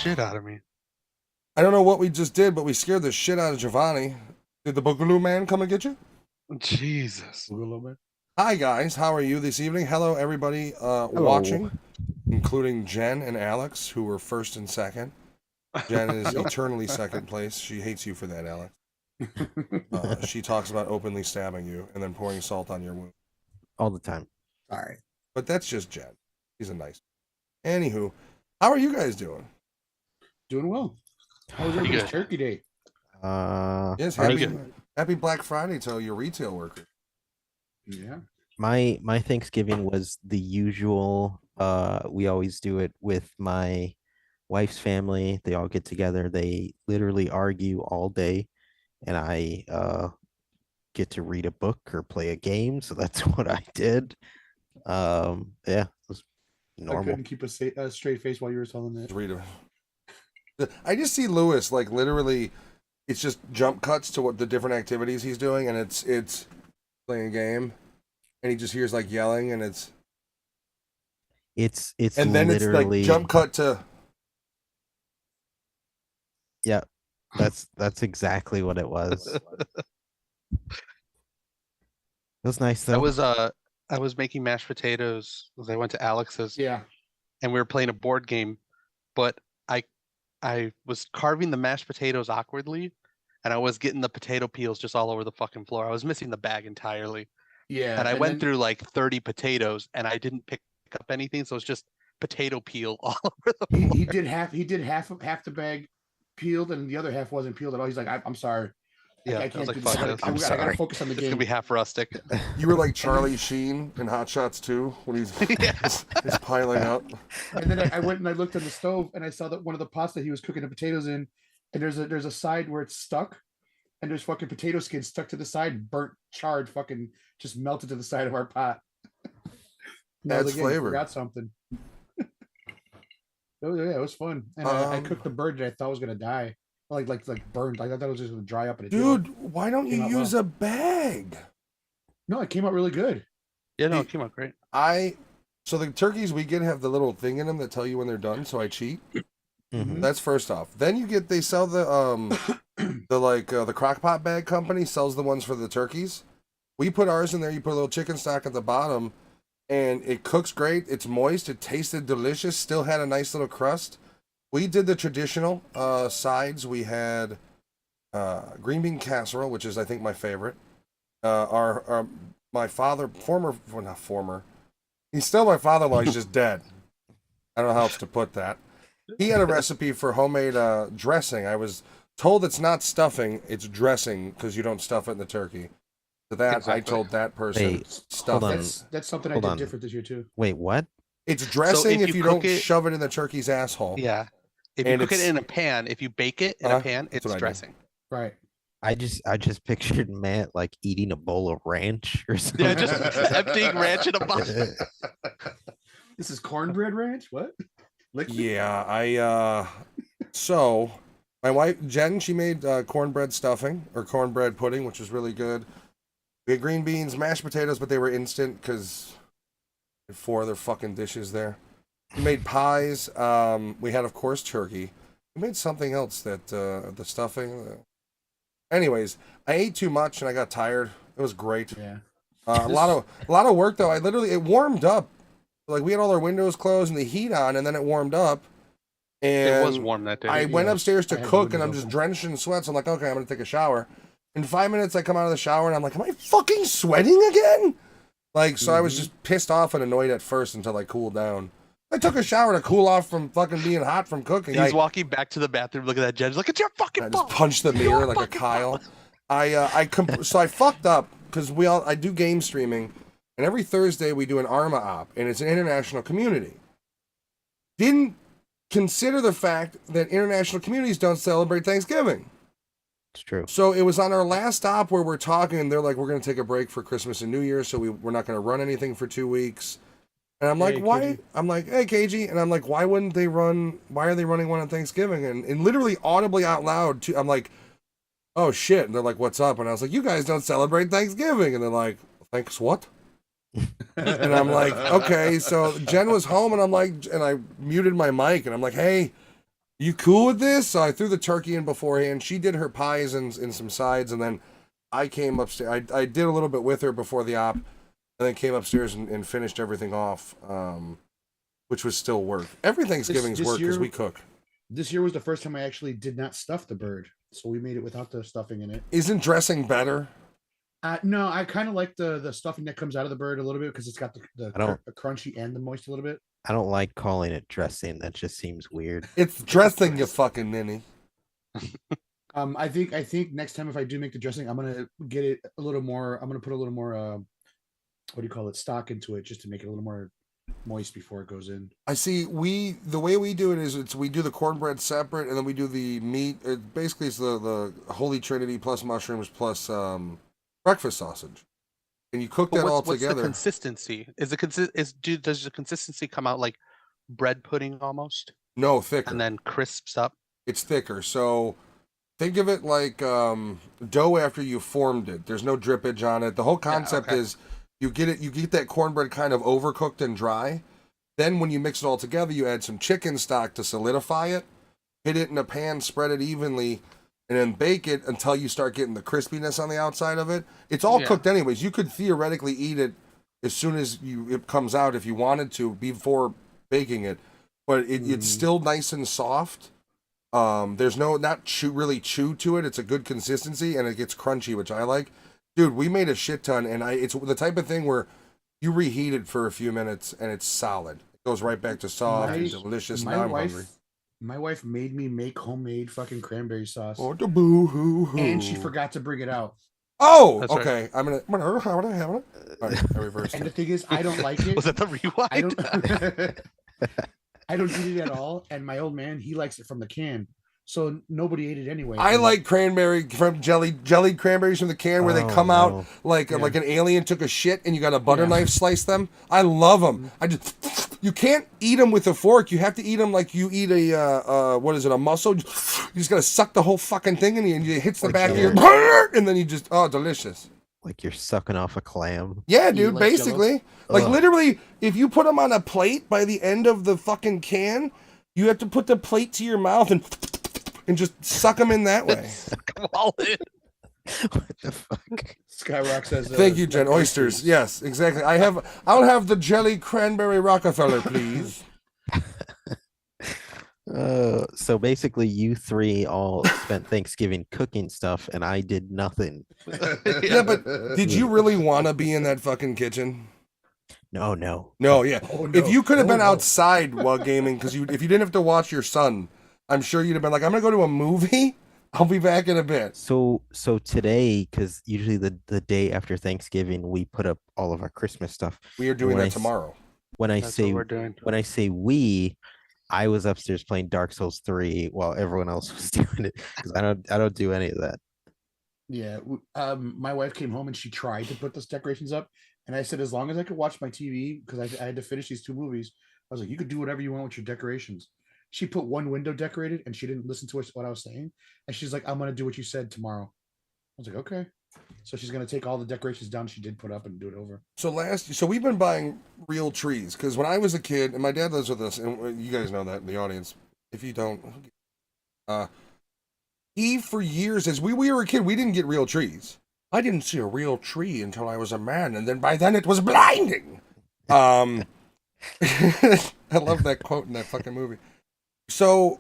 shit out of me. I don't know what we just did, but we scared the shit out of Giovanni. Did the Boogaloo Man come and get you? Jesus. Hi guys, how are you this evening? Hello everybody watching, including Jen and Alex, who were first and second. Jen is eternally second place. She hates you for that, Alex. She talks about openly stabbing you and then pouring salt on your wound. All the time. All right. But that's just Jen. She's a nice. Anywho, how are you guys doing? Doing well. How was everybody's Turkey Day? Yes, happy Black Friday to all your retail workers. Yeah. My Thanksgiving was the usual. We always do it with my wife's family. They all get together. They literally argue all day, and I get to read a book or play a game. So that's what I did. Yeah, it was normal. I couldn't keep a straight face while you were telling that. Read it. I just see Lewis like literally. It's just jump cuts to what the different activities he's doing, and it's playing a game, and he just hears like yelling, and it's and then literally it's like jump cut to. Yeah, that's exactly what it was. It was nice though. I was making mashed potatoes as I went to Alex's. Yeah. And we were playing a board game, but I was carving the mashed potatoes awkwardly, and I was getting the potato peels just all over the fucking floor. I was missing the bag entirely. Yeah. And I went through like 30 potatoes, and I didn't pick up anything, so it's just potato peel all over the floor. He did half the bag peeled, and the other half wasn't peeled at all. He's like, I'm sorry. Yeah, I can't like, do this. I gotta focus on the game. It's gonna be half rustic. You were like Charlie Sheen in Hot Shots 2 when he's piling up. And then I went and I looked on the stove, and I saw that one of the pots that he was cooking the potatoes in, and there's a side where it's stuck, and there's fucking potato skins stuck to the side, burnt, charred, fucking just melted to the side of our pot. That's flavor. Forgot something. Yeah, it was fun. And I cooked the bird that I thought was gonna die. Like burned. I thought it was just gonna dry up. And dude, why don't you use a bag? No, it came out really good. Yeah, no, it came out great. So the turkeys we get have the little thing in them that tell you when they're done. So I cheat. Mm-hmm. That's first off. Then they sell the the crock pot bag company sells the ones for the turkeys. We put ours in there. You put a little chicken stock at the bottom, and it cooks great. It's moist. It tasted delicious. Still had a nice little crust. We did the traditional sides. We had green bean casserole, which is I think my favorite. My father, not former, he's still my father-in-law. He's just dead. I don't know how else to put that. He had a recipe for homemade dressing. I was told it's not stuffing, it's dressing because you don't stuff it in the turkey. So that exactly. I told that person stuffing. That's something I did different this year too. Wait, what? It's dressing if you don't shove it in the turkey's asshole. Yeah. If you cook it in a pan, if you bake it in a pan, it's dressing. Right. I just pictured Matt like eating a bowl of ranch or something. Yeah, just emptying ranch in a bowl. This is cornbread ranch? What? Liquid? Yeah, so my wife Jen, she made cornbread stuffing or cornbread pudding, which was really good. We had green beans, mashed potatoes, but they were instant because 4 other fucking dishes there. We made pies. We had, of course, turkey. We made something else that the stuffing. Anyways, I ate too much and I got tired. It was great. Yeah. A lot of work though. It warmed up. Like we had all our windows closed and the heat on, and then it warmed up. And it was warm that day. I went upstairs to cook, and I'm just drenched in sweat. So I'm like, okay, I'm gonna take a shower. In 5 minutes, I come out of the shower and I'm like, am I fucking sweating again? Like, so I was just pissed off and annoyed at first until I cooled down. I took a shower to cool off from fucking being hot from cooking. He's walking back to the bathroom, looking at Jen. He's like, "It's your fucking fault." I just punched the mirror like a Kyle. So I fucked up because I do game streaming, and every Thursday we do an Arma op, and it's an international community. Didn't consider the fact that international communities don't celebrate Thanksgiving. It's true. So it was on our last stop where we're talking, and they're like, "We're going to take a break for Christmas and New Year, so we're not going to run anything for 2 weeks." And I'm like, why? KG. I'm like, hey, KG. And I'm like, why wouldn't they run? Why are they running one on Thanksgiving? And literally audibly out loud, I'm like, oh, shit. And they're like, what's up? And I was like, you guys don't celebrate Thanksgiving. And they're like, thanks what? And I'm like, okay. So Jen was home, and I'm like, and I muted my mic, and I'm like, hey, You cool with this? So I threw the turkey in beforehand. She did her pies and some sides, and then I came upstairs. I did a little bit with her before the op, and then came upstairs and finished everything off, which was still work. Every Thanksgiving's work because we cook. This year was the first time I actually did not stuff the bird, so we made it without the stuffing in it. Isn't dressing better? No, I kind of like the stuffing that comes out of the bird a little bit because it's got the crunchy and the moist a little bit. I don't like calling it dressing. That just seems weird. It's dressing, you fucking ninny. I think next time if I do make the dressing, I'm gonna get it a little more. I'm gonna put a little more what do you call it, stock into it just to make it a little more moist before it goes in. I see. The way we do it is we do the cornbread separate, and then we do the meat. It basically is the Holy Trinity plus mushrooms plus breakfast sausage, and you cook that all together. What's the consistency? Does the consistency come out like bread pudding almost? No, thicker. And then crisps up. It's thicker. So think of it like dough after you formed it. There's no drippage on it. The whole concept is you get that cornbread kind of overcooked and dry. Then when you mix it all together, you add some chicken stock to solidify it. Hit it in a pan, spread it evenly, and then bake it until you start getting the crispiness on the outside of it. It's all cooked anyways. You could theoretically eat it as soon as it comes out if you wanted to before baking it, but it's still nice and soft. There's not really chew to it. It's a good consistency and it gets crunchy, which I like. Dude, we made a shit ton, and it's the type of thing where you reheat it for a few minutes and it's solid. It goes right back to soft and delicious. Now I'm hungry. My wife made me make homemade fucking cranberry sauce. Oh, the boo-hoo-hoo. And she forgot to bring it out. Oh, That's okay. right. I'm gonna have it. All right, I reversed And it. the thing is, I don't like it. Was that the rewind? I don't eat it at all. And my old man, he likes it from the can. So nobody ate it anyway. I like cranberry from jellied cranberries from the can where they come out like an alien took a shit and you got a butter knife slice them. I love them. You can't eat them with a fork. You have to eat them like you eat a mussel. You just gotta suck the whole fucking thing and it hits the Like back of your and then you just delicious. Like you're sucking off a clam. Yeah, dude, like basically. Like literally, if you put them on a plate by the end of the fucking can, you have to put the plate to your mouth and just suck them in that way. What the fuck? Skyrock says. Thank you, Jen. Oysters. Yes, exactly. I'll have the jelly cranberry Rockefeller, please. So basically, you three all spent Thanksgiving cooking stuff, and I did nothing. Yeah, but did you really want to be in that fucking kitchen? No. No, yeah. Oh, no. If you could have been no. outside while gaming, because if you didn't have to watch your son, I'm sure you'd have been like, I'm gonna go to a movie. I'll be back in a bit. So today, because usually the day after Thanksgiving, we put up all of our Christmas stuff. We are doing When that tomorrow. When I That's say what we're doing. when I say we, I was upstairs playing Dark Souls 3 while everyone else was doing it because I don't do any of that. Yeah. My wife came home and she tried to put those decorations up. And I said, as long as I could watch my TV, because I had to finish these 2 movies, I was like, you could do whatever you want with your decorations. She put one window decorated and she didn't listen to what I was saying. And she's like, I'm going to do what you said tomorrow. I was like, okay. So she's going to take all the decorations down she did put up and do it over. So we've been buying real trees because when I was a kid, and my dad lives with us, and you guys know that in the audience. If you don't, he for years, as we were a kid, we didn't get real trees. I didn't see a real tree until I was a man, and then by then it was blinding. I love that quote in that fucking movie. So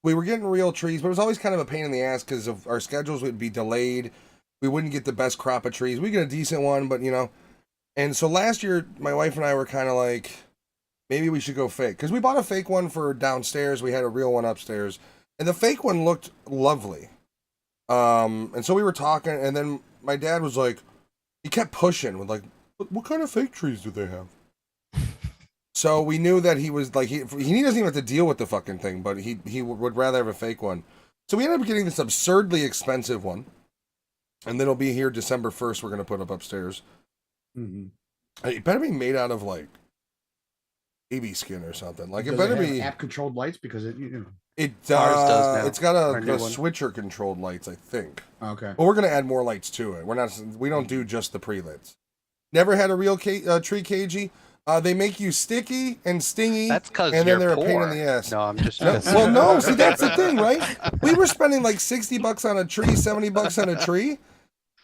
we were getting real trees, but it was always kind of a pain in the ass because of our schedules would be delayed. We wouldn't get the best crop of trees. We get a decent one, but And so last year, my wife and I were kind of like, maybe we should go fake. Because we bought a fake one for downstairs. We had a real one upstairs. And the fake one looked lovely. And so we were talking, and then my dad was like, he kept pushing with like, what kind of fake trees do they have? So we knew that he was like, he doesn't even have to deal with the fucking thing, but he would rather have a fake one. So we ended up getting this absurdly expensive one. And then it'll be here December 1st. We're going to put up upstairs. Mm-hmm. It better be made out of like baby skin or something. Like Does it better have be app-controlled lights because it. Ours does now. It's got Our a new one. switcher controlled lights, I think. Okay. But we're going to add more lights to it. We don't do just the pre-lits. Never had a real tree KG. They make you sticky and stingy, That's because and you're then they're poor. a pain in the ass. No, I'm just No, joking. well, no. See, that's the thing, right? We were spending like $60 on a tree, $70 on a tree,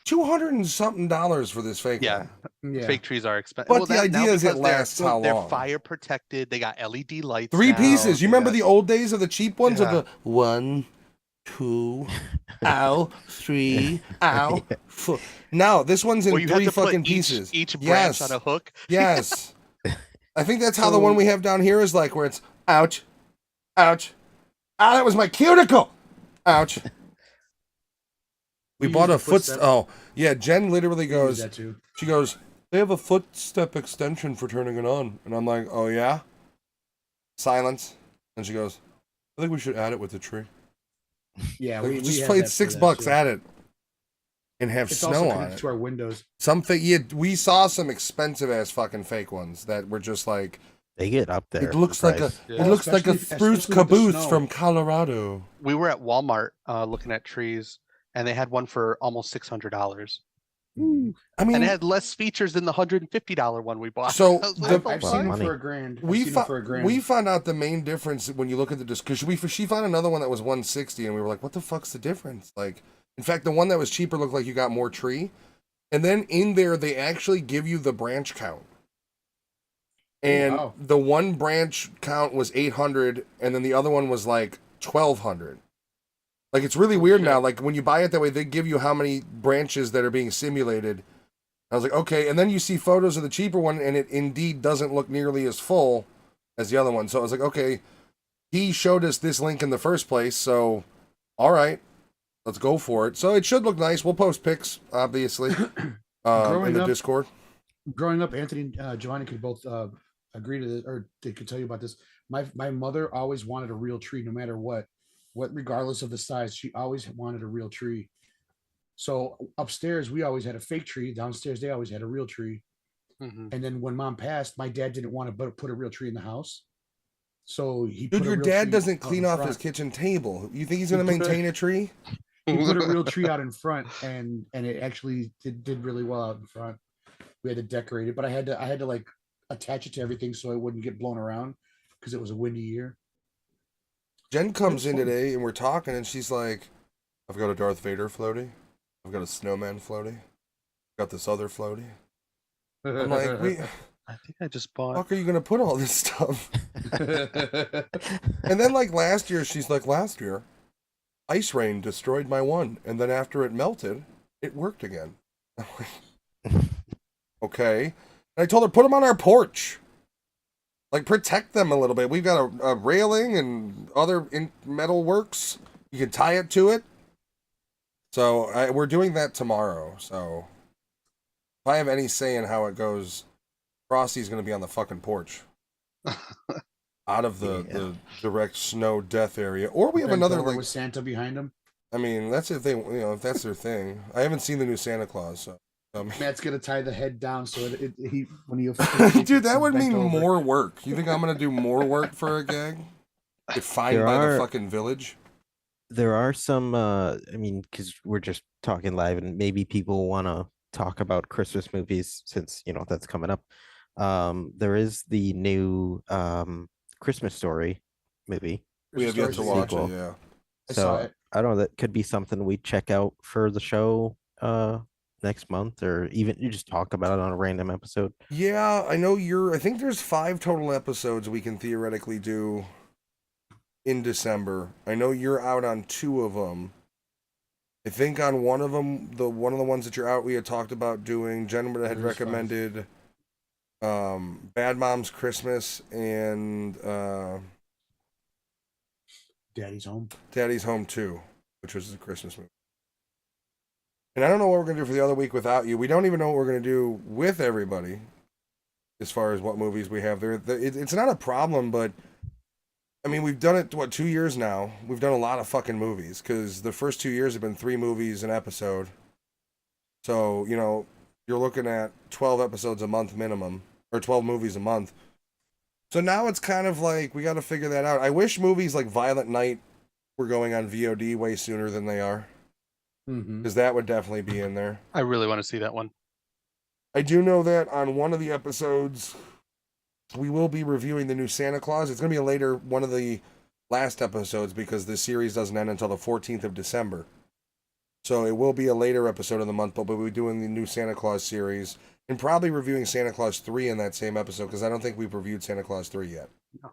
$200 and something for this fake Yeah, one. Yeah. fake trees are expensive. But the idea is it lasts how They're long? fire protected. They got LED lights. 3 now. pieces. You They remember got- the old days of the cheap ones of Yeah. the 1, 2, ow, 3, ow, 4. Now this one's in Well, you have 3 to put fucking each, pieces. each branch Yes. on a hook. Yes. I think that's how the one we have down here is like, where it's ouch, ouch. Ah, that was my cuticle. Ouch. We We bought use a the footstep. footstep. Oh, yeah. Jen literally We use goes, that too. she goes, they have a footstep extension for turning it on. And I'm like, oh, yeah? Silence. And she goes, I think we should add it with the tree. Yeah, Like, we just have played that for that, $6 too. at it and have It's also snow on connected it. to our windows. Yeah, we saw some expensive ass fucking fake ones that were just like, They get up there. it looks for like a price. it Yeah. looks like a Especially- spruce especially with the caboose snow. from Colorado. We were at Walmart looking at trees, and they had one for almost $600, I and mean, it had less features than the $150 one we bought. So I was the- like, I've "Oh, seen them money. for $1,000. we I've seen them for $1,000. we found out the main difference when you look at the because she found another one that was 160 and we were like, what the fuck's the difference? Like, in fact, the one that was cheaper looked like you got more tree, and then in there they actually give you the branch count. And wow. the one branch count was 800, and then the other one was like 1,200. Like, it's really weird shit. now. Like, when you buy it that way, they give you how many branches that are being simulated. I was like, okay. And then you see photos of the cheaper one, and it indeed doesn't look nearly as full as the other one. So I was like, okay, he showed us this link in the first place, so all right, let's go for it. So it should look nice. We'll post pics, obviously, in Growing the up- Discord. Growing up, Anthony and Joanna could both agree to this, or they could tell you about this. My mother always wanted a real tree, no matter what, regardless of the size. She always wanted a real tree. So upstairs, we always had a fake tree. Downstairs, they always had a real tree. Mhm. And then when Mom passed, my dad didn't want to put a real tree in the house. So he Dude, put a your real dad tree doesn't out clean in off front. his kitchen table. You think he's He going to put a- maintain a tree? He put a real tree out in front, and it actually did really well out in front. We had to decorate it, but I had to like attach it to everything so it wouldn't get blown around because it was a windy year. Jen comes in fun. today and we're talking, and she's like, I've got a Darth Vader floaty. I've got a snowman floaty. I've got this other floaty. I'm like, I think I just bought. fuck are you going to put all this stuff? And then, like, last year, she's like, last year, ice rain destroyed my one. And then after it melted, it worked again. I'm like, okay. And I told her, put them on our porch. Like, protect them a little bit. We've got a railing and other metal works. You can tie it to it. So we're doing that tomorrow. So if I have any say in how it goes, Frosty's going to be on the fucking porch. Out of the direct snow death area. Or we have Bent another, over like, with Santa behind him. I mean, that's if they, if that's their thing. I haven't seen the new Santa Claus, so. Matt's gonna tie the head down so he when he Dude, that would bent mean over. more work. You think I'm gonna do more work for a gag? Get fined There by the are- fucking village? There are some I mean, because we're just talking live and maybe people want to talk about Christmas movies since that's coming up. There is the new Christmas Story movie. We have yet to watch sequel. it, yeah. I saw So it. I don't know, that could be something we check out for the show next month, or even you just talk about it on a random episode. Yeah, I know I think there's 5 total episodes we can theoretically do in December. I know you're out on 2 of them. I think on one of them, one of the ones that you're out, we had talked about doing. Jen had There's 5. recommended Bad Moms Christmas and Daddy's home. Daddy's Home 2, which was a Christmas movie. And I don't know what we're going to do for the other week without you. We don't even know what we're going to do with everybody as far as what movies we have there. It's not a problem, but I mean, we've done it, 2 years now? We've done a lot of fucking movies because the first 2 years have been 3 movies an episode. So, you're looking at 12 episodes a month minimum, or 12 movies a month. So now it's kind of like, we got to figure that out. I wish movies like Violent Night were going on VOD way sooner than they are, Mm-hmm. because that would definitely be in there. I really want to see that one. I do know that on one of the episodes, we will be reviewing the new Santa Claus. It's going to be a later one of the last episodes because the series doesn't end until the 14th of December. So it will be a later episode of the month, but we'll be doing the new Santa Claus series and probably reviewing Santa Claus 3 in that same episode because I don't think we've reviewed Santa Claus 3 yet. No.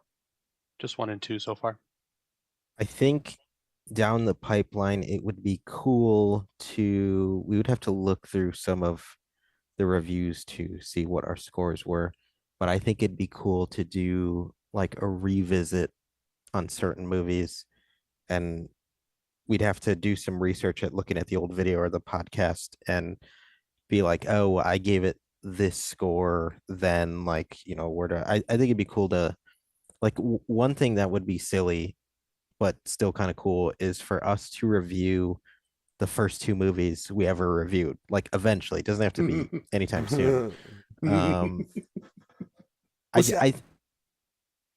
Just 1 and 2 so far. I think down the pipeline, it would be cool to, we would have to look through some of the reviews to see what our scores were. But I think it'd be cool to do like a revisit on certain movies, and we'd have to do some research at looking at the old video or the podcast and be like, oh, I gave it this score, then like, where to, I think it'd be cool to like one thing that would be silly but still kind of cool is for us to review the first 2 movies we ever reviewed, like eventually. It doesn't have to be anytime soon. Well, I, see, I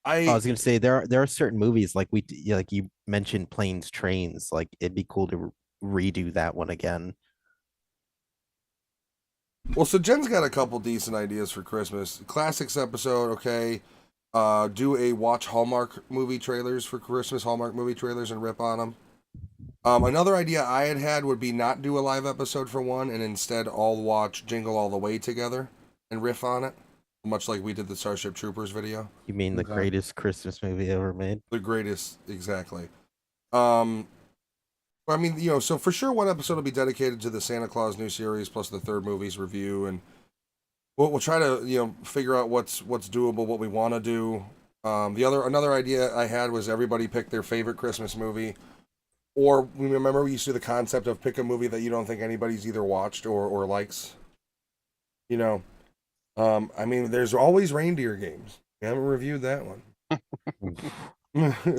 I was gonna say there are certain movies like like you mentioned Planes, Trains, like it'd be cool to redo that one again. Well, so Jen's got a couple decent ideas for Christmas. Classics episode, okay. Do a watch Hallmark movie trailers for Christmas, Hallmark movie trailers, and rip on them. Another idea I had would be not do a live episode for one, and instead all watch Jingle All the Way together and riff on it, much like we did the Starship Troopers video. You mean the greatest Christmas movie ever made? The greatest, exactly. I mean, so for sure one episode will be dedicated to the Santa Claus new series plus the third movie's review, and we'll try to figure out what's doable, what we want to do. Another idea I had was everybody pick their favorite Christmas movie, or we used to do the concept of pick a movie that you don't think anybody's either watched or likes. I mean, there's always Reindeer Games. We haven't reviewed that one.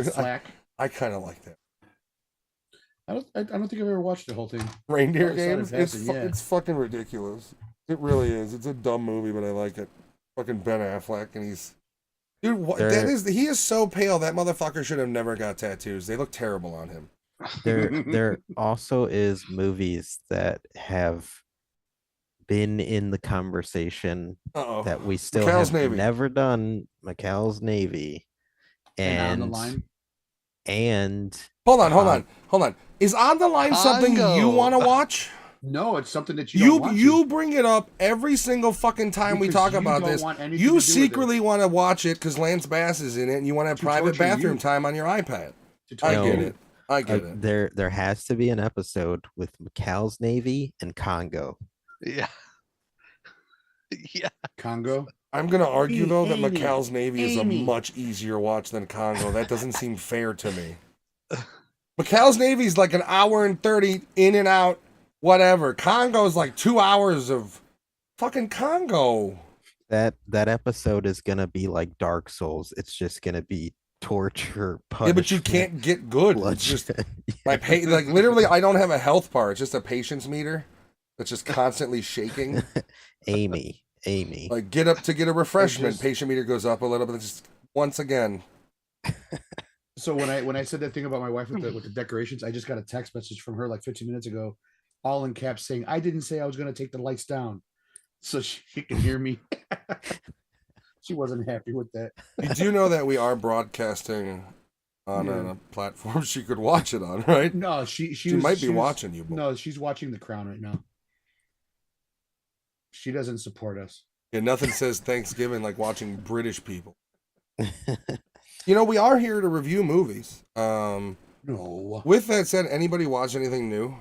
Slack. I kind of like that. I don't think I've ever watched the whole thing. Reindeer Games? Yeah. It's fucking ridiculous. It really is. It's a dumb movie, but I like it. Fucking Ben Affleck, and he's... Dude, he is so pale, that motherfucker should have never got tattoos. They look terrible on him. There also is movies that have been in the conversation that we still McCall's have Navy. never done. McCall's Navy. And On the Line. And hold on. Is On the Line something you want to watch? No, it's something that you you bring it up every single fucking time we talk about this. You secretly want to watch it because Lance Bass is in it, and you want to have private bathroom time on your iPad. I get it. There has to be an episode with McCall's Navy and Congo. Yeah. Yeah. Congo. I'm going to argue, though, that McCall's Navy is a much easier watch than Congo. That doesn't seem fair to me. McCall's Navy is like an hour and 30 in and out, whatever. Congo's like 2 hours of fucking Congo. That episode is going to be like Dark Souls. It's just going to be torture, punishment. Yeah, but you can't get good. It's just like literally, I don't have a health bar. It's just a patience meter that's just constantly shaking. Amy. Like get up to get a refreshment, patient meter goes up a little bit. Just once again. So when I said that thing about my wife with the decorations, I just got a text message from her like 15 minutes ago, all in caps, saying, "I didn't say I was going to take the lights down," so she can hear me. She wasn't happy with that. You do know that we are broadcasting on a platform she could watch it on, right? No, she might be watching you. No, she's watching The Crown right now. She doesn't support us. Yeah, nothing says Thanksgiving like watching British people. We are here to review movies. No. With that said, anybody watch anything new?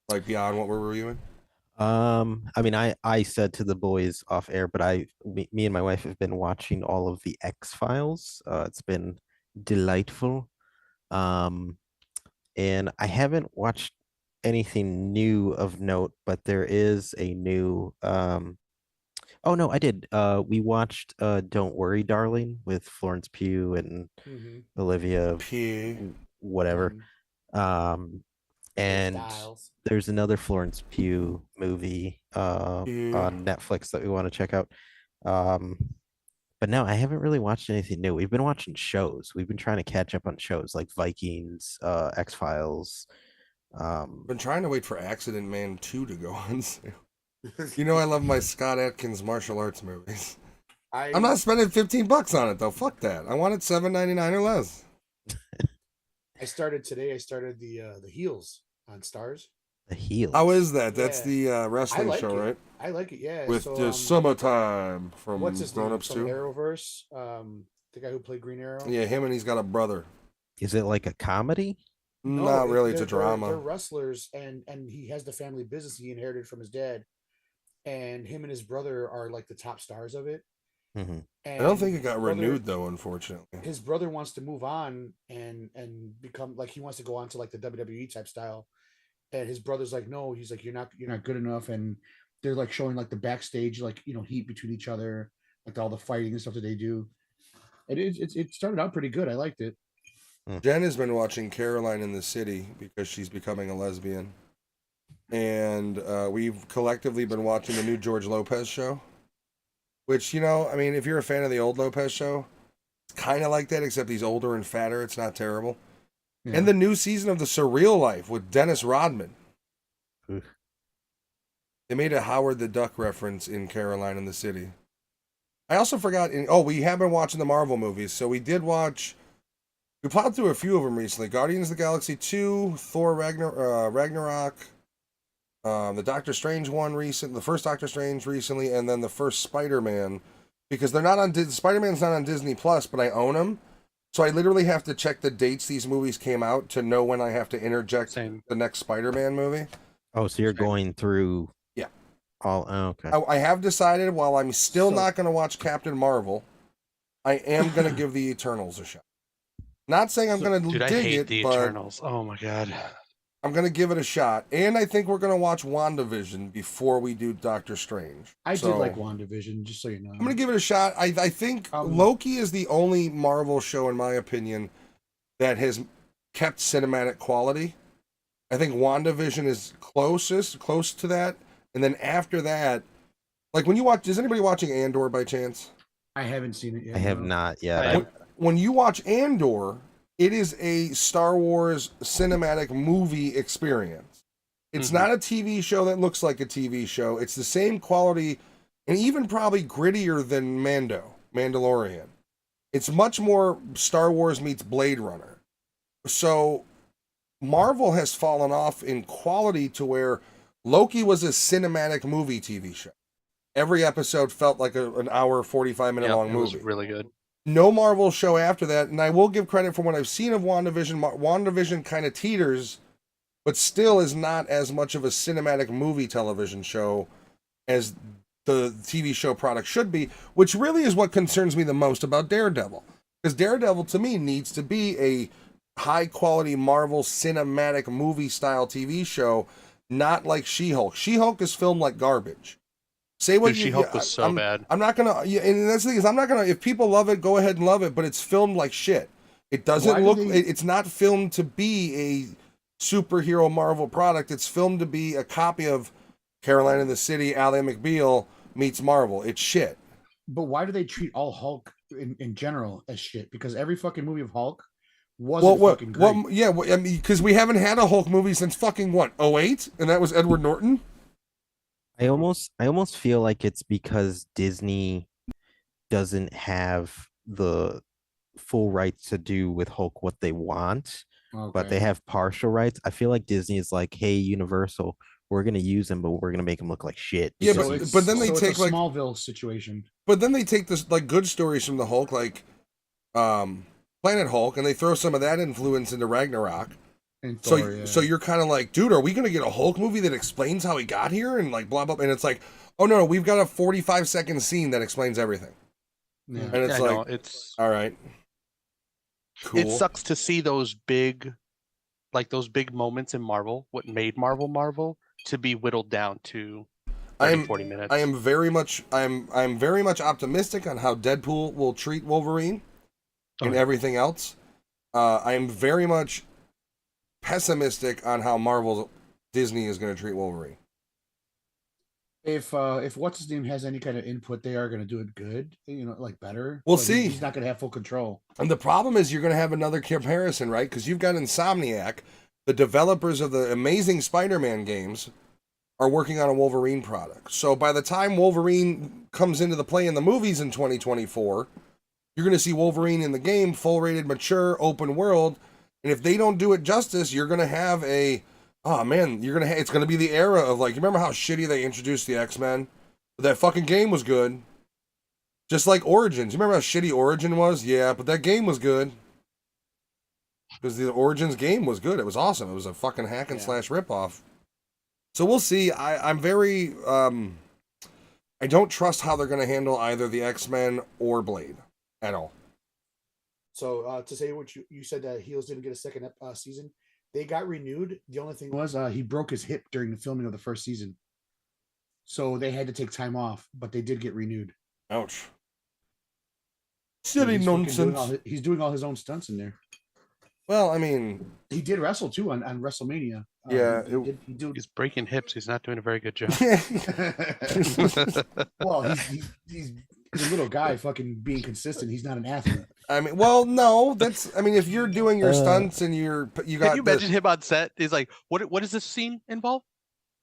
Like beyond what we're reviewing? I mean, I said to the boys off air, but me and my wife have been watching all of the X-Files. It's been delightful. And I haven't watched anything new of note, but there is a new oh no, I did. We watched Don't Worry, Darling with Florence Pugh and Olivia whatever. And there's another Florence Pugh movie on Netflix that we want to check out. But no, I haven't really watched anything new. We've been watching shows. We've been trying to catch up on shows like Vikings, X-Files. Been trying to wait for Accident Man 2 to go on sale. I love my Scott Adkins martial arts movies. I'm not spending $15 on it though. Fuck that. I want it $7.99 or less. I started today. I started the heels on Stars. The heels. How is that? That's Yeah. the I wrestling like show, it. right? I like it. Yeah. With so, the summertime from what's his Grown name Ups from 2. Arrowverse? The guy who played Green Arrow. Yeah, him and he's got a brother. Is it like a comedy? No, Not really. It's a they're drama. wrestlers, and he has the family business he inherited from his dad, and him and his brother are like the top stars of it. Mm-hmm. I don't think it his got brother- renewed though, unfortunately. His brother wants to move on and become like he wants to go on to like the WWE type style, and his brother's like, no, he's like, you're not good enough, and they're like showing like the backstage like heat between each other, like all the fighting and stuff that they do. It started out pretty good. I liked it. Jen has been watching Caroline in the City because she's becoming a lesbian. And we've collectively been watching the new George Lopez show. Which, I mean, if you're a fan of the old Lopez show, it's kind of like that, except he's older and fatter. It's not terrible. Yeah. And the new season of The Surreal Life with Dennis Rodman. Oof. They made a Howard the Duck reference in Caroline in the City. I also forgot, we have been watching the Marvel movies. So we plowed through a few of them recently. Guardians of the Galaxy 2, Thor Ragnarok, the Doctor Strange one the first Doctor Strange recently, and then the first Spider-Man, because they're not on Spider-Man's not on Disney Plus, but I own them, so I literally have to check the dates these movies came out to know when I have to interject the next Spider-Man movie. Oh, so you're going through? Yeah. Okay. I have decided, while I'm still not going to watch Captain Marvel, I am going to give the Eternals a shot. Not saying I'm going to dig I hate it, the but Eternals. Oh my god. I'm going to give it a shot. And I think we're going to watch WandaVision before we do Doctor Strange. I did like WandaVision, just so you know. I'm going to give it a shot. I think Loki is the only Marvel show, in my opinion, that has kept cinematic quality. I think WandaVision is close to that. And then after that, like when you watch, is anybody watching Andor by chance? I haven't seen it yet. I have not yet. When you watch Andor, it is a Star Wars cinematic movie experience. It's not a TV show that looks like a TV show. It's the same quality and even probably grittier than Mandalorian. It's much more Star Wars meets Blade Runner. So Marvel has fallen off in quality to where Loki was a cinematic movie TV show. Every episode felt like an hour, 45-minute long movie. It was really good. No Marvel show after that, and I will give credit for what I've seen of WandaVision. WandaVision kind of teeters, but still is not as much of a cinematic movie television show as the TV show product should be, which really is what concerns me the most about Daredevil. Because Daredevil, to me, needs to be a high-quality Marvel cinematic movie-style TV show, not like She-Hulk. She-Hulk is filmed like garbage. Say what She-Hulk was so bad. I'm not gonna, and that's the thing is, I'm not gonna. If people love it, go ahead and love it. But it's filmed like shit. It doesn't look. It's not filmed to be a superhero Marvel product. It's filmed to be a copy of Caroline in the City, Ally McBeal meets Marvel. It's shit. But why do they treat all Hulk in general as shit? Because every fucking movie of Hulk wasn't fucking great. I mean, because we haven't had a Hulk movie since fucking what, 2008, and that was Edward Norton. I almost feel like it's because Disney doesn't have the full rights to do with Hulk what they want, but they have partial rights. I feel like Disney is like, hey, Universal, we're gonna use him, but we're gonna make him look like shit. Yeah, but then they take like Smallville situation. But then they take this like good stories from the Hulk, like Planet Hulk, and they throw some of that influence into Ragnarok. So you're kind of like, dude, are we going to get a Hulk movie that explains how he got here and like blah blah? And it's like, oh no, we've got a 45-second scene that explains everything. Yeah. And it's it's all right. Cool. It sucks to see those big moments in Marvel, what made Marvel, to be whittled down to 40 minutes. I'm very much optimistic on how Deadpool will treat Wolverine and everything else. I am very much pessimistic on how Disney is going to treat Wolverine. If what's his name has any kind of input, they are going to do it good, like better. We'll but see. He's not going to have full control. And the problem is you're going to have another comparison, right? Because you've got Insomniac, the developers of the amazing Spider-Man games, are working on a Wolverine product. So by the time Wolverine comes into the play in the movies in 2024, you're going to see Wolverine in the game, full rated, mature, open world. And if they don't do it justice, you're going to have it's going to be the era of like, you remember how shitty they introduced the X-Men? But that fucking game was good. Just like Origins. You remember how shitty Origin was? Yeah, but that game was good. Because the Origins game was good. It was awesome. It was a fucking hack and slash ripoff. So we'll see. I'm very I don't trust how they're going to handle either the X-Men or Blade at all. So to say what you said that Heels didn't get a second season, they got renewed. The only thing was he broke his hip during the filming of the first season, so they had to take time off. But they did get renewed. Ouch. Silly nonsense. He's doing all his own stunts in there. Well, I mean, he did wrestle too on WrestleMania. Yeah, he's breaking hips. He's not doing a very good job. Well, he's a little guy, fucking being consistent. He's not an athlete. I mean, well, no, that's. I mean, if you're doing your stunts and you got. Can you imagine him on set? He's like, "What does this scene involve?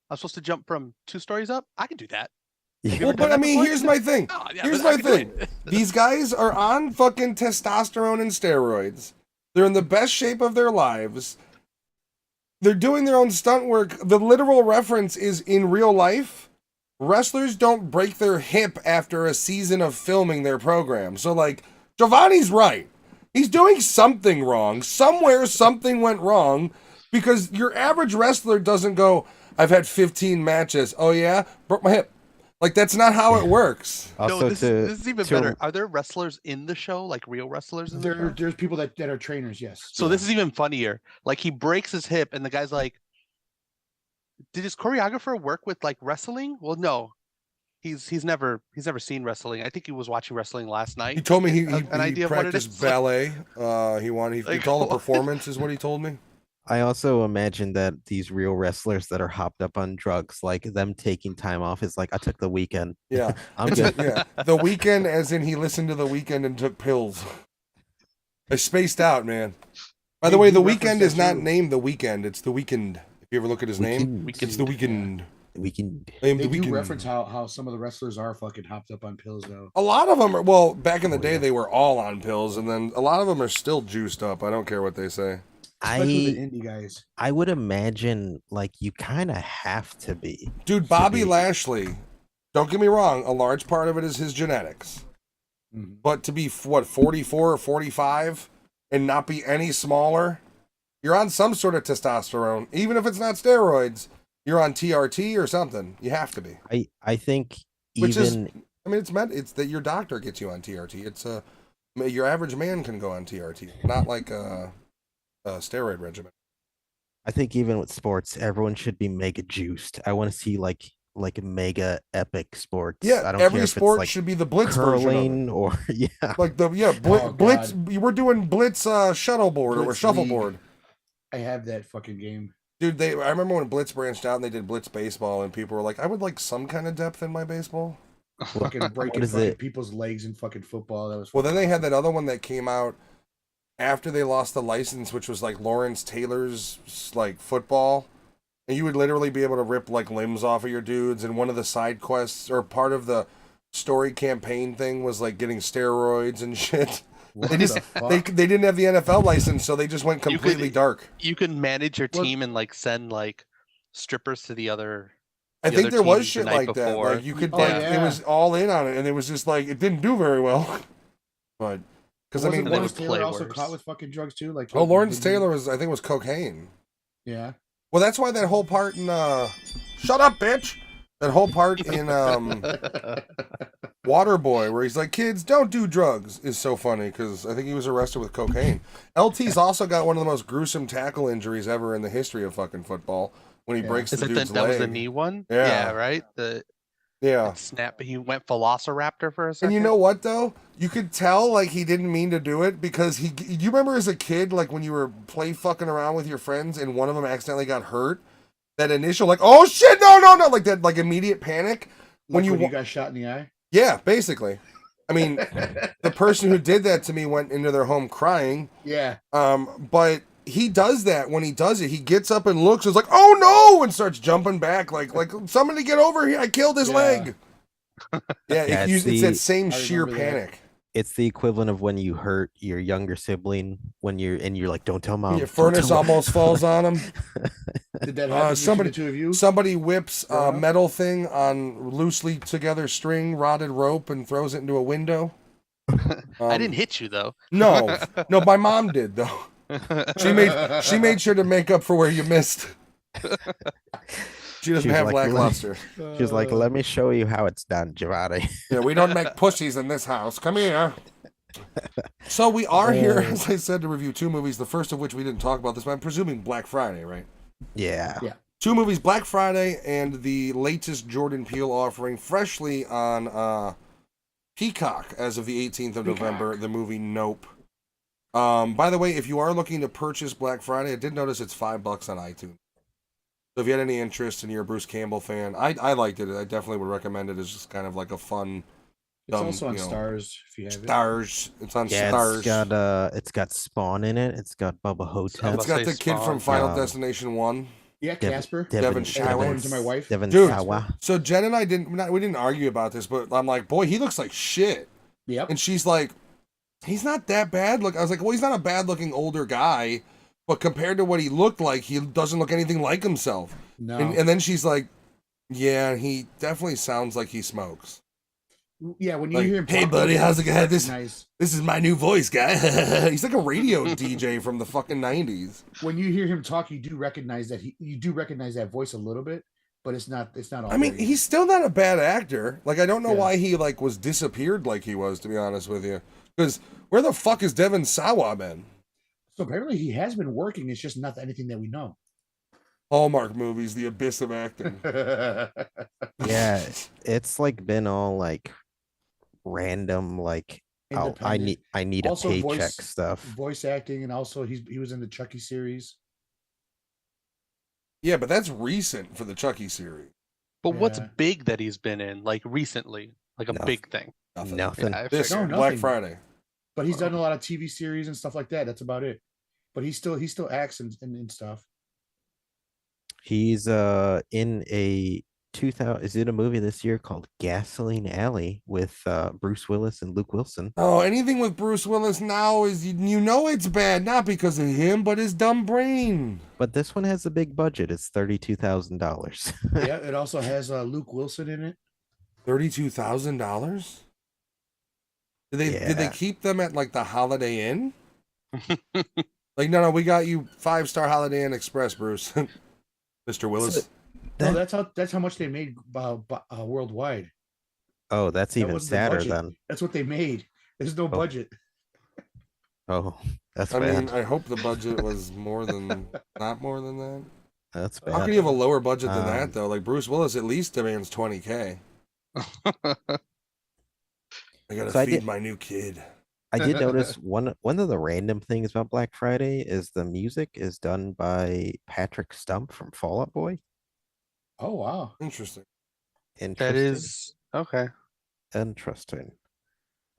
I'm supposed to jump from 2 stories up. I can do that." Well, but I mean, here's my thing. Here's my thing. These guys are on fucking testosterone and steroids. They're in the best shape of their lives. They're doing their own stunt work. The literal reference is in real life. Wrestlers don't break their hip after a season of filming their program. So, like, Giovanni's right. He's doing something wrong. Somewhere something went wrong because your average wrestler doesn't go, I've had 15 matches. Oh, yeah? Broke my hip. Like, that's not how it works. Also, no, this is even better. Are there wrestlers in the show, like real wrestlers in the show? There's people that are trainers, yes. So this is even funnier. Like, he breaks his hip, and the guy's like, did his choreographer work with, like, wrestling? Well, no. He's never seen wrestling. I think he was watching wrestling last night. He told me he practiced ballet. He called a performance is what he told me. I also imagine that these real wrestlers that are hopped up on drugs, like them taking time off, is like, I took the weekend. Yeah, I'm good. Yeah, the weekend, as in he listened to the weekend and took pills. I spaced out, man. By the way, the weekend is not named the weekend; it's the weekend. If you ever look at his name, it's the weekend. They do reference how some of the wrestlers are fucking hopped up on pills, though. A lot of them are. Well, back in the day, they were all on pills, and then a lot of them are still juiced up. I don't care what they say. Especially the indie guys. I would imagine like you kind of have to be. Dude, Bobby Lashley, don't get me wrong, a large part of it is his genetics. Mm-hmm. But to be, 44 or 45 and not be any smaller, you're on some sort of testosterone. Even if it's not steroids, you're on TRT or something. You have to be. I think Which is, I mean, it's that your doctor gets you on TRT. It's your average man can go on TRT, not like steroid regimen. I think even with sports, everyone should be mega juiced. I want to see like mega epic sports. Yeah, I don't every care if sport it's like should be the blitz curling version or like blitz. We're doing blitz shuffleboard or shuffleboard. I have that fucking game, dude. I remember when Blitz branched out and they did blitz baseball, and people were like, "I would like some kind of depth in my baseball." Fucking breaking fucking people's legs in fucking football. That was well. Then they had that other one that came out after they lost the license, which was like Lawrence Taylor's like football, and you would literally be able to rip like limbs off of your dudes. And one of the side quests or part of the story campaign thing was like getting steroids and shit. They didn't have the NFL license, so they just went completely dark. You can manage your team and like send like strippers to the other. I think there was shit like that. Like you could it was all in on it, and it was just like it didn't do very well. But because I mean, Lawrence Taylor also caught with fucking drugs too. Like Lawrence Taylor was cocaine. Yeah. Well, that's why that whole part in shut up, bitch. That whole part in Waterboy, where he's like, "Kids, don't do drugs," is so funny because I think he was arrested with cocaine. LT's also got one of the most gruesome tackle injuries ever in the history of fucking football when he breaks the dude's leg. That was the knee one. Yeah, right. Snap. He went Velociraptor for a second. And you know what though? You could tell like he didn't mean to do it because you remember as a kid, like when you were play fucking around with your friends and one of them accidentally got hurt. That initial like, oh shit, no, like that like immediate panic when you got shot in the eye. Yeah, basically. I mean, the person who did that to me went into their home crying. Yeah. But he does that when he does it. He gets up and looks. It's like, oh no, and starts jumping back. Like somebody get over here. I killed his leg. Yeah, Yeah, it's that same I sheer remember that. panic. It's the equivalent of when you hurt your younger sibling when you're like, don't tell mom. Your don't furnace tell mom." almost falls on him. Did that happen somebody- between the two of you? Somebody whips a Growing up? metal thing on loosely together string, rotted rope, and throws it into a window. I didn't hit you though. No, my mom did though. She made sure to make up for where you missed. She doesn't She was have like, lackluster. She was like, "Let me show you how it's done, Giovanni." Yeah, we don't make pussies in this house. Come here. So we are here, as I said, to review 2 movies. The first of which we didn't talk about this, but I'm presuming Black Friday, right? Yeah. 2 movies, Black Friday and the latest Jordan Peele offering, freshly on Peacock as of the 18th of November, the movie Nope. By the way, if you are looking to purchase Black Friday, I did notice it's $5 on iTunes. So if you had any interest and you're a Bruce Campbell fan, I liked it. I definitely would recommend it as just kind of like a fun. It's also on Stars if you have it. Stars. It's on Yeah, Stars. it's got Spawn in it. It's got Bubba Hotep. It's got the kid Spawn. from Final Destination 1. Yeah, Casper. Devin Shower. According to my wife. Devin Dude. Sawa. So Jen and I we didn't argue about this, but I'm like, boy, he looks like shit. Yep. And she's like, he's not that bad. Look, I was like, well, he's not a bad looking older guy, but compared to what he looked like, he doesn't look anything like himself. No. And then she's like, yeah, he definitely sounds like he smokes. Yeah, when you Like, hear him hey talk, buddy, how's it going? nice. This is my new voice, guy. He's like a radio DJ from the fucking 90s. When you hear him talk, you do recognize that voice a little bit, but it's not all I mean, there. he's still not a bad actor. Like, I don't know Yeah. why he like was disappeared like he was, to be honest with you. Because where the fuck is Devin Sawa been? So apparently he has been working. It's just not anything that we know. Hallmark movies, the abyss of acting. Yeah, it's like been all like random, like, oh, I need a Also paycheck stuff. voice acting, and also he was in the Chucky series. Yeah, but that's recent for the Chucky series. But what's Yeah. big that he's been in, like recently, like a Nothing. big thing? Nothing. Yeah, I This figured. No, Black nothing. Friday. But he's done a lot of TV series and stuff like that. That's about it. But he still acts and stuff. He's in a 2000. Is it a movie this year called Gasoline Alley with Bruce Willis and Luke Wilson? Oh, anything with Bruce Willis now is, you know, it's bad, not because of him, but his dumb brain. But this one has a big budget. It's $32,000. Yeah, it also has Luke Wilson in it. $32,000? Did they Yeah. keep them at like the Holiday Inn? Like, no, we got you 5-star Holiday Inn Express, Bruce. Mr. Willis. No, that's how much they made worldwide. Oh, that's That even wasn't the sadder budget. then. That's what they made. There's no budget. Oh, that's I bad. mean, I hope the budget was not more than that. That's bad. How can you have a lower budget than that, Um, though? Like, Bruce Willis at least demands $20K. I gotta So I feed did- my new kid. I did notice one of the random things about Black Friday is the music is done by Patrick Stump from Fall Out Boy. Oh wow. Interesting. That Interesting. is okay. Interesting.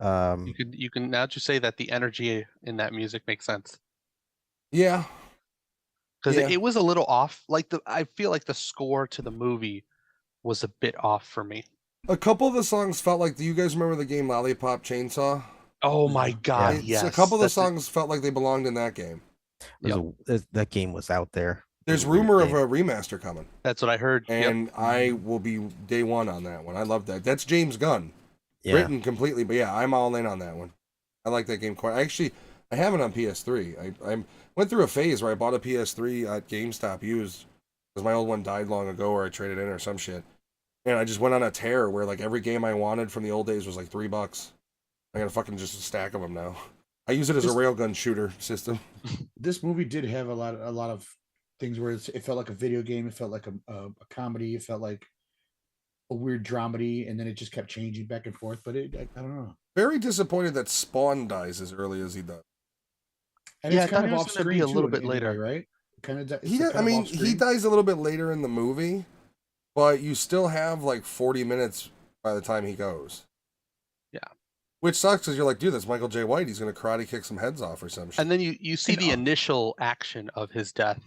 You can now just say that the energy in that music makes sense Yeah. because Yeah. it was a little off. Like I feel like the score to the movie was a bit off for me. A couple of the songs felt like, do you guys remember the game Lollipop Chainsaw? Oh my god! It's- Yes, A couple of the that's it. songs felt like they belonged in that game. That game was out there. There's It was a weird rumor of game. a remaster coming, That's what I heard. Yep. and I will be day one on that one. I love that. That's James Gunn, Yeah. written completely, but yeah, I'm all in on that one. I like that game quite. I have it on PS3. I went through a phase where I bought a PS3 at GameStop used because my old one died long ago, or I traded in or some shit, and I just went on a tear where like every game I wanted from the old days was like $3. I got a fucking just a stack of them now. I use it as a railgun shooter system. This movie did have a lot of things where it felt like a video game. It felt like a comedy. It felt like a weird dramedy, and then it just kept changing back and forth. But I don't know. Very disappointed that Spawn dies as early as he does. And Yeah, I it's kind thought of it off was gonna screen be a too, little bit in a later. way, right? Kind of. He dies a little bit later in the movie, but you still have like 40 minutes by the time he goes. Yeah. Which sucks because you're like, dude, that's Michael J. White. He's gonna karate kick some heads off or some shit. And then you see And, the initial action of his death,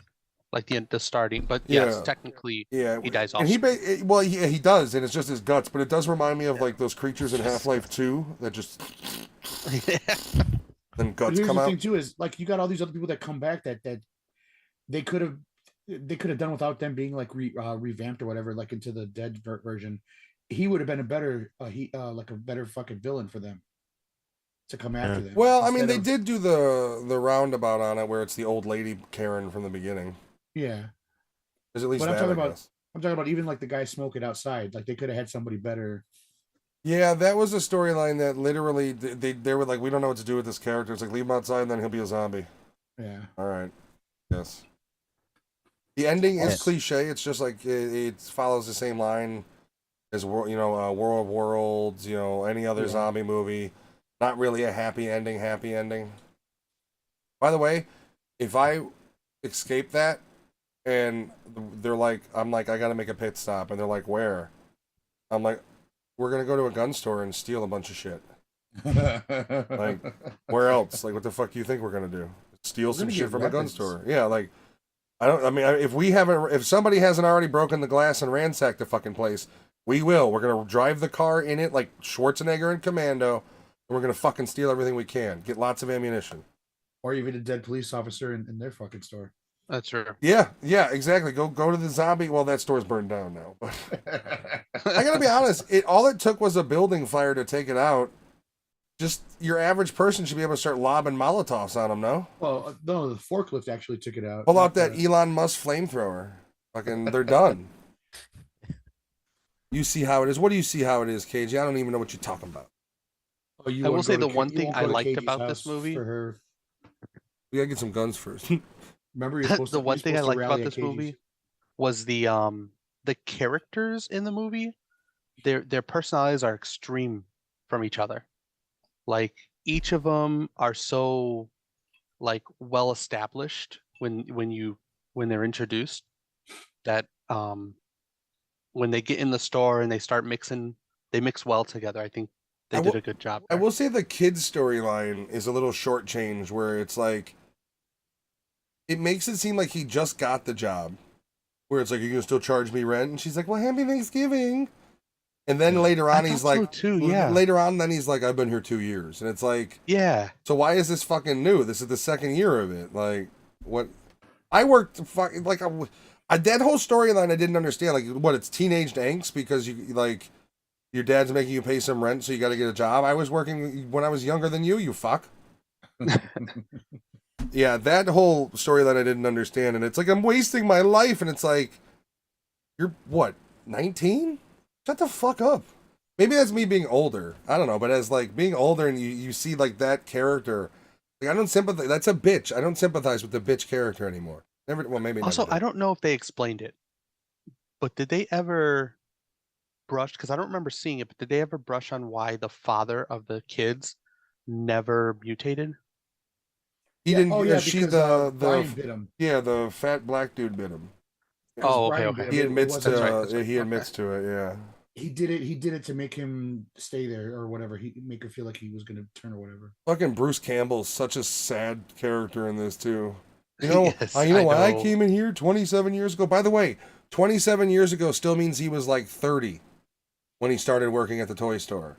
like the starting. But yes, Yeah. technically, Yeah, he dies and off. he does, and it's just his guts. But it does remind me of like those creatures in Half-Life 2 that just then But guts here's come the out. thing too is like you got all these other people that come back that they could have done without them being like revamped or whatever, like into the dead version. He would have been a better like a better fucking villain for them to come after them. Well, I mean, instead they of- did do the roundabout on it where it's the old lady Karen from the beginning. Yeah, There's at least but I'm that, talking I about guess. even like the guy smoking outside. Like they could have had somebody better. Yeah, that was a storyline that literally they were like, we don't know what to do with this character. It's like, leave him outside, and then he'll be a zombie. Yeah. All right. Yes. The ending is Yes. cliche. It's just like it follows the same line as War of Worlds, any other Yeah. zombie movie. Not really a happy ending. By the way, if I escape that and they're like, I'm like, I gotta make a pit stop, and they're like, where? I'm like, we're gonna go to a gun store and steal a bunch of shit. Like, where else? Like, what the fuck do you think we're gonna do? Steal We're some gonna shit get from a gun weapons. store? Yeah, like, if somebody hasn't already broken the glass and ransacked the fucking place, we will. We're gonna drive the car in it like Schwarzenegger and Commando, and we're gonna fucking steal everything we can. Get lots of ammunition. Or even a dead police officer in their fucking store. That's true. Yeah, exactly. Go to the zombie. Well, that store's burned down now. But I gotta be honest. All it took was a building fire to take it out. Just your average person should be able to start lobbing Molotovs on them. No, Well, no, the forklift actually took it out. pull out Not that the- Elon Musk flamethrower. Fucking, they're done. You see how it is. What do you see how it is, KG? I don't even know what you're talking about. Oh, you I will won't say go to the one you thing won't I go to liked Katie's about this house movie- for her. We gotta get some guns first. Remember, you're supposed The to, one thing I liked about rally at this movie Katie's. was the characters in the movie. Their personalities are extreme from each other. Like each of them are so like well established when they're introduced that when they get in the store and they start mixing, they mix well together. I think they I did will- a good job. I there. will say the kids storyline is a little shortchanged, where it's like it makes it seem like he just got the job. Where it's like, you can still charge me rent, and she's like, well, happy Thanksgiving. And then later I on, he's thought so like, too, yeah. Later on, then he's like, I've been here 2 years, and it's like, Yeah. so why is this fucking new? This is the second year of it. Like, what? I worked fucking like that whole storyline. I didn't understand. Like, what? It's teenage angst because you like your dad's making you pay some rent, so you got to get a job. I was working when I was younger than you. You fuck. Yeah, that whole storyline I didn't understand, and it's like, I'm wasting my life, and it's like, you're what, 19? Shut the fuck up. Maybe that's me being older. I don't know, but as like being older and you see like that character, like I don't sympathize. That's a bitch. I don't sympathize with the bitch character anymore. Never. Well, maybe. Also, never I did. don't know if they explained it, but did they ever brush? Because I don't remember seeing it, but did they ever brush on why the father of the kids never mutated? He didn't. Oh yeah, she because the Brian bit him. yeah, the fat black dude bit him. Because Oh, Brian okay. bit him. He It admits wasn't- to that's right. he admits to it. Yeah. He did it. He did it to make him stay there or whatever. He make him feel like he was gonna turn or whatever. Fucking Bruce Campbell's such a sad character in this too. You know, Yes, you know I why I know. came in here 27 years ago. By the way, 27 years ago still means he was like 30 when he started working at the toy store.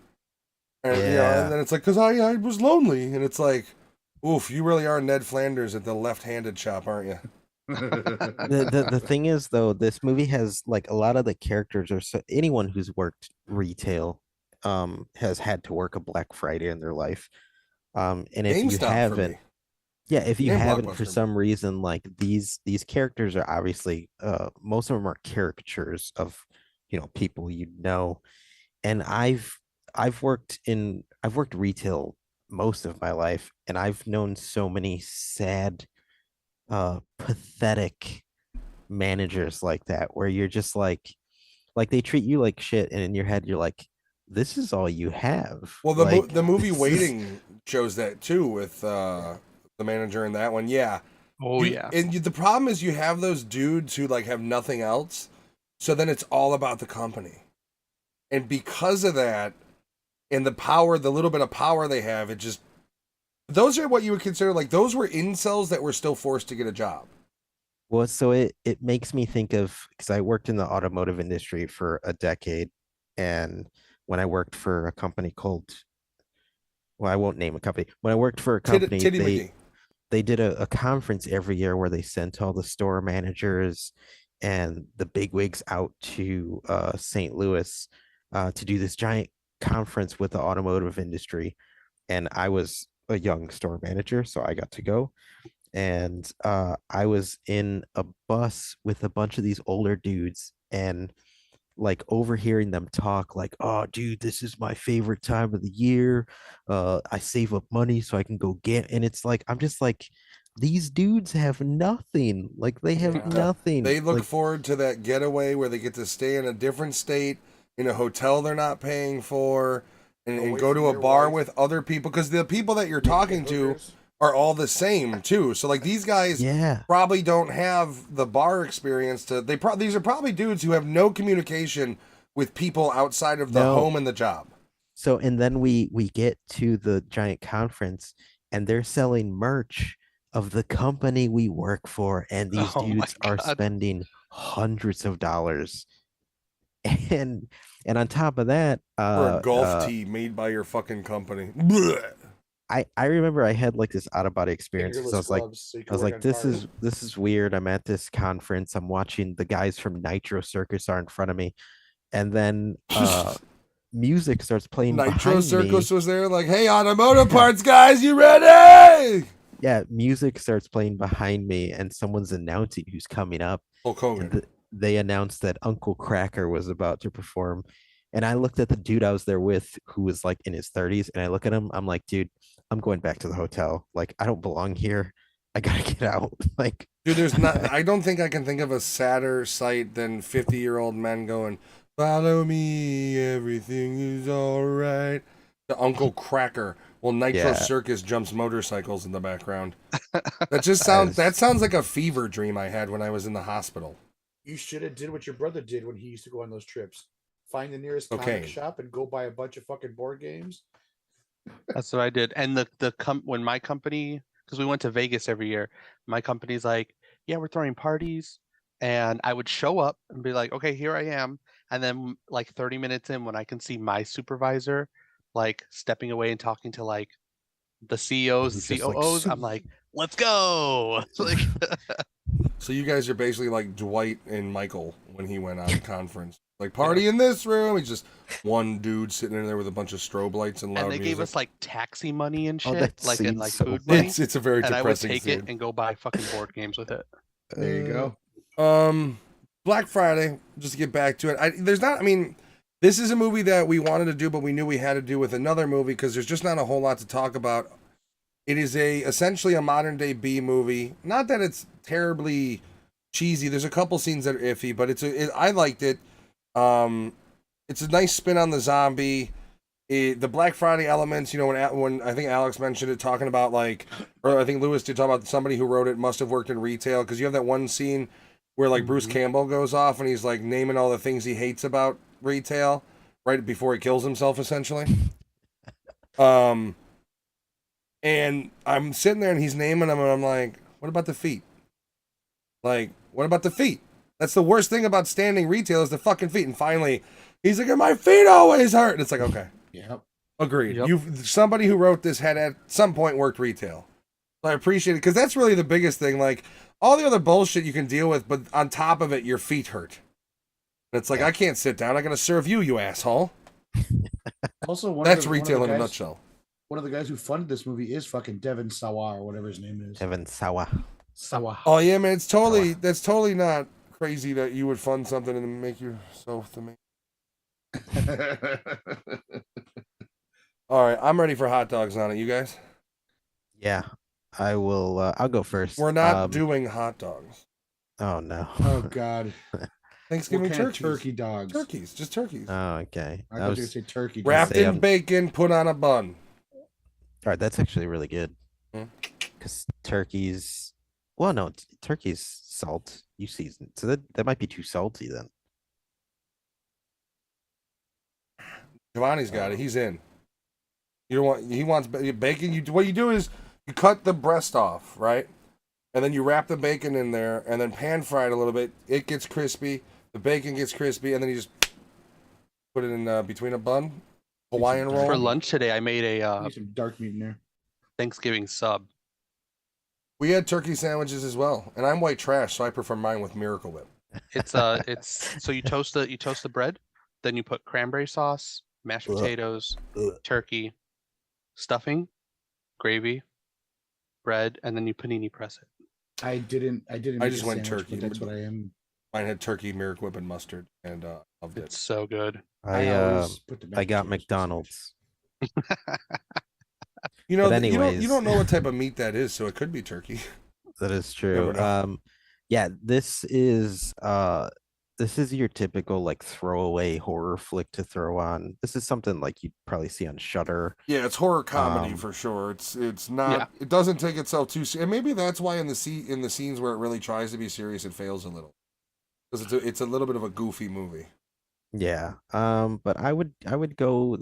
And Yeah. and then it's like, because I was lonely, and it's like, oof, you really are Ned Flanders at the left-handed shop, aren't you? The thing is though, this movie has like a lot of the characters are so anyone who's worked retail has had to work a Black Friday in their life. And if you GameStop for haven't, me. yeah, if you And haven't for Blockbuster. some reason, like these characters are obviously most of them are caricatures of people you know. And I've worked retail most of my life, and I've known so many sad pathetic managers like that, where you're just like they treat you like shit, and in your head you're like, this is all you have. Well, Like, the movie this is- Waiting shows that too with the manager in that one. Yeah. Oh You- yeah. And the problem is you have those dudes who like have nothing else, so then it's all about the company, and because of that, and the power, the little bit of power they have, it just, those are what you would consider like, those were incels that were still forced to get a job. Well, so it makes me think of, because I worked in the automotive industry for a decade, and when I worked for a company called, well, I won't name a company. When I worked for a company, Titty McGee. they did a conference every year where they sent all the store managers and the bigwigs out to St. Louis to do this giant conference with the automotive industry. And I was a young store manager, so I got to go. And I was in a bus with a bunch of these older dudes, and like overhearing them talk like, oh dude, this is my favorite time of the year, I save up money so I can go get, and it's like, I'm just like, these dudes have nothing, like they have Yeah. nothing. They look like, forward to that getaway where they get to stay in a different state in a hotel they're not paying for, and Away go from to a their bar wife. with other people, because the people that you're talking to Hookers. are all the same too. So like these guys yeah, probably don't have the bar experience to, these are probably dudes who have no communication with people outside of the No. home and the job. so and then we get to the giant conference, and they're selling merch of the company we work for, and these Oh my dudes are God. spending hundreds of dollars. and and on top of that, Or a golf tee made by your fucking company. Blech. I remember I had like this out of body experience, because Fingerless gloves, so you I can was work like, on this cars. is weird. I'm at this conference, I'm watching the guys from Nitro Circus are in front of me, and then music starts playing Nitro behind Circus me. was there, like, hey, automotive parts guys, you ready? Yeah, music starts playing behind me, and someone's announcing who's coming up. Hulk Hogan. And they announced that Uncle Cracker was about to perform. And I looked at the dude I was there with, who was like in his 30s, and I look at him, I'm like, dude, I'm going back to the hotel. Like, I don't belong here. I gotta get out. Like, Dude, there's not, I don't think I can think of a sadder sight than 50-year-old men going, follow me, everything is all right. The Uncle Cracker. Well, Nitro Yeah. Circus jumps motorcycles in the background. That just sounds, that sounds like a fever dream I had when I was in the hospital. You should have did what your brother did when he used to go on those trips. Find the nearest Okay. comic shop and go buy a bunch of fucking board games. That's what I did. And when my company, because we went to Vegas every year, my company's like, yeah, we're throwing parties. And I would show up and be like, okay, here I am. And then like 30 minutes in, when I can see my supervisor like stepping away and talking to like the CEOs, He's the just like, COOs, I'm like, let's go. Like, So you guys are basically like Dwight and Michael when he went on the conference. Like, party in this room. He's just one dude sitting in there with a bunch of strobe lights and loud and they music. gave us like taxi money and Oh, shit, that like and seems like so food funny. money. It's a very And I would depressing take scene. it and go buy fucking board games with it. There you go. Black Friday, just to get back to it. This is a movie that we wanted to do, but we knew we had to do with another movie because there's just not a whole lot to talk about. It is essentially a modern day B movie. Not that it's terribly cheesy. There's a couple scenes that are iffy, but I liked it. It's a nice spin on the zombie. The Black Friday elements, when I think Alex mentioned it, talking about like, or I think Lewis did talk about somebody who wrote it must have worked in retail, because you have that one scene where like Bruce Campbell goes off and he's like naming all the things he hates about retail right before he kills himself, essentially. And I'm sitting there and he's naming them and I'm like, what about the feet? Like, what about the feet? That's the worst thing about standing retail is the fucking feet. And finally, he's like, my feet always hurt. And it's like, okay. Yep. Agreed. Yep. Somebody who wrote this had at some point worked retail. So I appreciate it, because that's really the biggest thing. Like, all the other bullshit you can deal with, but on top of it, your feet hurt. And it's like, I can't sit down. I'm going to serve you, you asshole. Also, That's retail in a nutshell. One of the guys who funded this movie is fucking Devin Sawa, or whatever his name is. Evan Sawa. Sawa. Oh yeah, man, that's totally not crazy that you would fund something and make yourself the main. All right, I'm ready for hot dogs on it. You guys? Yeah, I will. I'll go first. We're not doing hot dogs. Oh no. Oh God. Thanksgiving What kind of turkeys. turkey dogs? Turkeys, just turkeys. Oh, okay. I thought you were gonna say turkey. Wrapped say, in bacon, put on a bun. All right, that's actually really good. Hmm. Because turkeys, well, no, turkey's salt. You season, so that might be too salty then. Giovanni's got it. He's in. You don't want. He wants bacon. What you do is you cut the breast off, right? And then you wrap the bacon in there, and then pan fry it a little bit. It gets crispy. The bacon gets crispy, and then you just put it in between a bun. Hawaiian roll. For lunch today, I made a Need some dark meat in there. Thanksgiving sub. We had turkey sandwiches as well, and I'm white trash, so I prefer mine with Miracle Whip. It's so you toast the bread, then you put cranberry sauce, mashed potatoes, turkey, stuffing, gravy, bread, and then you panini press it. I didn't. I make just a went sandwich, turkey. but that's what I am. Mine had turkey, Miracle Whip, and mustard, and loved it. It's so good. I always put the mashed I got potatoes in the McDonald's. You know, But you anyways. don't know what type of meat that is, so it could be turkey. That is true. Never know. Yeah, this is your typical like throwaway horror flick to throw on. This is something like you'd probably see on Shudder. Yeah, it's horror comedy for sure. It's not. Yeah. It doesn't take itself too. And maybe that's why in the scenes where it really tries to be serious, it fails a little. Because it's a little bit of a goofy movie. Yeah. But I would go.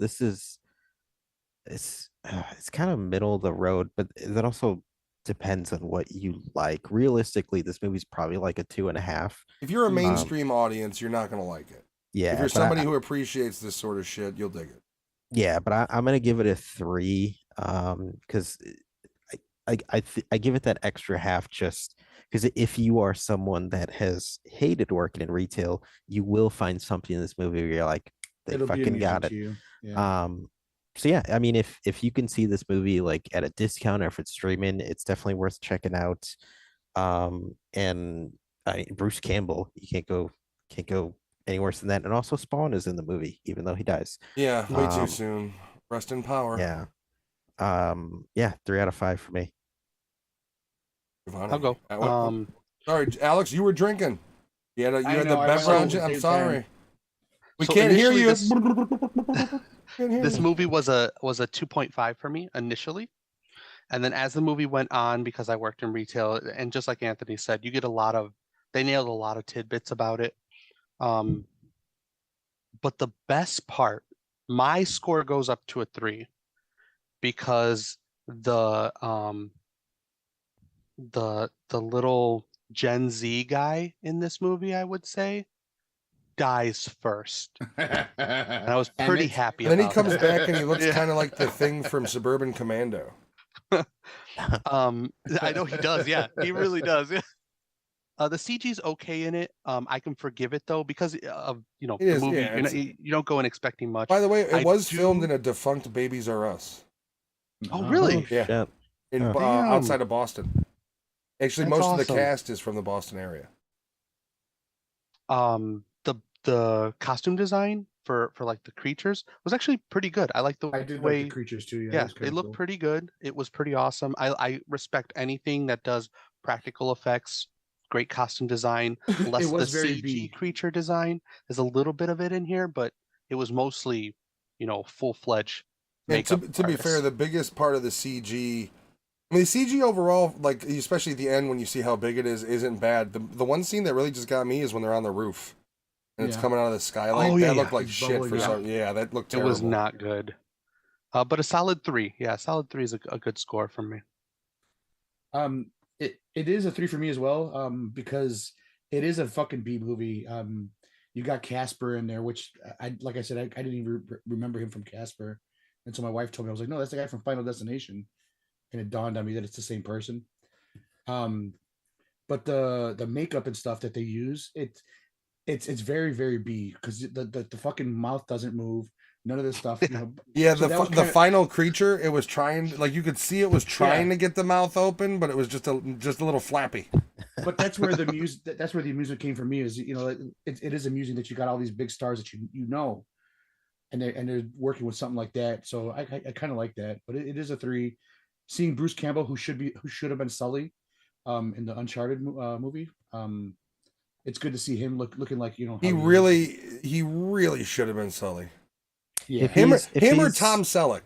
It's kind of middle of the road, but that also depends on what you like. Realistically, this movie's probably like a 2.5. If you're a mainstream audience, you're not gonna like it. Yeah. If you're but somebody who appreciates this sort of shit, you'll dig it. Yeah, but I'm gonna give it a 3, because I give it that extra half just because if you are someone that has hated working in retail, you will find something in this movie where you're like, they It'll be fucking amusing got to it. you. Yeah. So yeah, I mean, if you can see this movie like at a discount or if it's streaming, it's definitely worth checking out. And Bruce Campbell, you can't go any worse than that. And also Spawn is in the movie, even though he dies. Yeah, way too soon. Rest in power. Yeah. Yeah, 3 out of 5 for me. I'll go. Sorry, Alex, you were drinking. You had the I know, I beverage. went at the I'm same sorry. time. We So can't hear initially you. This movie was a 2.5 for me initially. And then as the movie went on, because I worked in retail, and just like Anthony said, you get they nailed a lot of tidbits about it. But the best part, my score goes up to a 3 because the little Gen Z guy in this movie, I would say, dies first. And I was pretty happy And then he about comes that. back and he looks Yeah. kind of like the Thing from Suburban Commando. I know he does. Yeah, he really does. Yeah. The CG's okay in it. I can forgive it though because of It the is, movie. yeah, You don't go in expecting much. By the way, it I was do- filmed in a defunct Babies R Us Oh, really? Yeah. Shit. in Oh. Damn. outside of Boston. Actually, That's most of the awesome. cast is from the Boston area. The costume design for like the creatures was actually pretty good. I like the I did way like the creatures too. Yeah, yeah, that's they kinda look cool. pretty good. It was pretty awesome. I respect anything that does practical effects, great costume design, less was the very CG B. creature design. There's a little bit of it in here, but it was mostly, full-fledged And makeup. to be fair, artists. the biggest part of the CG, I mean, the CG overall, like especially at the end when you see how big it is, isn't bad. The one scene that really just got me is when they're on the roof and it's Yeah. coming out of the skylight. Oh, yeah, that looked yeah. like It's shit bubbling for up. some. Yeah, that looked It terrible. was not good. But a solid 3. Yeah, solid 3 is a good score from me. It is a 3 for me as well. Because it is a fucking B movie. You got Casper in there, which like I said, I didn't even remember him from Casper until my wife told me. I was like, no, that's the guy from Final Destination, and it dawned on me that it's the same person. But the makeup and stuff that they use, it's very very B because the fucking mouth doesn't move. None of this stuff. Yeah, So that was the kinda- final creature, it was trying, like you could see it was trying to get the mouth open, but it was just a little flappy. But that's where the music. That's where the amusement came for me. Is it is amusing that you got all these big stars that you know, and they're working with something like that. So I kind of like that. But it is a 3. Seeing Bruce Campbell, who should have been Sully, in the Uncharted movie. It's good to see him looking like how He really should have been Sully. Yeah. If Him or he's- Tom Selleck.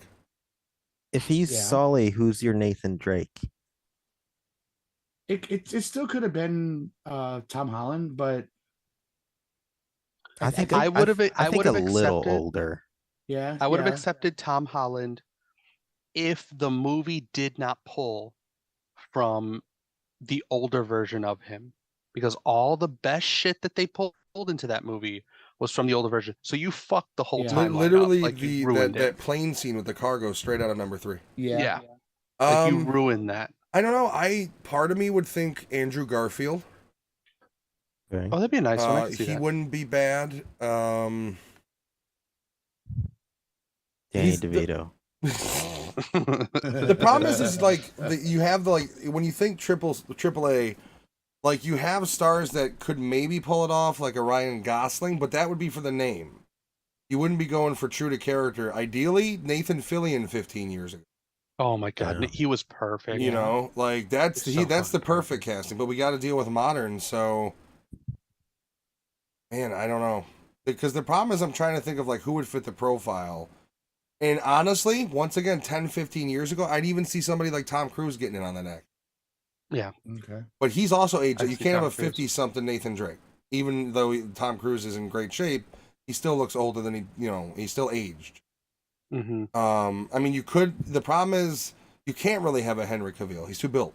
If he's Yeah. Sully, who's your Nathan Drake? It still could have been Tom Holland, but I think I would have. I think would a have little accepted. older. yeah, I would have yeah. accepted Tom Holland if the movie did not pull from the older version of him, because all the best shit that they pulled into that movie was from the older version. So you fucked the whole Yeah. timeline Literally, up. Like you ruined it. that plane scene with the cargo straight out of number 3. Yeah. Like you ruined that. I don't know. Part of me would think Andrew Garfield. Okay. Oh, that'd be a nice one. I can see He that. wouldn't be bad. Danny he's DeVito. The problem is like you have the like when you think triple A, like you have stars that could maybe pull it off, like a Ryan Gosling, but that would be for the name. You wouldn't be going for true to character. Ideally, Nathan Fillion 15 years ago. Oh my god, Yeah. he was perfect. You know, like that's He's so that's the fucking perfect casting. But we got to deal with modern, so man, I don't know. Because the problem is I'm trying to think of like who would fit the profile. And honestly, once again, 10, 15 years ago, I'd even see somebody like Tom Cruise getting it on the neck. Yeah. Okay. But he's also aged. I'd You see can't have Tom a 50-something Nathan Drake. Even though Tom Cruise is in great shape, he still looks older than he's still aged. Mm-hmm. I mean, you could. The problem is you can't really have a Henry Cavill. He's too built.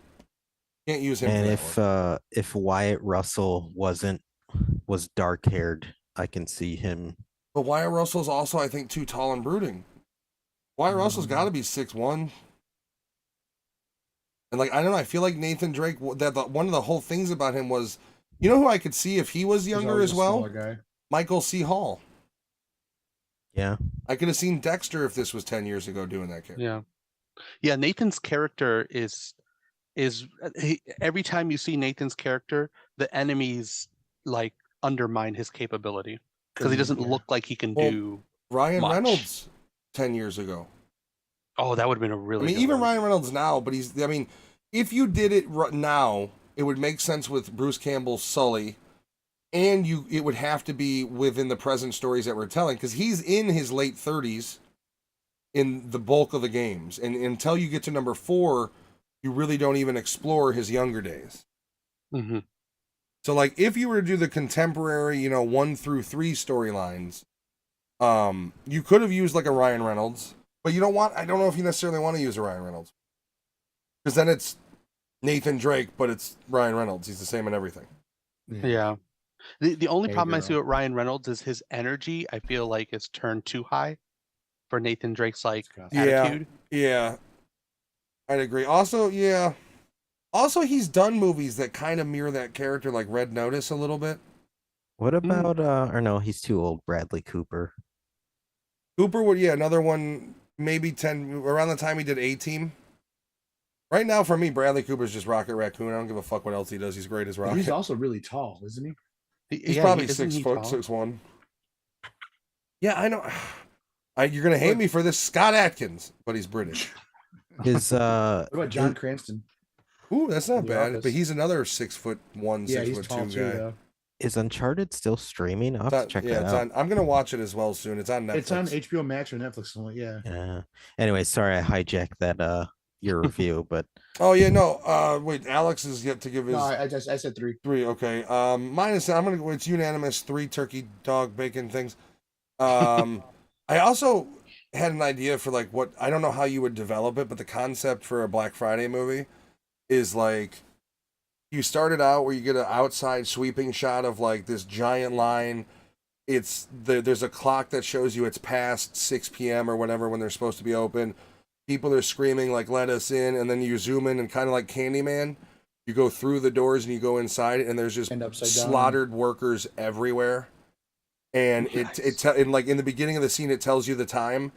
Can't use him. And for that work. if Wyatt Russell was dark haired, I can see him. But Wyatt Russell's also, I think, too tall and brooding. Wyatt Russell's got to be 6'1". And like I don't know, I feel like Nathan Drake. One of the whole things about him was, you know, who I could see if he was younger as well. Guy. Michael C. Hall. Yeah. I could have seen Dexter if this was 10 years ago doing that character. Yeah. Nathan's character is every time you see Nathan's character, the enemies like undermine his capability because he doesn't look like he can do. Ryan much. Reynolds 10 years ago. Oh, that would have been a really. I mean, good even one. Ryan Reynolds now, but if you did it now, it would make sense with Bruce Campbell's Sully, and it would have to be within the present stories that we're telling, because he's in his late 30s in the bulk of the games, and until you get to number 4, you really don't even explore his younger days. Mm-hmm. So, like, if you were to do the contemporary, 1 through 3 storylines, you could have used like a Ryan Reynolds. But I don't know if you necessarily want to use a Ryan Reynolds. Because then it's Nathan Drake, but it's Ryan Reynolds. He's the same in everything. Yeah. The only Hey, problem I see girl. with Ryan Reynolds is his energy. I feel like is turned too high for Nathan Drake's like attitude. Yeah. I'd agree. Also, yeah. Also, he's done movies that kind of mirror that character, like Red Notice a little bit. What about or no, he's too old, Bradley Cooper. Cooper would, another one, maybe 10, around the time he did A-Team. Right now, for me, Bradley Cooper's just Rocket Raccoon. I don't give a fuck what else he does. He's great as Rocket. He's also really tall, isn't he? He's probably 6 foot, 6'1". Yeah, I know. You're gonna hate me for this, Scott Adkins, but he's British. His What about John Cranston? Ooh, that's not The bad. Office. But he's another 6'1", Yeah, 6'2" he's tall guy. too. Yeah. is Uncharted still streaming? I'll have to check that it's out. on. I'm gonna watch it as well soon. It's on Netflix. It's on HBO Max or Netflix. Somewhere. Yeah. Yeah. Anyway, sorry I hijacked that your review, but Oh yeah, no. Wait, Alex is yet to give his No, I said 3. 3. Okay. Mine is. I'm gonna go. It's unanimous. 3 turkey, dog, bacon things. I also had an idea for like what I don't know how you would develop it, but the concept for a Black Friday movie is like you start it out where you get an outside sweeping shot of like this giant line. There's a clock that shows you it's past 6 p.m. or whatever when they're supposed to be open. People are screaming like "Let us in," and then you zoom in and kind of like Candyman, you go through the doors and you go inside, and there's just And upside down. slaughtered workers everywhere. And and like in the beginning of the scene, it tells you the time,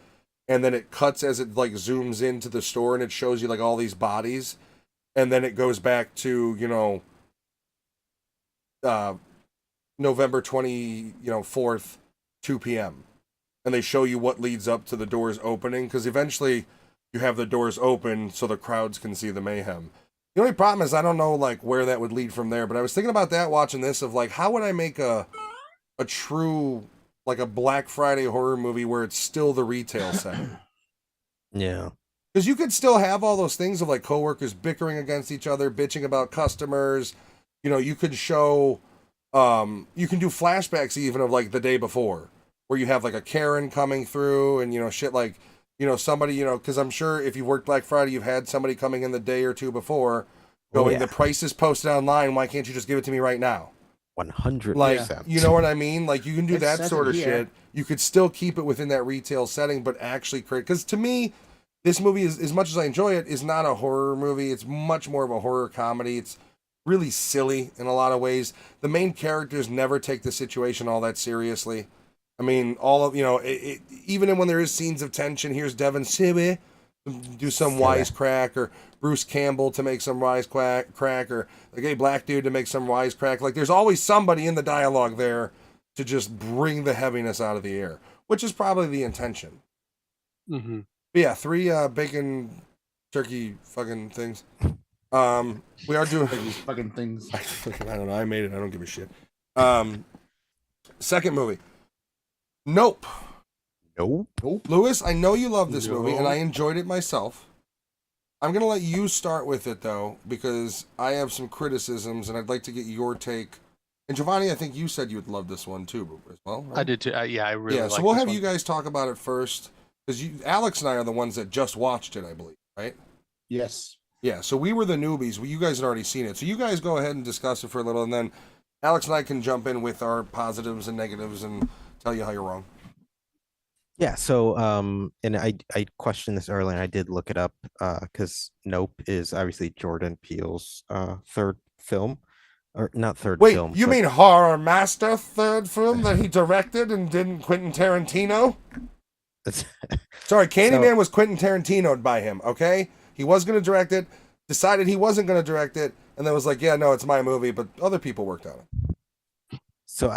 and then it cuts as it like zooms into the store, and it shows you like all these bodies, and then it goes back to November 4th, 2 p.m. And they show you what leads up to the doors opening, because eventually you have the doors open so the crowds can see the mayhem. The only problem is I don't know like where that would lead from there, but I was thinking about that watching this of like how would I make a true like a Black Friday horror movie where it's still the retail setting. yeah. Because you could still have all those things of like coworkers bickering against each other, bitching about customers. You could show, you can do flashbacks even of like the day before, where you have like a Karen coming through and shit like somebody, because I'm sure if you worked Black Friday, you've had somebody coming in the day or two before going, the price is posted online. Why can't you just give it to me right now? 100%. Like, you know what I mean? Like, you can do It's that sort of here. shit. You could still keep it within that retail setting, but actually create. Because to me, this movie is, as much as I enjoy it, is not a horror movie. It's much more of a horror comedy. It's really silly in a lot of ways. The main characters never take the situation all that seriously. I mean, all of, even when there is scenes of tension, here's Devin Sibe do some wisecrack, or Bruce Campbell to make some wisecrack, or the gay black dude to make some wisecrack. Like, there's always somebody in the dialogue there to just bring the heaviness out of the air, which is probably the intention. Mm-hmm. But yeah, 3 bacon turkey fucking things. We are doing These fucking things. I don't know. I made it. I don't give a shit. Second movie. Nope. Lewis, I know you love this movie, and I enjoyed it myself. I'm going to let you start with it, though, because I have some criticisms, and I'd like to get your take. And Giovanni, I think you said you would love this one, too, as well, right? I did, too. Yeah, I really so we'll have you guys talk about it first, because Alex and I are the ones that just watched it, I believe, right? Yes. Yeah, so we were the newbies. You guys had already seen it. So you guys go ahead and discuss it for a little, and then Alex and I can jump in with our positives and negatives and tell you how you're wrong. Yeah, so and I questioned this earlier, and I did look it up because Nope is obviously Jordan Peele's third film, or not third film. Wait, you mean Horror Master third film that he directed and didn't Quentin Tarantino? Sorry, Candyman was Quentin Tarantino'd by him, okay? He was going to direct it, decided he wasn't going to direct it, and then was like, yeah, no, it's my movie, but other people worked on it. So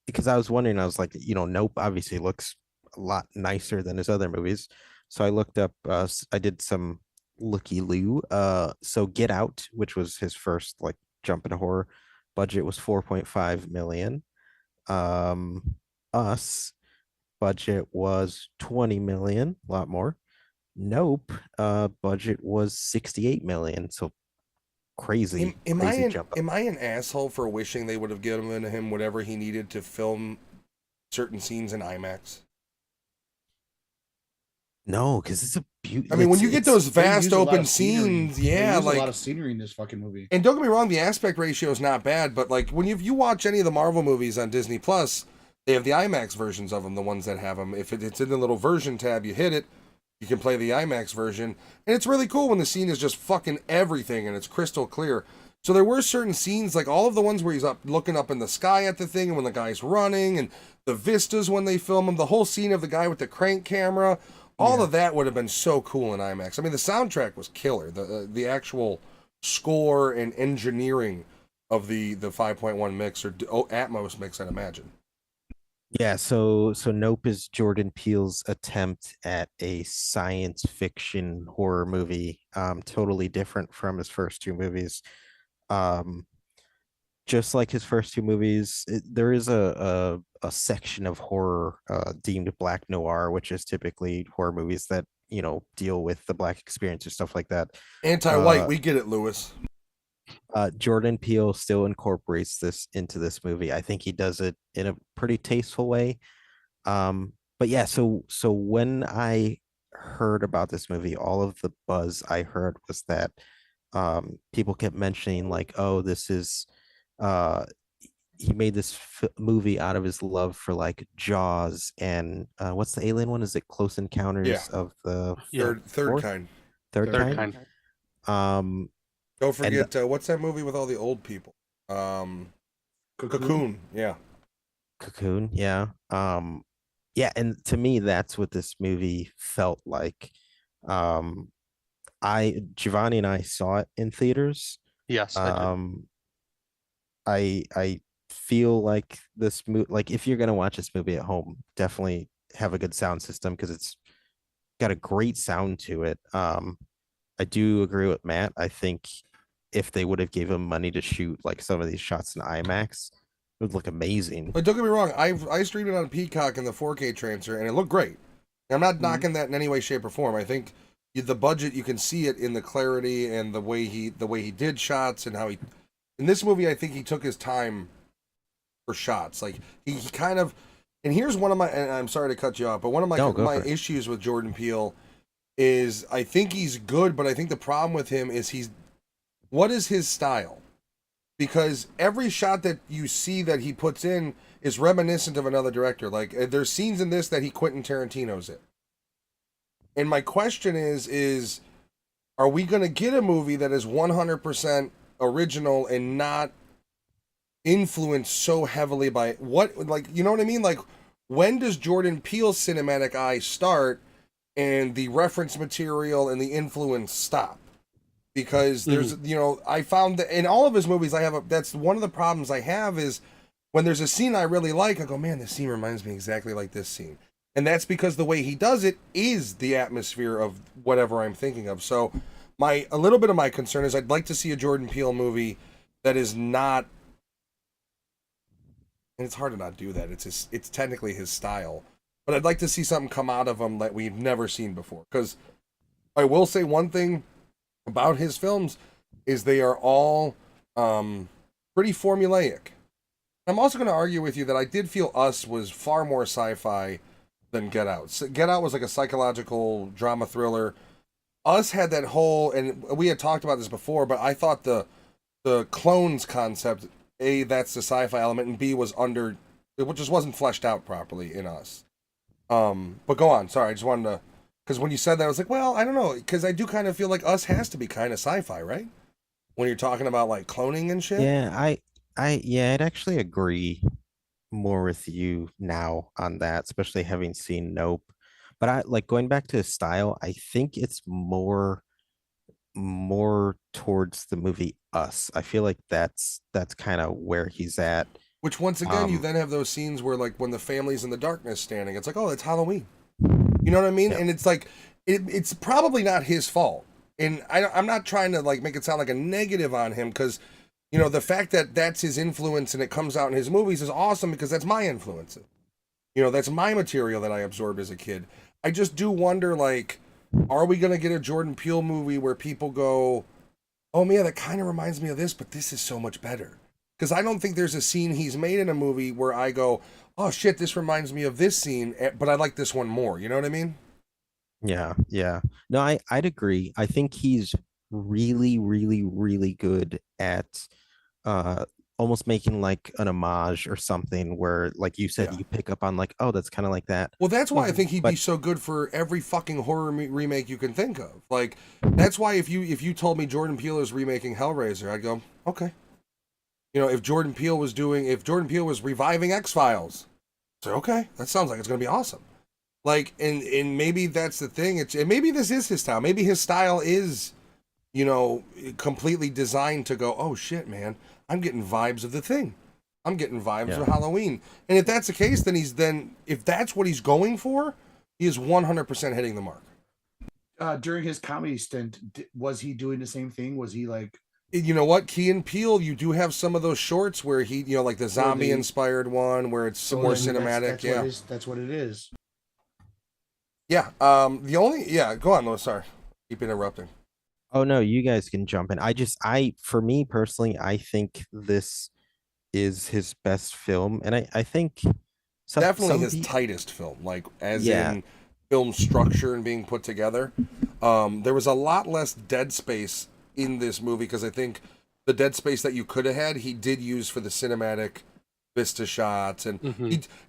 because I was wondering, I was like, Nope obviously looks a lot nicer than his other movies. So I looked up, I did some looky-loo. So Get Out, which was his first like jump into horror, budget was 4.5 million. Us budget was 20 million, a lot more. Nope, budget was 68 million. So crazy. Am jump up. I an asshole for wishing they would have given him whatever he needed to film certain scenes in IMAX? No, because it's a beauty. I mean, when you get those vast open scenes, yeah, like a lot of scenery in this fucking movie. And don't get me wrong, the aspect ratio is not bad, but like when you watch any of the Marvel movies on Disney Plus, they have the IMAX versions of them, the ones that have them. If it's in the little version tab, you hit it, you can play the IMAX version, and it's really cool when the scene is just fucking everything and it's crystal clear. So there were certain scenes, like all of the ones where he's up looking up in the sky at the thing, and when the guy's running, and the vistas when they film him, the whole scene of the guy with the crank camera. All of that would have been so cool in IMAX. I mean, the soundtrack was killer. The actual score and engineering of the 5.1 mix or Atmos mix, I'd imagine. Yeah, so Nope is Jordan Peele's attempt at a science fiction horror movie, totally different from his first two movies. Just like his first two movies, there is a section of horror deemed black noir, which is typically horror movies that deal with the black experience or stuff like that. Anti-white, we get it, Lewis. Jordan Peele still incorporates this into this movie. I think he does it in a pretty tasteful way. But yeah, so when I heard about this movie, all of the buzz I heard was that people kept mentioning like, oh, this is he made this movie out of his love for like Jaws and what's the alien one? Is it Close Encounters of the third kind? Third kind. Don't forget what's that movie with all the old people? Cocoon. Yeah. Cocoon. Yeah. Yeah, and to me, that's what this movie felt like. Giovanni and I saw it in theaters. Yes. I feel like this movie, like if you're gonna watch this movie at home, definitely have a good sound system because it's got a great sound to it. I do agree with Matt. I think if they would have gave him money to shoot like some of these shots in IMAX, it would look amazing. But don't get me wrong, I streamed it on Peacock in the 4K transfer, and it looked great. I'm not knocking that in any way, shape, or form. I think the budget, you can see it in the clarity and the way he did shots and how he. In this movie, I think he took his time for shots. Like he kind of, And here's one of my, and I'm sorry to cut you off, but one of No, go my for it. issues with Jordan Peele is I think he's good, but I think the problem with him is what is his style? Because every shot that you see that he puts in is reminiscent of another director. Like there's scenes in this that he Quentin Tarantino's it. And my question is are we going to get a movie that is 100% original and not influenced so heavily by what, like, you know what I mean? Like, when does Jordan Peele's cinematic eye start and the reference material and the influence stop? Because there's, you know, I found that in all of his movies, that's one of the problems I have is when there's a scene I really like, I go, man, this scene reminds me exactly like this scene. And that's because the way he does it is the atmosphere of whatever I'm thinking of. So a little bit of my concern is I'd like to see a Jordan Peele movie that is not, and it's hard to not do that. It's technically his style, but I'd like to see something come out of him that we've never seen before. Because I will say one thing about his films is they are all pretty formulaic. I'm also going to argue with you that I did feel Us was far more sci-fi than Get Out. Get Out was like a psychological drama thriller. Us had that whole, and we had talked about this before, but I thought the clones concept, A, that's the sci-fi element, and B, it just wasn't fleshed out properly in Us. But go on, sorry, I just wanted to, because when you said that, I was like, well, I don't know, because I do kind of feel like Us has to be kind of sci-fi, right? When you're talking about like cloning and shit. Yeah, I'd actually agree more with you now on that, especially having seen Nope. But I like going back to his style, I think it's more towards the movie Us. I feel like that's kind of where he's at. Which once again, you Um, then have those scenes where like when the family's in the darkness standing, it's like, oh, it's Halloween. You know what I mean? Yeah. And it's like, it's probably not his fault. And I'm not trying to like make it sound like a negative on him because, you know, the fact that that's his influence and it comes out in his movies is awesome because that's my influence. You know, that's my material that I absorbed as a kid. I just do wonder, like, are we going to get a Jordan Peele movie where people go, oh, man, that kind of reminds me of this, but this is so much better? Because I don't think there's a scene he's made in a movie where I go, oh, shit, this reminds me of this scene, but I like this one more. You know what I mean? Yeah. No, I'd agree. I think he's really, really, really good at uh almost making like an homage or something where, like you said, Yeah. you pick up on like, oh, that's kind of like that. Well, that's why I think he'd be But so good for every fucking horror remake you can think of. Like, that's why if you told me Jordan Peele is remaking Hellraiser, I'd go, okay. You know, if Jordan Peele was reviving X-Files, say, okay, that sounds like it's gonna be awesome. Like, and maybe that's the thing. And maybe this is his style. Maybe his style is, you know, completely designed to go, oh shit, man, I'm getting vibes of The Thing. I'm getting vibes of Halloween. And if that's the case, then if that's what he's going for, he is 100% hitting the mark. During his comedy stint, was he doing the same thing? Was he like, You know what, Key and Peele, you do have some of those shorts where he, you know, like the zombie inspired one where it's more cinematic. That's what it is. Yeah. Go on, Louis. Sorry. Keep interrupting. oh no, you guys can jump in. For me personally, I think this is his best film, and I think Definitely his some tightest film, like as Yeah. in film structure and being put together. There was a lot less dead space in this movie because I think the dead space that you could have had, he did use for the cinematic vista shots, and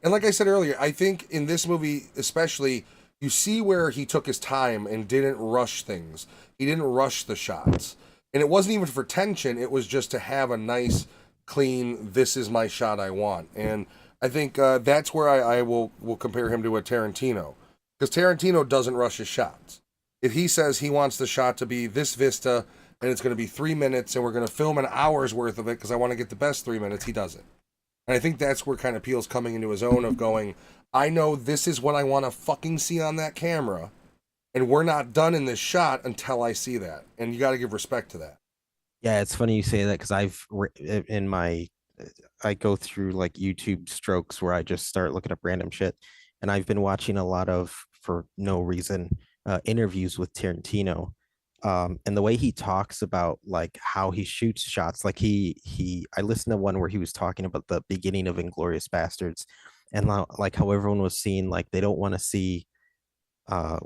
and like I said earlier, I think in this movie especially, you see where he took his time and didn't rush things. He didn't rush the shots, and it wasn't even for tension. It was just to have a nice, clean, this is my shot I want. And I think that's where I will compare him to a Tarantino, because Tarantino doesn't rush his shots. If he says he wants the shot to be this vista and it's going to be 3 minutes and we're going to film an hour's worth of it because I want to get the best 3 minutes, he does it. And I think that's where kind of Peele's coming into his own of going, I know this is what I want to fucking see on that camera, and we're not done in this shot until I see that. And you got to give respect to that. Yeah, it's funny you say that because I go through like YouTube strokes where I just start looking up random shit, and I've been watching a lot of, for no reason, interviews with Tarantino. And the way he talks about like how he shoots shots, like I listened to one where he was talking about the beginning of Inglorious Bastards, and like how everyone was seeing like they don't want to see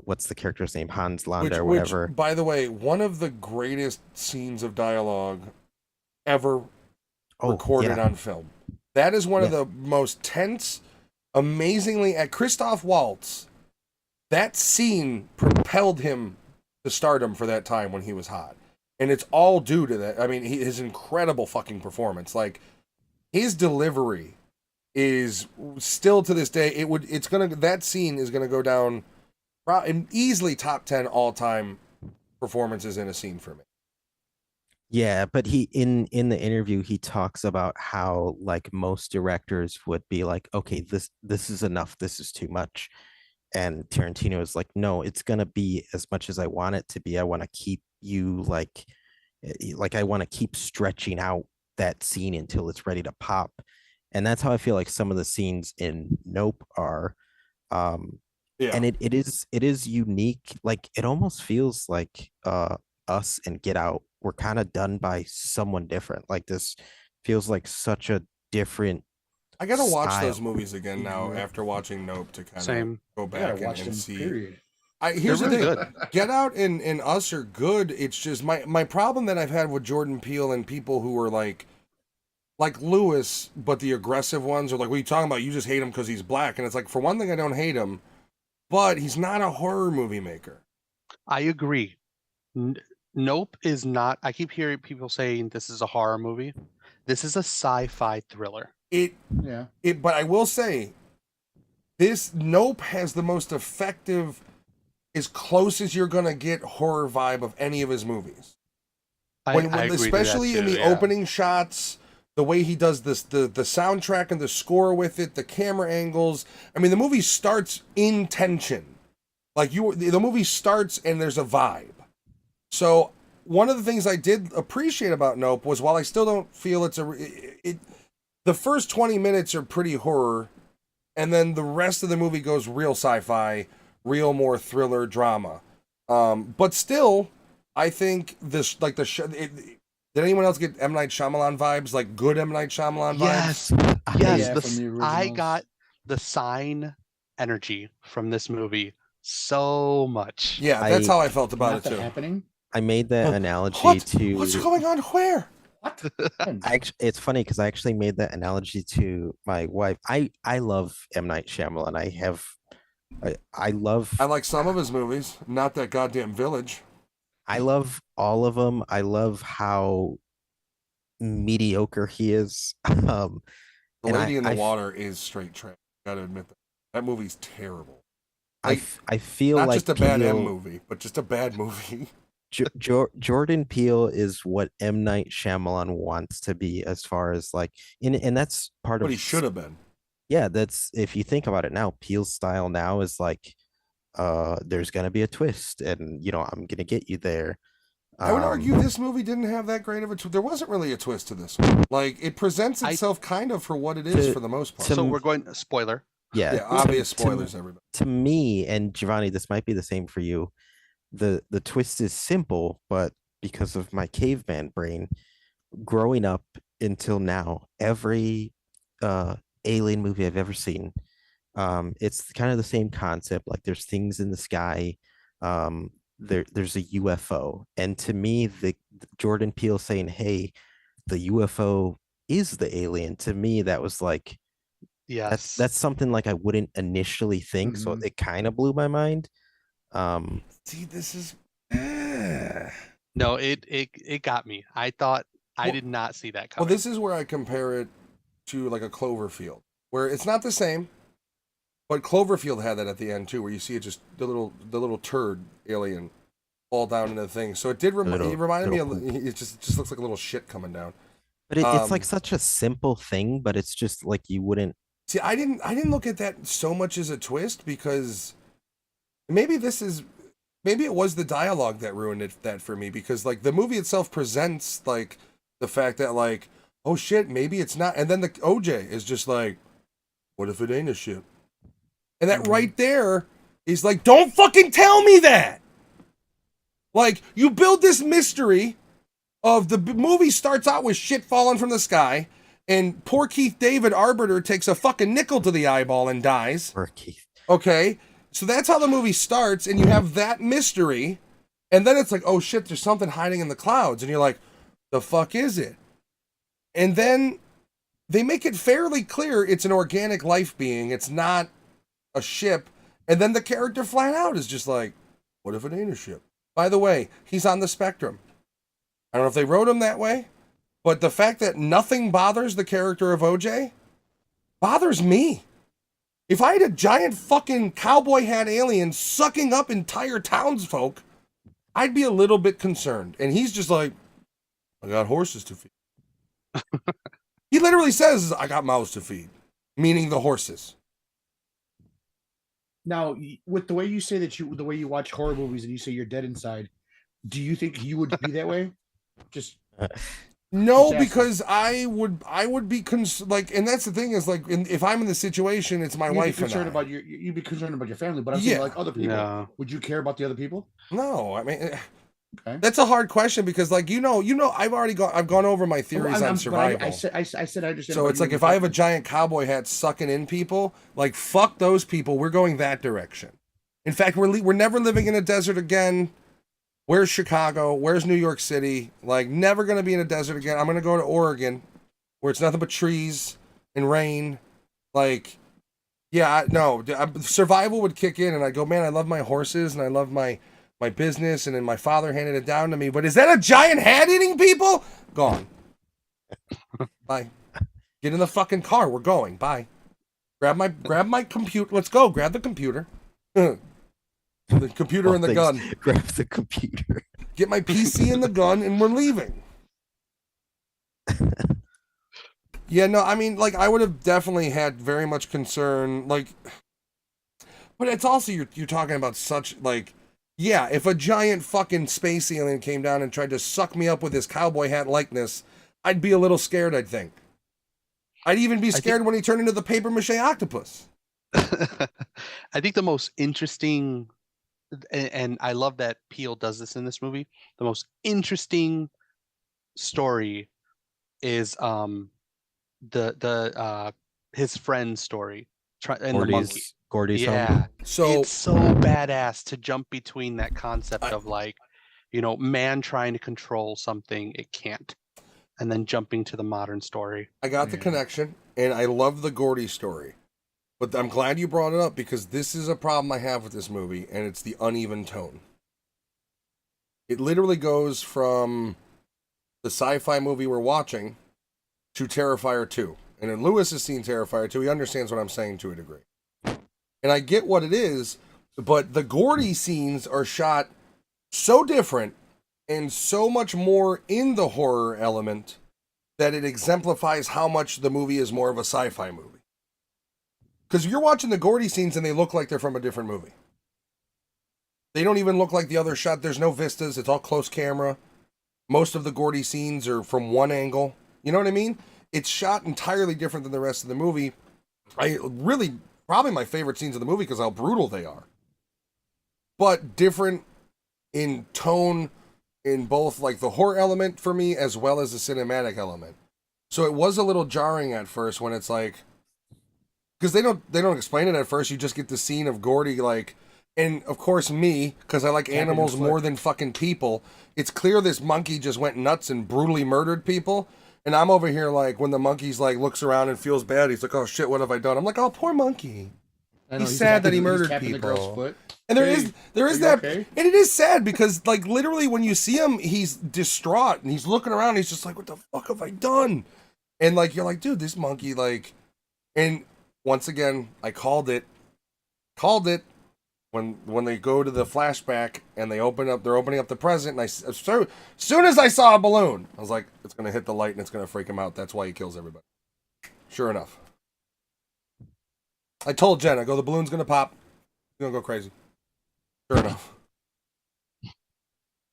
what's the character's name, Hans Landa or Which, whatever. by the way, one of the greatest scenes of dialogue ever recorded on film. That is one of the most tense, amazingly at Christoph Waltz. That scene propelled him to stardom for that time when he was hot, and it's all due to that. I mean, his incredible fucking performance. Like his delivery is still to this day. That scene is gonna go down easily top 10 all time performances in a scene for me. Yeah, but he in the interview he talks about how like most directors would be like, okay, this is enough, this is too much. And Tarantino is like, no, it's gonna be as much as I want it to be. I want to keep you like I want to keep stretching out that scene until it's ready to pop. And that's how I feel like some of the scenes in Nope are. And it is unique. Like it almost feels like Us and Get Out were kind of done by someone different. Like this feels like such a different I gotta watch style. those movies again now after watching Nope to kind of go back and see. Period. Here's the really thing: good. Get Out and Us are good. It's just my problem that I've had with Jordan Peele and people who are like Lewis, but the aggressive ones are like, "What are you talking about? You just hate him because he's black." And it's like, for one thing, I don't hate him, but he's not a horror movie maker. I agree. Nope is not. I keep hearing people saying this is a horror movie. This is a sci-fi thriller. But I will say, this Nope has the most effective, as close as you're gonna get horror vibe of any of his movies. I agree Especially to that in too, the opening shots, the way he does this, the soundtrack and the score with it, the camera angles. I mean, the movie starts in tension. The movie starts and there's a vibe. So one of the things I did appreciate about Nope was, while I still don't feel the first 20 minutes are pretty horror, and then the rest of the movie goes real sci-fi, real more thriller drama. But still, I think this, like did anyone else get M. Night Shyamalan vibes? Like good M. Night Shyamalan vibes? Yes. Yeah, I got the Sign energy from this movie so much. Yeah, that's how I felt about it too. Happening? I made that analogy to what's going on where? What? it's funny because I actually made that analogy to my wife. I love M. Night Shyamalan. I like some of his movies, not that goddamn Village. I love all of them. I love how mediocre he is. The Lady in the Water is straight trash. Gotta admit that movie's terrible. I feel not like just a bad M movie, but just a bad movie. Jordan Peele is what M. Night Shyamalan wants to be, as far as like, and that's part of what he should have been. Yeah, that's, if you think about it now, Peele's style now is like, there's gonna be a twist, and I'm gonna get you there. I would argue this movie didn't have that great of a twist. There wasn't really a twist to this one. Like, it presents itself kind of for what it is for the most part. So we're going spoiler. Yeah, obvious spoilers, everybody. To me, and Giovanni, this might be the same for you. The twist is simple, but because of my caveman brain, growing up until now, every alien movie I've ever seen, it's kind of the same concept. Like there's things in the sky, there's a UFO, and to me, the Jordan Peele saying, "Hey, the UFO is the alien." To me, that was like, yes, that's something like I wouldn't initially think. So it kind of blew my mind. See, this is no, it got me. I thought I did not see that coming. Well, this is where I compare it to like a Cloverfield, where it's not the same, but Cloverfield had that at the end too, where you see it just the little turd alien fall down into the thing. So it did it reminded me of it just looks like a little shit coming down. But it's like such a simple thing, but it's just like you wouldn't see. I didn't look at that so much as a twist, because maybe it was the dialogue that ruined that for me, because like the movie itself presents like the fact that like, oh shit, maybe it's not, and then the OJ is just like, what if it ain't a ship? And that right there is like, don't fucking tell me that. Like, you build this mystery of the movie starts out with shit falling from the sky, and poor Keith David Arbiter takes a fucking nickel to the eyeball and dies. Or Keith. Okay, so that's how the movie starts, and you have that mystery, and then it's like, oh shit, there's something hiding in the clouds, and you're like, the fuck is it? And then they make it fairly clear it's an organic life being, it's not a ship, and then the character flat out is just like, what if it ain't a ship? By the way, he's on the spectrum. I don't know if they wrote him that way, but the fact that nothing bothers the character of OJ bothers me. If I had a giant fucking cowboy hat alien sucking up entire townsfolk, I'd be a little bit concerned. And he's just like, I got horses to feed. He literally says, I got mouths to feed, meaning the horses. Now, with the way you say that the way you watch horror movies and you say you're dead inside, do you think you would be that way? Just no, just because I would be like, and that's the thing is like, if I'm in the situation, it's my you'd wife be concerned and I. about you'd be concerned about your family, but I'm saying like other people. No. Would you care about the other people? No, I mean, Okay. that's a hard question because, like, I've gone over my theories on survival. I said I understand. So it's like if I have a giant cowboy hat sucking in people, like fuck those people. We're going that direction. In fact, we're never living in a desert again. Where's Chicago? Where's New York City? Like, never gonna be in a desert again. I'm gonna go to Oregon, where it's nothing but trees and rain. Like, yeah, no, survival would kick in, and I go, man, I love my horses and I love my business, and then my father handed it down to me. But is that a giant hat eating people? Gone. Bye. Get in the fucking car. We're going. Bye. Grab my computer. Let's go. Grab the computer. The computer and the gun. Grab the computer. Get my PC and the gun, and we're leaving. Yeah, no, I mean, like, I would have definitely had very much concern, like, but it's also, you're talking about such, like, yeah, if a giant fucking space alien came down and tried to suck me up with his cowboy hat likeness, I'd be a little scared, I'd think. I'd even be scared when he turned into the paper mache octopus. I think the most interesting, and I love that Peele does this in this movie, the most interesting story is his friend's story and the monkey. Gordy's Yeah, home. So it's so badass to jump between that concept of like, man trying to control something it can't, and then jumping to the modern story. I got the connection, and I love the Gordy story. But I'm glad you brought it up because this is a problem I have with this movie, and it's the uneven tone. It literally goes from the sci-fi movie we're watching to Terrifier 2. And then Lewis has seen Terrifier 2. He understands what I'm saying to a degree. And I get what it is, but the Gordy scenes are shot so different and so much more in the horror element that it exemplifies how much the movie is more of a sci-fi movie. Because you're watching the Gordy scenes and they look like they're from a different movie. They don't even look like the other shot. There's no vistas. It's all close camera. Most of the Gordy scenes are from one angle. You know what I mean? It's shot entirely different than the rest of the movie. Probably my favorite scenes of the movie because how brutal they are. But different in tone in both like the horror element for me as well as the cinematic element. So it was a little jarring at first when it's like, because they don't explain it at first. You just get the scene of Gordy like, and of course me, because I like animals more than fucking people. It's clear this monkey just went nuts and brutally murdered people. And I'm over here like when the monkey's like looks around and feels bad, he's like, oh shit, what have I done? I'm like, oh, poor monkey. He's sad that he murdered people. The girl's foot. And there is that, okay? And it is sad because like literally when you see him, he's distraught and he's looking around. And he's just like, what the fuck have I done? And like you're like, dude, this monkey like, and once again, I called it when they go to the flashback and they're opening up the present. And as soon as I saw a balloon, I was like, it's gonna hit the light and it's gonna freak him out. That's why he kills everybody. Sure enough. I told Jen, I go, the balloon's gonna pop. He's gonna go crazy. Sure enough.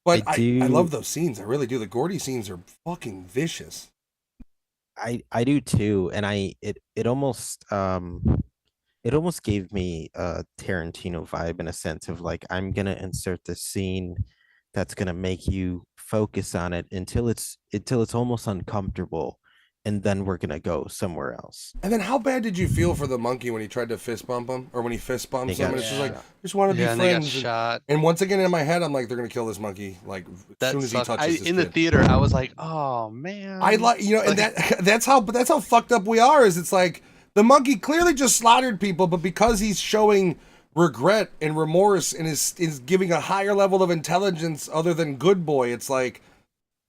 But I love those scenes. I really do. The Gordy scenes are fucking vicious. I do too, and it almost gave me a Tarantino vibe in a sense of like I'm gonna insert this scene that's going to make you focus on it until it's almost uncomfortable, and then we're going to go somewhere else. And then how bad did you feel for the monkey when he tried to fist bump him, or when he fist bumps They him? got And it's just like, shot. I just want to be Yeah, and they got friends. shot. And once again in my head, I'm like, they're gonna kill this monkey like as That soon as he sucked. touches this In the kid. theater, I was like, oh man. I like, you know, and that's how fucked up we are. Is it's like the monkey clearly just slaughtered people, but because he's showing regret and remorse and is giving a higher level of intelligence other than good boy, it's like,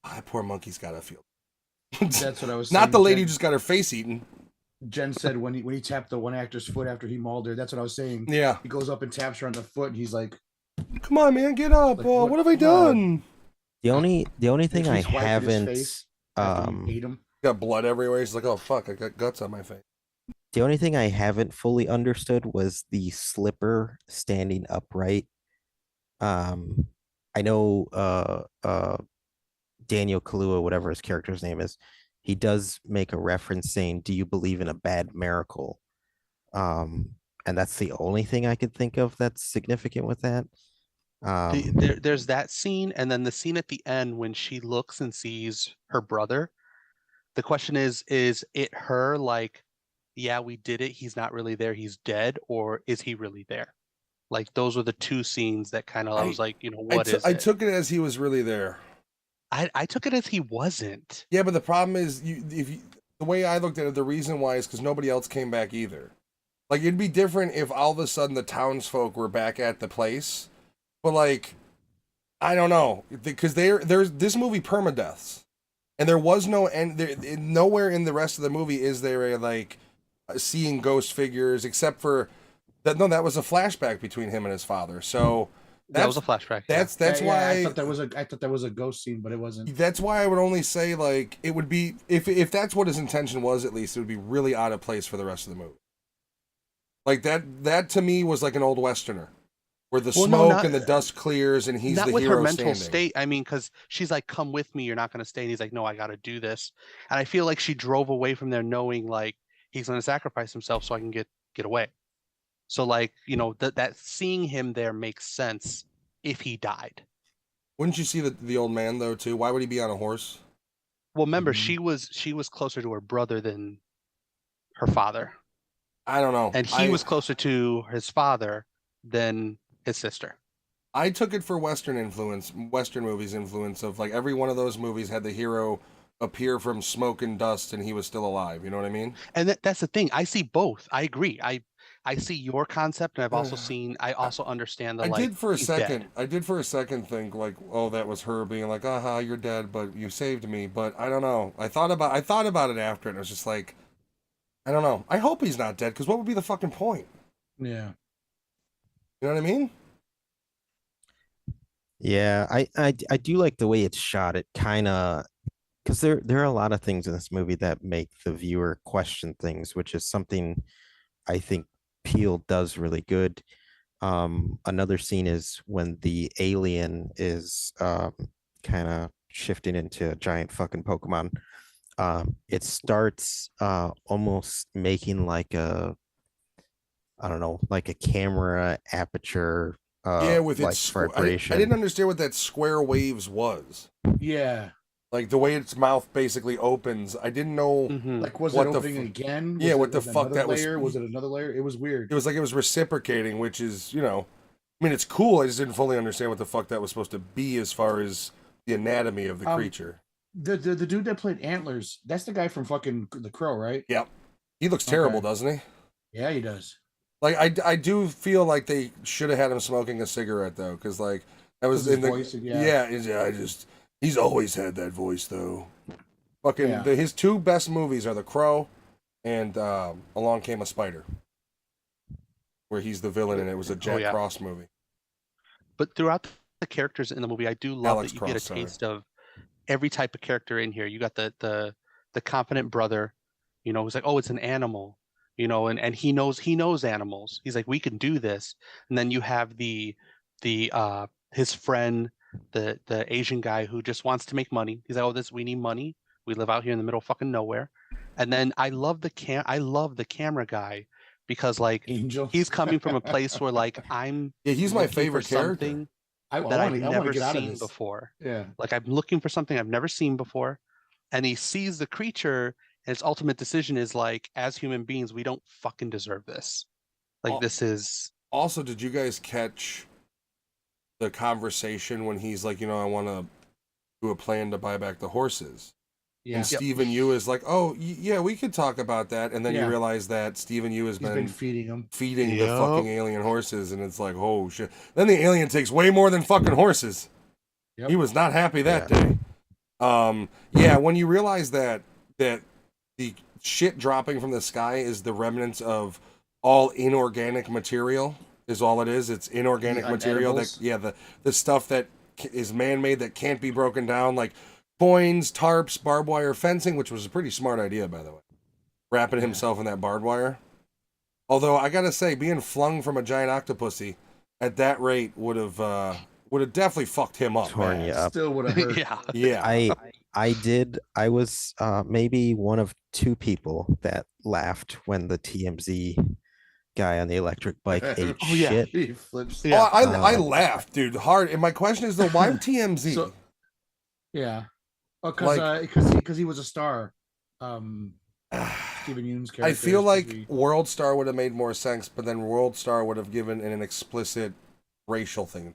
that poor monkey's gotta feel. That's what I was saying. Not the lady who Jen, just got her face eaten. Jen said when he tapped the one actor's foot after he mauled her. That's what I was saying. Yeah. He goes up and taps her on the foot, and he's like, Come on, man, get up. Like, what have I come on. done? The only thing makes I me swipe at his haven't face after he ate him. Got blood everywhere. He's like, oh fuck, I got guts on my face. the only thing I haven't fully understood was the slipper standing upright. I know Daniel Kaluuya, whatever his character's name is, he does make a reference saying, "Do you believe in a bad miracle?" And that's the only thing I could think of that's significant with that. There's that scene, and then the scene at the end when she looks and sees her brother. The question is it her like, yeah, we did it, he's not really there, he's dead, or is he really there? Like those were the two scenes that kind of I was like, you know, what is I it? took it as he was really there. I took it as he wasn't. Yeah, but the problem is, the way I looked at it, the reason why is because nobody else came back either. Like, it'd be different if all of a sudden the townsfolk were back at the place, but like, I don't know, because there's this movie permadeaths, and there was no end. Nowhere in the rest of the movie is there a like seeing ghost figures except for that. No, that was a flashback between him and his father. So That was a flashback. That's Yeah, why I thought that was a ghost scene, but it wasn't. That's why I would only say like it would be if that's what his intention was, at least it would be really out of place for the rest of the movie. Like that to me was like an old westerner, where the smoke and the dust clears and he's not the with hero her mental standing. state. I mean, because she's like, "Come with me, you're not going to stay," and he's like, "No, I got to do this." And I feel like she drove away from there knowing like he's going to sacrifice himself so I can get away. So like, you know, that seeing him there makes sense if he died. Wouldn't you see the old man though too? Why would he be on a horse? Well, remember, Mm-hmm. she was closer to her brother than her father, I don't know. and he was closer to his father than his sister. I took it for Western movies influence of like every one of those movies had the hero appear from smoke and dust and he was still alive. You know what I mean? And that's the thing. I see both. I agree. I see your concept, and I've also seen. I also understand the I like. did for a he's second. dead. I did for a second think like, oh, that was her being like, aha, you're dead, but you saved me. But I don't know. I thought about it after, and it was just like, I don't know. I hope he's not dead, because what would be the fucking point? Yeah. You know what I mean? Yeah, I do like the way it's shot. It kind of, because there are a lot of things in this movie that make the viewer question things, which is something I think Peele does really good. Another scene is when the alien is kind of shifting into a giant fucking Pokemon. It starts almost making like a, I don't know, like a camera aperture Yeah, with like its vibration. I didn't understand what that square waves was. Yeah. Like the way its mouth basically opens. I didn't know. Mhm. Like, was What it the opening again? Yeah, Was what it the fuck another that was- layer? Was it another layer? It was weird. It was like it was reciprocating, which is, you know, I mean, it's cool. I just didn't fully understand what the fuck that was supposed to be as far as the anatomy of the creature. The dude that played Antlers, that's the guy from fucking The Crow, right? Yep. He looks terrible, Okay. doesn't he? Yeah, he does. Like I do feel like they should have had him smoking a cigarette though, because like that was 'Cause his in the voice, yeah. he's always had that voice though. Fucking Yeah. his two best movies are The Crow and Along Came a Spider, where he's the villain and it was a Jack yeah. Frost movie. But throughout the characters in the movie, I do love Alex that you get a Cross, sorry. taste of every type of character in here. You got the confident brother, you know, who's like, oh, it's an animal, you know, and he knows animals. He's like, we can do this. And then you have the his friend, the Asian guy who just wants to make money. He's like, oh, we need money. We live out here in the middle of fucking nowhere. And then I love the camera guy, because like Angel. he's coming from a place where like I'm Yeah, he's my looking for favorite character. something. I that I've want to never get out of seen this. before. Yeah. Like I'm looking for something I've never seen before, and he sees the creature, and its ultimate decision is like, as human beings, we don't fucking deserve this. Like Al- this is Also, did you guys catch the conversation when he's like, I want to do a plan to buy back the horses? Yeah. And Stephen Yu is like, oh, yeah, we could talk about that. And then you Yeah. realize that Stephen Yu has He's been feeding him. feeding the Yup. fucking alien horses. And it's like, oh, shit. Then the alien takes way more than fucking horses. Yep. He was not happy that day. Yeah, when you realize that the shit dropping from the sky is the remnants of all inorganic material is all it is. It's inorganic The material unedibles? the stuff that is man-made that can't be broken down, like coins, tarps, barbed wire fencing, which was a pretty smart idea, by the way. Wrapping himself in that barbed wire. Although I gotta say, being flung from a giant octopusy at that rate would have definitely fucked him up. Torn man. you up. Still would have hurt. yeah. Yeah. I was maybe one of two people that laughed when the TMZ guy on the electric bike ate Oh, yeah. shit. He flips. Yeah. Oh, I laughed, dude, hard. And my question is though, why TMZ? So- Yeah. Oh, Like- because he was a star. Stephen Yoon's character. I feel is like supposed to be- World Star would have made more sense, but then World Star would have given an explicit racial thing.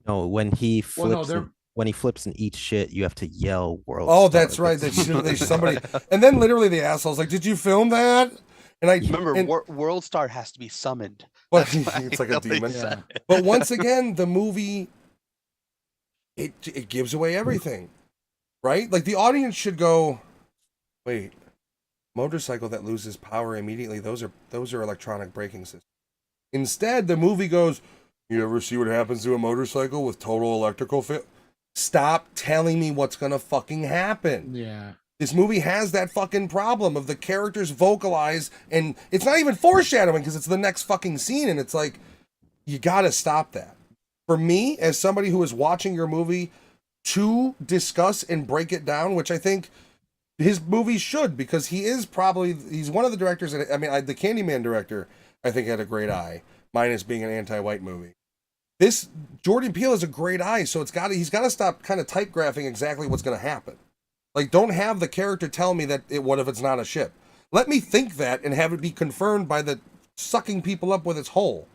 No, when he Well, no, flips they're- when he flips and eats shit, you have to yell world. Oh, Star. that's right. Somebody, and then literally the asshole's like, "Did you film that?" And I Remember, and, World Star has to be summoned. well, That's why it's like a nobody demon. said it. But once again, the movie it gives away everything, right? Like the audience should go, "Wait, motorcycle that loses power immediately? Those are electronic braking systems." Instead, the movie goes, "You ever see what happens to a motorcycle with total electrical fail?" Stop telling me what's gonna fucking happen. Yeah. This movie has that fucking problem of the characters vocalize, and it's not even foreshadowing because it's the next fucking scene, and it's like, you gotta stop that. For me, as somebody who is watching your movie to discuss and break it down, which I think his movies should, because he's one of the directors, the Candyman director, I think had a great eye, minus being an anti-white movie. This Jordan Peele has a great eye, so he's got to stop kind of typegraphing exactly what's going to happen. Like, don't have the character tell me that what if it's not a ship? Let me think that and have it be confirmed by the sucking people up with its hole.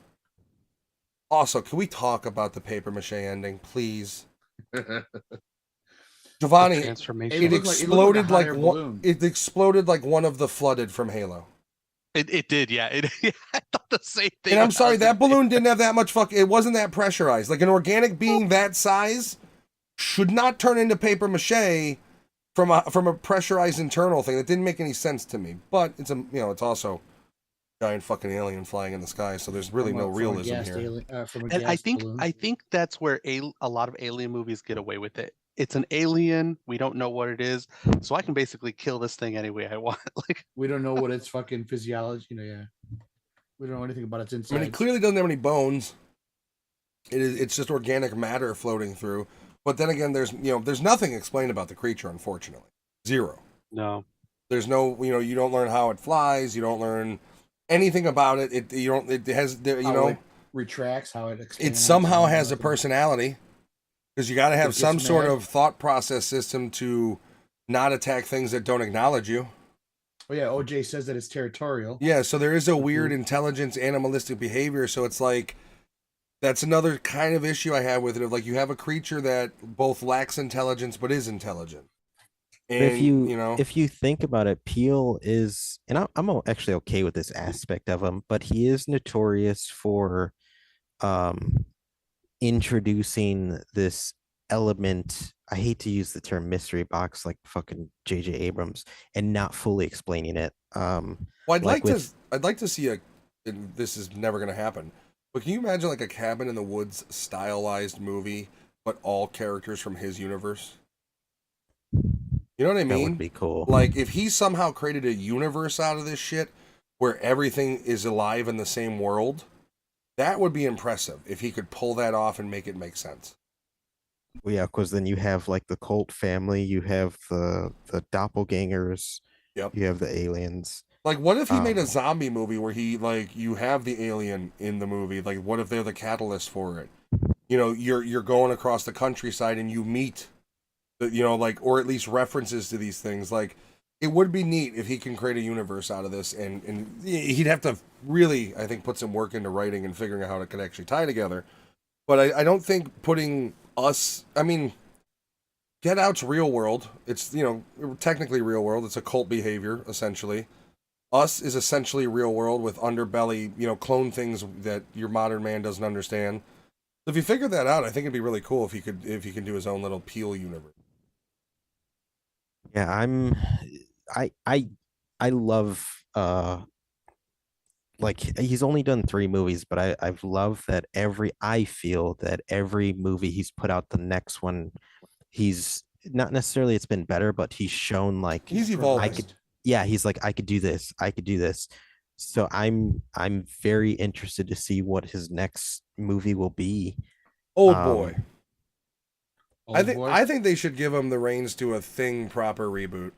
Also, can we talk about the paper mache ending, please? Giovanni, Transformation. it exploded like a hot air one. balloon. It exploded like one of the flooded from Halo. It did, yeah. I thought the same thing. And I'm when I sorry, was that in- balloon didn't have that much it wasn't that pressurized. Like an organic being that size should not turn into paper mache from a pressurized internal thing. That didn't make any sense to me. But it's it's also giant fucking alien flying in the sky, so there's really no realism here. And I think that's where a lot of alien movies get away with it. It's an alien. We don't know what it is, so I can basically kill this thing any way I want. Like we don't know what its fucking physiology. Yeah. We don't know anything about its I inside. mean, it clearly doesn't have any bones. It's just organic matter floating through. But then again, there's nothing explained about the creature, unfortunately. Zero. no. There's no, you don't learn how it flies. You don't learn anything about it. It has, How it retracts, how it expands. it somehow and has a everything. personality, because you got to have It some gets sort mad. of thought process system to not attack things that don't acknowledge you. Oh yeah, OJ says that it's territorial. Yeah, so there is a weird Mhm. intelligence, animalistic behavior. So it's like, that's another kind of issue I have with it. Of like, you have a creature that both lacks intelligence but is intelligent. But And if you think about it, Peel is, and I'm actually okay with this aspect of him, but he is notorious for introducing this element. I hate to use the term mystery box like fucking JJ Abrams, and not fully explaining it. well, like I'd like to see and this is never going to happen, but can you imagine like a Cabin in the Woods stylized movie, but all characters from his universe? You know what I That mean? would be cool. Like, if he somehow created a universe out of this shit where everything is alive in the same world, that would be impressive if he could pull that off and make it make sense. Well, yeah, because then you have like the cult family, you have the doppelgangers, Yep. you have the aliens. Like, what if he made a Um, zombie movie where you have the alien in the movie? Like, what if they're the catalyst for it? you're going across the countryside and you meet, like, or at least references to these things. Like, it would be neat if he can create a universe out of this, and he'd have to really, I think, put some work into writing and figuring out how it could actually tie together. But I don't think putting us, I mean, Get Out's real world. It's, technically real world. It's a cult behavior, essentially. Us is essentially real world with underbelly, clone things that your modern man doesn't understand. So if you figure that out, I think it'd be really cool if he can do his own little Peel universe. Yeah, I love like he's only done 3 movies, but I've loved that I feel that every movie he's put out, the next one, he's not necessarily it's been better, but he's shown like He's I evolving. could, yeah, he's like, I could do this, I could do this. So I'm very interested to see what his next movie will be. Old boy. Old boy. I think they should give him the reins to a Thing proper reboot.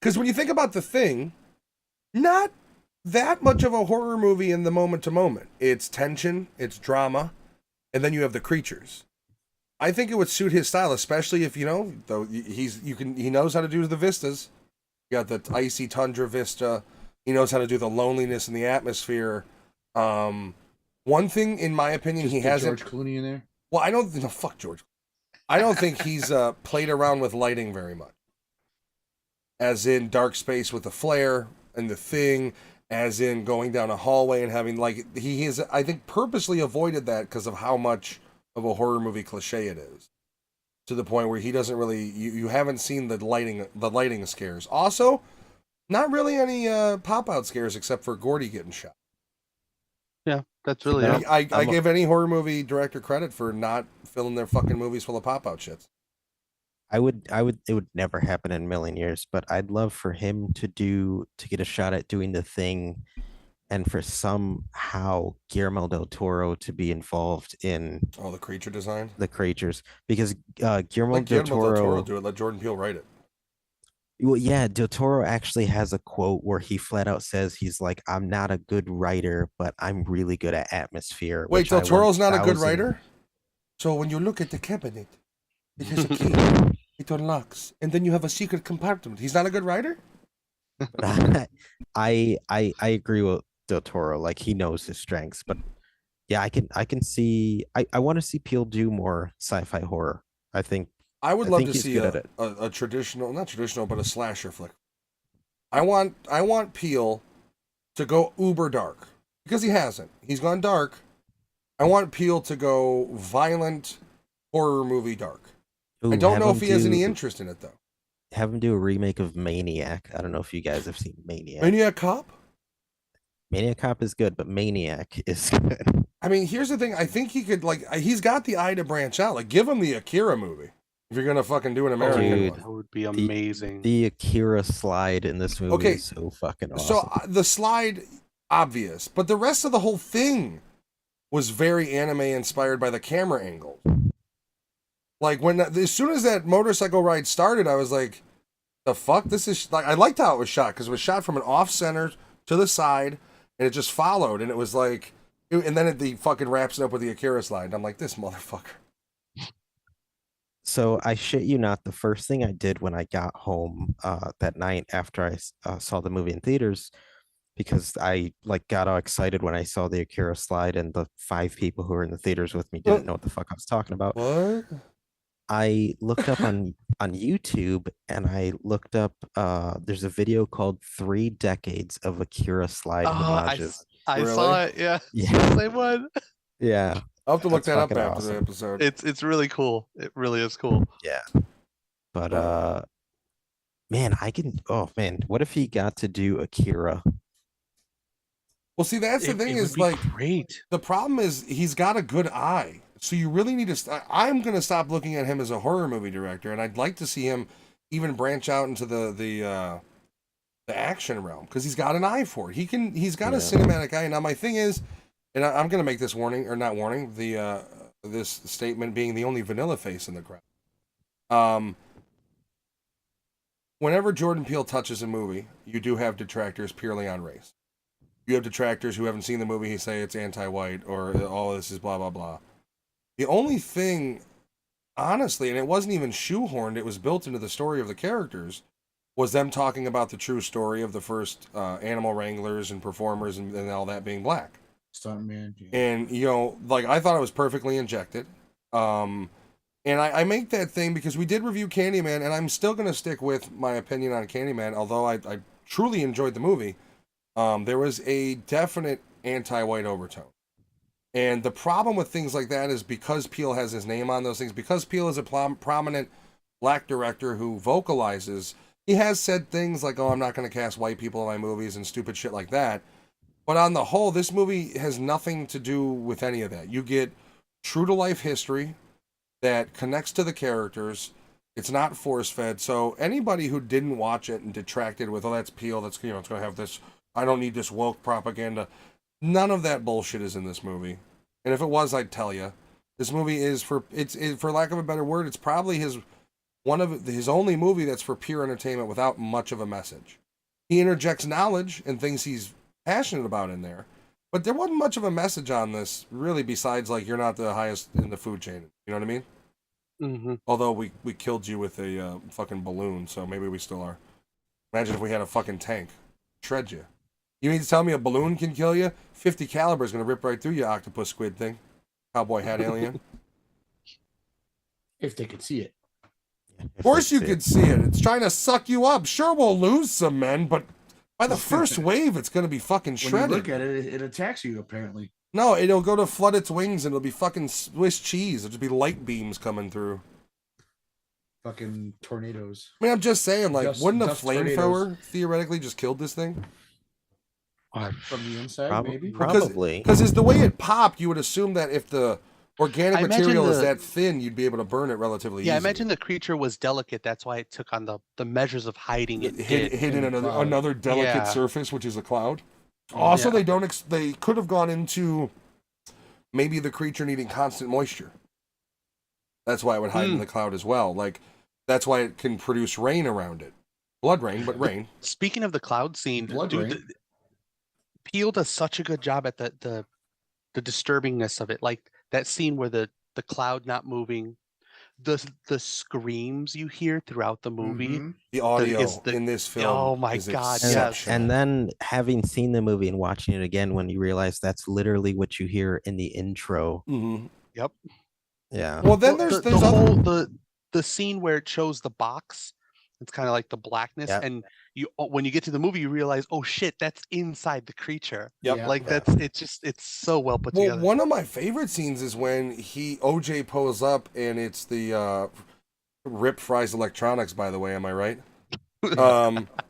Because when you think about The Thing, not that much of a horror movie in the moment to moment. It's tension, it's drama, and then you have the creatures. I think it would suit his style, especially if, though he knows how to do the vistas. You got the icy tundra vista. He knows how to do the loneliness and the atmosphere. One thing, in my opinion, Just he get hasn't. George Clooney in there. Well, I don't. No, fuck George. I don't think he's played around with lighting very much. As in Dark Space with the flare and The Thing, as in going down a hallway and having, like, he has, I think, purposely avoided that because of how much of a horror movie cliche it is. To the point where he doesn't really, you haven't seen the lighting scares. Also, not really any pop-out scares except for Gordy getting shot. Yeah, that's really it. I give any horror movie director credit for not filling their fucking movies full of pop-out shits. It would never happen in a million years, but I'd love for him to get a shot at doing The Thing, and for somehow Guillermo del Toro to be involved in the creature design, the creatures, because Guillermo let del Guillermo del Toro Toro do it. Let Jordan Peele write it. Well, yeah, Del Toro actually has a quote where he flat out says he's like, I'm not a good writer, but I'm really good at atmosphere. Wait, Del Toro's not a good writer? So when you look at the cabinet, it has a key. It unlocks, and then you have a secret compartment. He's not a good writer? I agree with Del Toro. Like, he knows his strengths, but yeah, I can see. I want to see Peele do more sci-fi horror. I would love to he's see good at it. a traditional, not traditional, but a slasher flick. I want Peele to go uber dark, because he hasn't. He's gone dark. I want Peele to go violent horror movie dark. Ooh, I don't know if he has any interest in it, though. Have him do a remake of Maniac. I don't know if you guys have seen Maniac. Maniac Cop? Maniac Cop is good, but Maniac is good. I mean, here's the thing. I think he could, like, he's got the eye to branch out. Like, give him the Akira movie. If you're going to fucking do an American Dude, one. That would be amazing. The Akira slide in this movie is so fucking awesome. So the slide, obvious. But the rest of the whole thing was very anime inspired by the camera angle. Like, as soon as that motorcycle ride started, I was like, the fuck? This is, like, I liked how it was shot, because it was shot from an off-center to the side, and it just followed, and it was like, and then the fucking wraps it up with the Akira slide, and I'm like, this motherfucker. So I shit you not, the first thing I did when I got home that night after I saw the movie in theaters, because I like got all excited when I saw the Akira slide, and the 5 people who were in the theaters with me didn't know what the fuck I was talking about. What? I looked up on YouTube, and I looked up there's a video called 3 Decades of Akira Slide homages. I Really? saw it. Yeah, Yeah. same one. Yeah, I'll have to look That's that up fucking after awesome. the episode. It's really cool. It really is cool. yeah. But man, oh man, what if he got to do Akira? Well, see, that's the thing It is, would be like, great. the problem is he's got a good eye. So you really need to, I'm going to stop looking at him as a horror movie director, and I'd like to see him even branch out into the action realm, because he's got an eye for it. He's got a cinematic eye. Now, my thing is, and I'm going to make this warning, or not warning, this statement being the only vanilla face in the crowd. Whenever Jordan Peele touches a movie, you do have detractors purely on race. You have detractors who haven't seen the movie who say it's anti-white or all this is blah blah blah. The only thing, honestly, and it wasn't even shoehorned, it was built into the story of the characters, was them talking about the true story of the first animal wranglers and performers and all that being black. Stuntman. And, you know, like, I thought it was perfectly injected. And I make that thing because we did review Candyman, and I'm still going to stick with my opinion on Candyman, although I truly enjoyed the movie. There was a definite anti-white overtone. And the problem with things like that is because Peele has his name on those things, because Peele is a prominent black director who vocalizes, he has said things like, oh, I'm not going to cast white people in my movies and stupid shit like that. But on the whole, this movie has nothing to do with any of that. You get true-to-life history that connects to the characters. It's not force-fed. So anybody who didn't watch it and detracted with, oh, that's Peele, that's, you know, it's going to have this, I don't need this woke propaganda. None of that bullshit is in this movie. And if it was, I'd tell you. This movie is for lack of a better word, it's probably his only movie that's for pure entertainment without much of a message. He interjects knowledge and things he's passionate about in there, but there wasn't much of a message on this really, besides like, you're not the highest in the food chain. You know what I mean? Mm-hmm. Although we killed you with a fucking balloon, so maybe we still are. Imagine if we had a fucking tank. Shred you. You mean to tell me a balloon can kill you? 50 caliber is going to rip right through you, octopus squid thing. Cowboy hat alien. If they could see it. Of course you could see it. It's trying to suck you up. Sure, we'll lose some men, but by the first wave, it's going to be fucking shredded. When you look at it, it attacks you, apparently. No, it'll go to flood its wings and it'll be fucking Swiss cheese. It'll just be light beams coming through. Fucking tornadoes. I mean, I'm just saying, like, wouldn't a flamethrower theoretically just killed this thing? From the inside, maybe? Probably. Because the way it popped, you would assume that if the organic I imagine material is that thin, you'd be able to burn it relatively easily. Yeah, I imagine the creature was delicate. That's why it took on the measures of hiding it. Hidden in another delicate Yeah. surface, which is a cloud. Also, Yeah. they could have gone into maybe the creature needing constant moisture. That's why it would hide in the cloud as well. Like, that's why it can produce rain around it. Blood rain, but rain. Speaking of the cloud scene, Blood dude, rain. Peele does such a good job at the disturbingness of it. Like that scene where the cloud not moving, the screams you hear throughout the movie. Mhm. The audio is the- in this film. Oh my is God, And, yes. exceptional. and then having seen the movie and watching it again, when you realize that's literally what you hear in the intro. Mhm. Yep. Yeah. Well, then Well, there's the other. whole the scene where it shows the box. It's kind of like the blackness, Yep. and when you get to the movie, you realize, oh shit, that's inside the creature. Yep. Yeah. Like Yeah. it's so well put Well, together. one of my favorite scenes is when OJ pulls up and it's the Rip Fry's Electronics, by the way, am I right?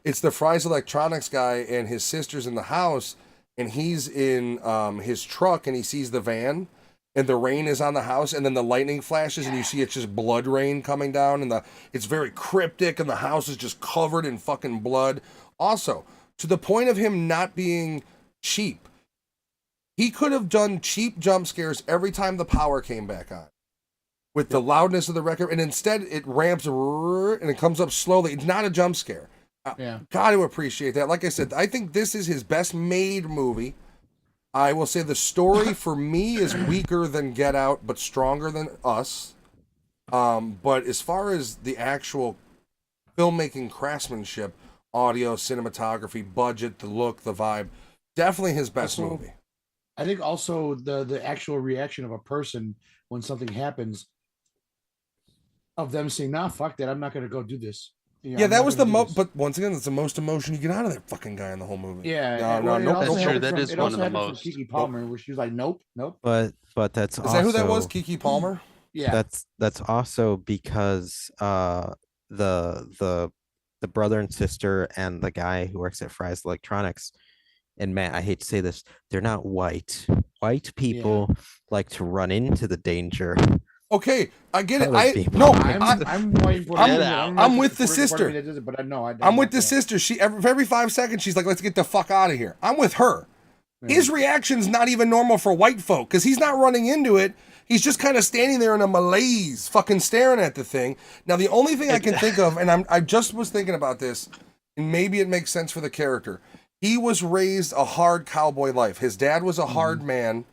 It's the Fry's Electronics guy and his sister's in the house, and he's in his truck and he sees the van and the rain is on the house, and then the lightning flashes and you see it's just blood rain coming down, and it's very cryptic and the house is just covered in fucking blood. Also, to the point of him not being cheap, he could have done cheap jump scares every time the power came back on with the loudness of the record, and instead it ramps and it comes up slowly. It's not a jump scare. Yeah. Got to appreciate that. Like I said, I think this is his best made movie. I will say the story for me is weaker than Get Out, but stronger than Us. But as far as the actual filmmaking craftsmanship, audio, cinematography, budget, the look, the vibe, definitely his best Also, movie. I think also the actual reaction of a person when something happens, of them saying, "Nah, fuck that, I'm not gonna go do this." You know, Yeah, I'm that not was gonna the do most. this. But once again, that's the most emotion you get out of that fucking guy in the whole movie. Yeah, no, it nope. also That's true, happened that is it one also of the happened from most. Kiki Palmer, where she was like, "Nope, nope." But that's Is also that who that was? Kiki Palmer? Yeah, that's also because the brother and sister and the guy who works at Fry's Electronics, and Matt, I hate to say this, they're not white. White people like to run into the danger. Okay, I get it. Colored people. I'm white. I'm with the sister. But I know I'm with the sister. She every 5 seconds she's like, "Let's get the fuck out of here." I'm with her. His reaction's not even normal for white folk because he's not running into it. He's just kind of standing there in a malaise, fucking staring at the thing. Now, the only thing I can think of, and I just was thinking about this, and maybe it makes sense for the character. he was raised a hard cowboy life. His dad was a hard man.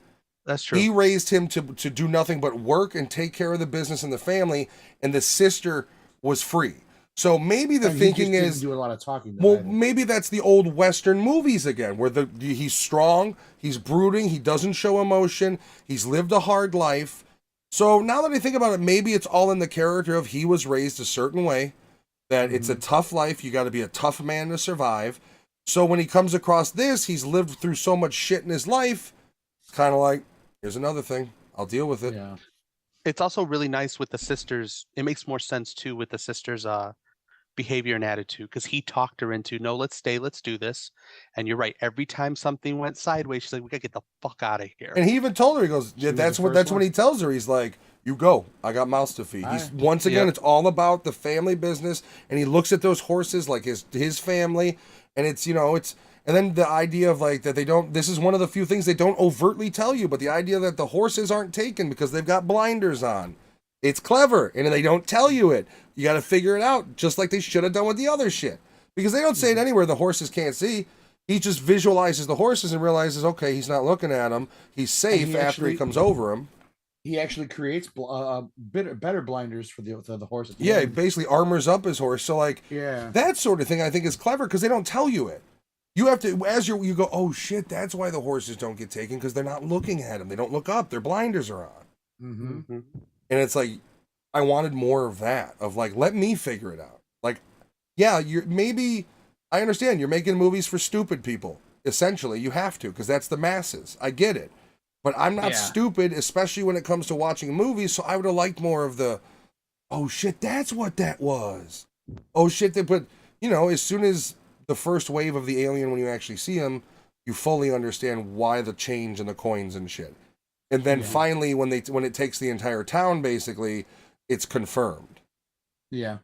That's true. He raised him to do nothing but work and take care of the business and the family, and the sister was free. So maybe the And thinking he just is, didn't do a lot of talking. well, maybe that's the old Western movies again, where he's strong, he's brooding, he doesn't show emotion, he's lived a hard life. So now that I think about it, maybe it's all in the character of he was raised a certain way, that it's a tough life, you got to be a tough man to survive. So when he comes across this, he's lived through so much shit in his life, it's kind of like, here's another thing, I'll deal with it. Yeah. It's also really nice with the sisters. It makes more sense too with the sisters' behavior and attitude, because he talked her into, no, let's stay, let's do this. And you're right, every time something went sideways, she's like, we gotta get the fuck out of here. And he even told her, he goes, She was that's the what first that's one. when he tells her, he's like, you go, I got mouths to feed. He's once again, it's all about the family business, and he looks at those horses like his family, and it's, you know, it's, and then the idea of like that they don't, this is one of the few things they don't overtly tell you, but the idea that the horses aren't taken because they've got blinders on. It's clever, and they don't tell you it. You got to figure it out, just like they should have done with the other shit. Because they don't say it anywhere the horses can't see. He just visualizes the horses and realizes, okay, he's not looking at them. He's safe after he comes over them. He actually creates better blinders for the horse. At the Yeah, he end. basically armors up his horse. So like, Yeah. that sort of thing I think is clever because they don't tell you it. You have to, as you go, oh shit, that's why the horses don't get taken, because they're not looking at them. They don't look up. Their blinders are on. Mm-hmm. And it's like, I wanted more of that, of like, let me figure it out. Like, yeah, I understand you're making movies for stupid people. Essentially, you have to, because that's the masses. I get it. But I'm not stupid, especially when it comes to watching movies, so I would have liked more of the, oh shit, that's what that was. Oh shit, but, you know, as soon as the first wave of the alien, when you actually see him, you fully understand why the change in the coins and shit. And then finally, when it takes the entire town, basically, it's confirmed. Yeah.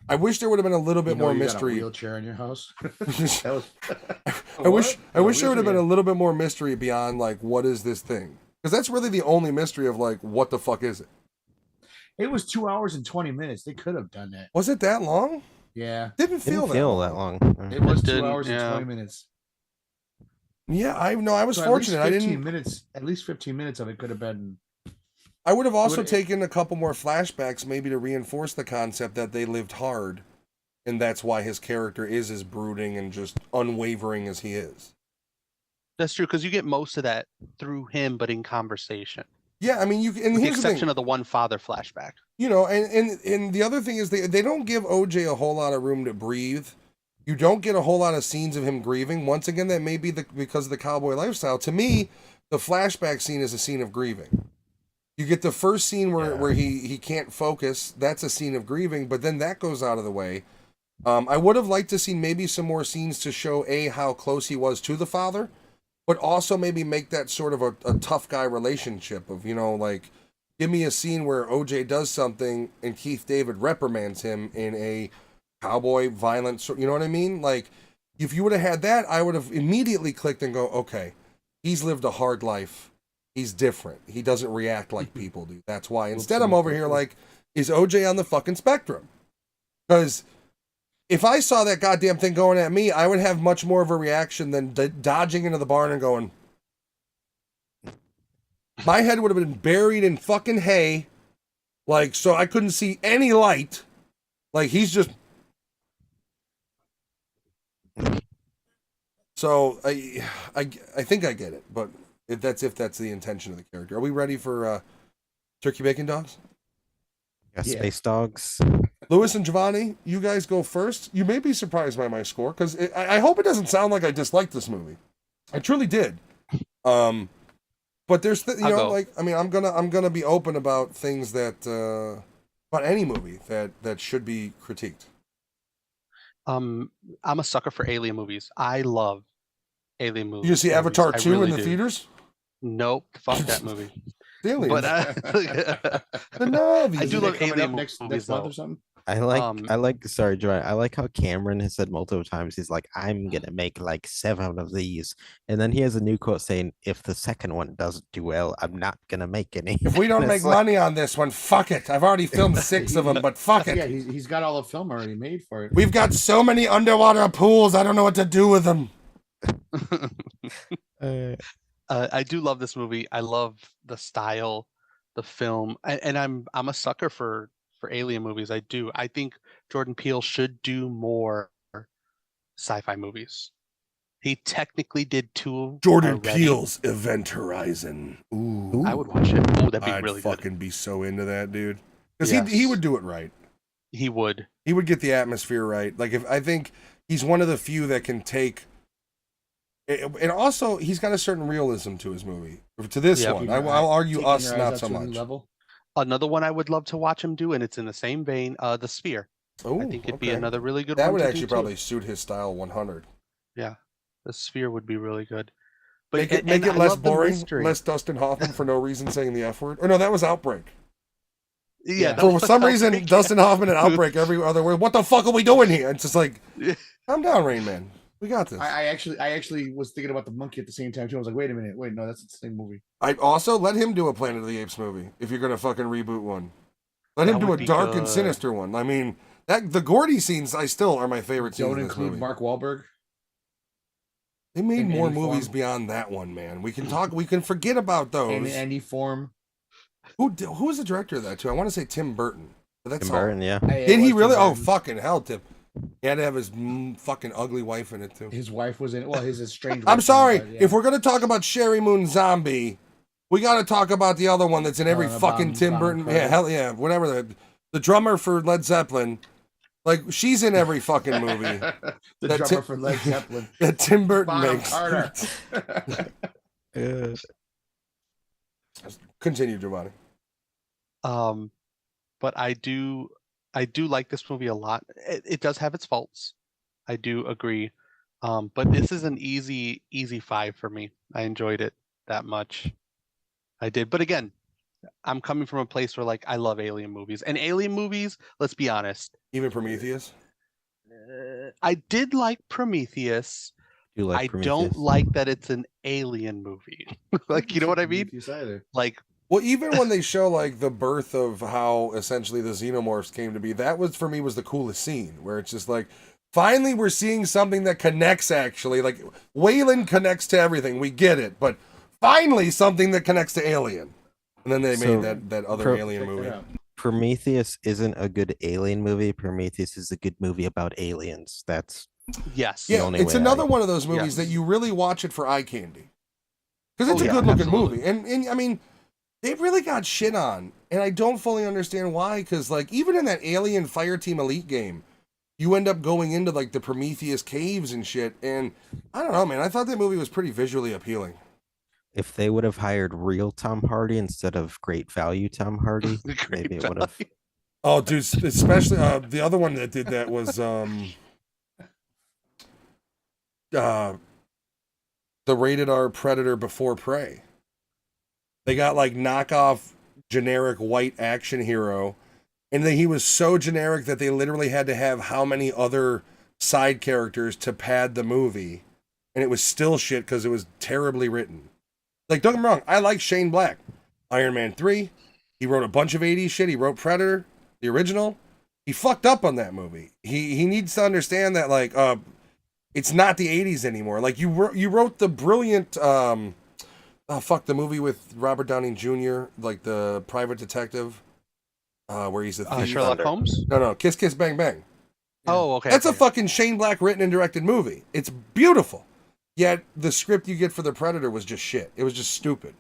I wish there would have been a little bit more mystery. Got a wheelchair in your house. I wish there would have been a little bit more mystery beyond like, what is this thing? Because that's really the only mystery of like, what the fuck is it? It was 2 hours and 20 minutes. They could have done that. Was it that long? Yeah. Didn't feel that long. It was 2 didn't, hours and 20 minutes. Yeah, I was So fortunate. I didn't. At least 15 minutes of it could have been. I would have also taken a couple more flashbacks, maybe to reinforce the concept that they lived hard, and that's why his character is as brooding and just unwavering as he is. That's true, because you get most of that through him, but in conversation. Yeah, I mean, and With the here's the exception thing. of the one father flashback. You know, and the other thing is they don't give OJ a whole lot of room to breathe. You don't get a whole lot of scenes of him grieving. Once again, that may be because of the cowboy lifestyle. To me, the flashback scene is a scene of grieving. You get the first scene where he can't focus. That's a scene of grieving, but then that goes out of the way. I would have liked to see maybe some more scenes to show how close he was to the father, but also maybe make that sort of a tough guy relationship of, you know, like, give me a scene where OJ does something and Keith David reprimands him in a cowboy violent, you know what I mean? Like, if you would have had that, I would have immediately clicked and go, okay, he's lived a hard life. He's different. He doesn't react like people do. That's why. Instead, I'm over here like, is OJ on the fucking spectrum? Because if I saw that goddamn thing going at me, I would have much more of a reaction than dodging into the barn and going. My head would have been buried in fucking hay, like, so I couldn't see any light. Like, he's just. So I think I get it, but if that's the intention of the character. Are we ready for turkey bacon dogs? Space dogs. Lewis and Giovanni, you guys go first. You may be surprised by my score because I hope it doesn't sound like I disliked this movie. I truly did. But there's like, I mean, I'm gonna be open about things that about any movie that should be critiqued. I'm a sucker for alien movies. I love alien movies. You see Avatar 2 really in the do. theaters? Nope, fuck that movie. Aliens. But The Navi. I do love coming alien up next movies month though. or something. I like sorry, Joy. I like how Cameron has said multiple times, he's like, I'm gonna make like 7 of these. And then he has a new quote saying, if the second one doesn't do well, I'm not gonna make any. If we don't make money on this one, fuck it. I've already filmed 6 of them, but fuck it. Yeah, he's got all the film already made for it. We've got so many underwater pools, I don't know what to do with them. I do love this movie. I love the style, the film, and I'm a sucker for alien movies. I do. I think Jordan Peele should do more sci-fi movies. He technically did two Jordan already. Peele's Event Horizon. Ooh. I would watch it. Ooh, that'd be I'd really fucking good. be so into that, dude. Because Yes. he would do it right. He would. He would get the atmosphere right. Like I think he's one of the few that can take. And also, he's got a certain realism to his movie. To this Yep. one, I'll argue Taking us your eyes not up so to a new much. level. Another one I would love to watch him do, and it's in the same vein, The Sphere. Oh, I think it'd be okay. another really good That one would to actually do too. probably suit his style 100. Yeah, The Sphere would be really good. Make it and I less love the boring, mystery. less Dustin Hoffman for no reason saying the F word. Or no, that was Outbreak. Yeah, that For was some reason, Outbreak. Dustin Hoffman and Outbreak every other word. What the fuck are we doing here? It's just like, calm down, Rain Man. We got this. I actually was thinking about the monkey at the same time too. I was like, wait a minute, wait, no, that's the same movie. I also let him do a Planet of the Apes movie if you're gonna fucking reboot one. Let him That do a would be dark and good. sinister one. I mean, the Gordy scenes I still are my favorite scenes Don't in this include movie. Mark Wahlberg. They made in more any movies form. beyond that one, man. We can forget about those. In any form. Who was the director of that too? I want to say Tim Burton. But that's Tim all. Burton, yeah. Did he really? Oh, fucking hell, Tim. He had to have his fucking ugly wife in it too. His wife was in it. Well, his estranged. I'm wife, sorry. but, yeah. If we're gonna talk about Sherry Moon Zombie, we gotta talk about the other one that's in every fucking Tim Burton. Yeah, hell yeah, whatever. The drummer for Led Zeppelin, like she's in every fucking movie. the that drummer for Led Zeppelin. that Tim Burton Bonham makes. Carter. Continue, Giovanni. But I do like this movie a lot. It does have its faults. I do agree. But this is an easy 5 for me. I enjoyed it that much. I did. But again, I'm coming from a place where like I love alien movies. And alien movies, let's be honest. Even Prometheus. I did like Prometheus. You like I Prometheus? don't like that it's an alien movie. Like, you know what I mean? Like, Well, even when they show like the birth of how essentially the xenomorphs came to be, that was for me was the coolest scene where it's just like finally we're seeing something that connects actually. Like Wayland connects to everything. We get it, but finally something that connects to Alien. And then they So, made that other Alien movie. Prometheus isn't a good alien movie. Prometheus is a good movie about aliens. That's yes. The Yeah, only it's way another I- one of those movies Yes. that you really watch it for eye candy. Because it's Oh, a yeah, good looking absolutely. movie. And I mean, they really got shit on. And I don't fully understand why. Because like even in that Alien Fireteam Elite game, you end up going into like the Prometheus caves and shit. And I don't know, man. I thought that movie was pretty visually appealing. if they would have hired real Tom Hardy instead of great value Tom Hardy, Great maybe it would have. value. Oh, dude, especially the other one that did that was the rated R Predator Before Prey. They got like knockoff generic white action hero, and then he was so generic that they literally had to have how many other side characters to pad the movie, and it was still shit because it was terribly written. Like, don't get me wrong, I like Shane Black. Iron Man 3, he wrote a bunch of 80s shit. He wrote Predator, the original. He fucked up on that movie. He needs to understand that, like, it's not the 80s anymore. Like, you wrote the brilliant, the movie with Robert Downey Jr., like the private detective, where he's a thief. Sherlock Holmes? No, Kiss Kiss Bang Bang. Oh, okay. That's a okay. fucking Shane Black written and directed movie. It's beautiful. Yet the script you get for the Predator was just shit. It was just stupid.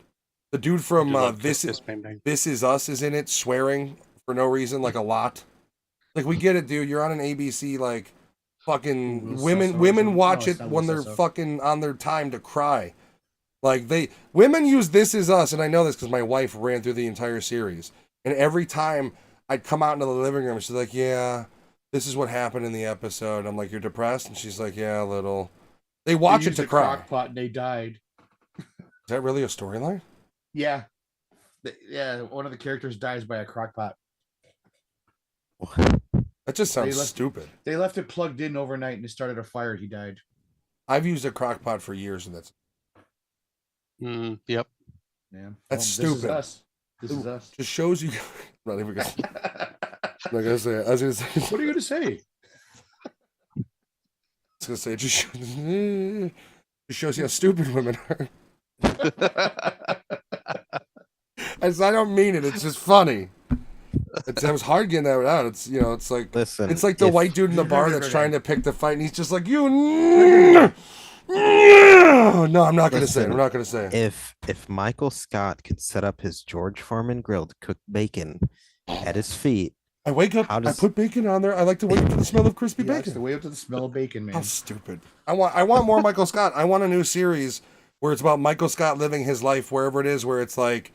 The dude I from do love This Kiss Is Kiss Bang Bang. This Is Us is in it, swearing for no reason, like a lot. Like, we get it, dude. You're on an ABC, like, fucking Will women Sasso. watch No, it it's not when Will they're Sasso. fucking on their time to cry. Like, women use This Is Us, and I know this because my wife ran through the entire series. And every time I'd come out into the living room, she's like, yeah, this is what happened in the episode. I'm like, you're depressed? And she's like, yeah, a little. They watch They it used to a cry. crock pot and they died. Is that really a storyline? Yeah. Yeah, one of the characters dies by a crock pot. That just sounds They left- stupid. They left it plugged in overnight and it started a fire. He died. I've used a crock pot for years, and that's Yep. Yeah. That's This is stupid. us. This is us. just shows you. I'm not even gonna. I'm not gonna say it. I was gonna say. What are you gonna say? I was gonna say it just It shows you how stupid women are. I don't mean it. It's just funny. It was hard getting that out. It's it's like Listen, it's like the if- white dude in the bar that's trying to pick the fight, and he's just like you. No, I'm not gonna say it. I'm not gonna say it. If Michael Scott could set up his George Foreman grill to cook bacon at his feet, I wake up. How does- I put bacon on there. I like to wake up to the smell of crispy He likes bacon. to wait up to the smell of bacon, How man. stupid! I want more Michael Scott. I want a new series where it's about Michael Scott living his life wherever it is. Where it's like,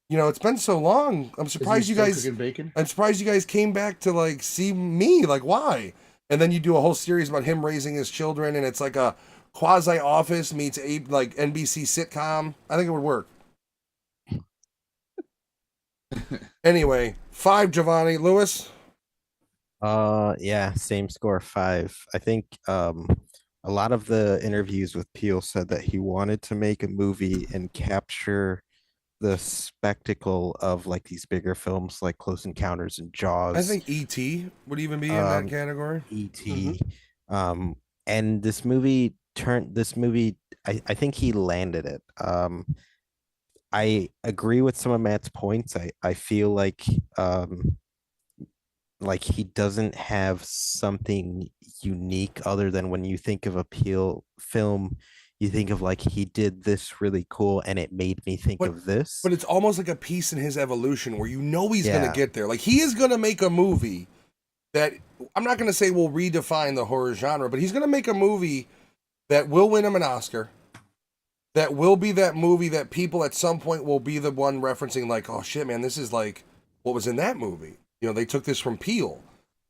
it's been so long. I'm Is he surprised you still guys. cooking bacon? I'm surprised you guys came back to like see me. Like, why? And then you do a whole series about him raising his children, and it's like a quasi Office meets like NBC sitcom. I think it would work. Anyway, 5 Giovanni Lewis. yeah, same score, 5. I think a lot of the interviews with Peele said that he wanted to make a movie and capture the spectacle of like these bigger films like Close Encounters and Jaws. I think E.T. would even be in that category. E.T. And this movie I think he landed it. I agree with some of Matt's points. I feel like he doesn't have something unique other than when you think of a Peele film, you think of like he did this really cool and it made me think of this. But it's almost like a piece in his evolution where he's Yeah. gonna get there. Like he is gonna make a movie that I'm not gonna say will redefine the horror genre, but he's gonna make a movie that will win him an Oscar. That will be that movie that people at some point will be the one referencing, like, oh shit, man, this is like what was in that movie. They took this from Peele.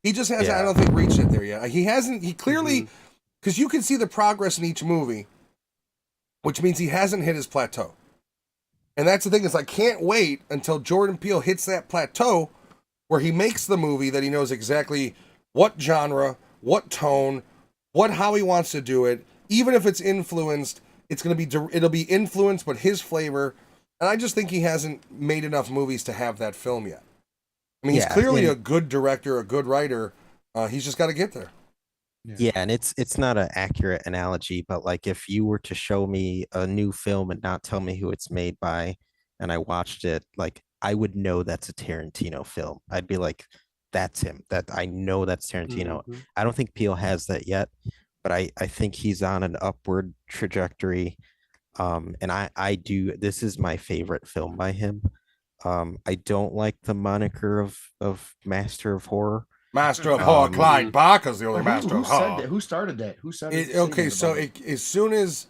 He just hasn't, I Yeah. don't think, reached it there yet. He hasn't, he clearly, because you can see the progress in each movie, which means he hasn't hit his plateau. And that's the thing, is I can't wait until Jordan Peele hits that plateau where he makes the movie that he knows exactly what genre, what tone, how he wants to do it. Even if it's influenced, it'll be influenced, but his flavor. And I just think he hasn't made enough movies to have that film yet. I mean, he's Yeah, clearly and- a good director, a good writer. He's just got to get there. Yeah, and it's not an accurate analogy, but like if you were to show me a new film and not tell me who it's made by, and I watched it, like I would know that's a Tarantino film. I'd be like, that's him. That I know that's Tarantino. I don't think Peele has that yet, but I think he's on an upward trajectory. And I do. This is my favorite film by him. I don't like the moniker of Master of Horror. Master of Horror, Clyde Barker's the only Who master said of horror. that? Who started that? Who started? Okay, so as soon as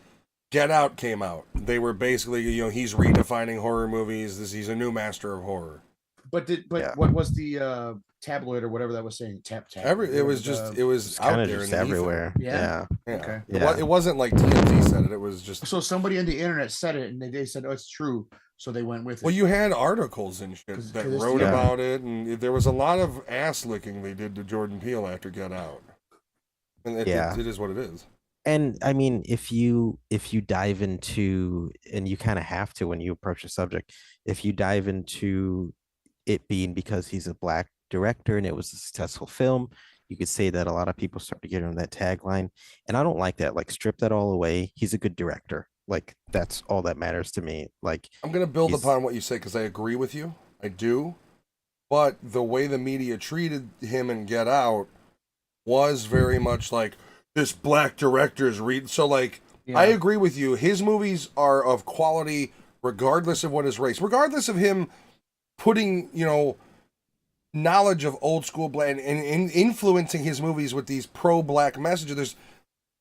Get Out came out, they were basically, he's redefining horror movies. He's a new master of horror. But Yeah. what was the tabloid or whatever that was saying? Tap. It was just, it was It's out kind of there just in the ether. everywhere. Yeah? Yeah. Okay. Yeah. It wasn't like TMZ said it. It was just. So somebody on the internet said it, and they said, "Oh, it's true." So they went with it. Well, you had articles and shit 'Cause that it's- wrote yeah. about it, and there was a lot of ass licking they did to Jordan Peele after Get Out. And it is what it is. And I mean, if you dive into, and you kind of have to when you approach a subject, if you dive into it being because he's a black director and it was a successful film, you could say that a lot of people started getting that tagline. And I don't like that. Like, strip that all away. He's a good director. Like, that's all that matters to me. Like, I'm going to build he's- upon what you say because I agree with you. I do. But the way the media treated him in Get Out was very much like, this black director's read. So, like, Yeah. I agree with you. His movies are of quality regardless of what his race, regardless of him putting, knowledge of old school black and influencing his movies with these pro-black messages.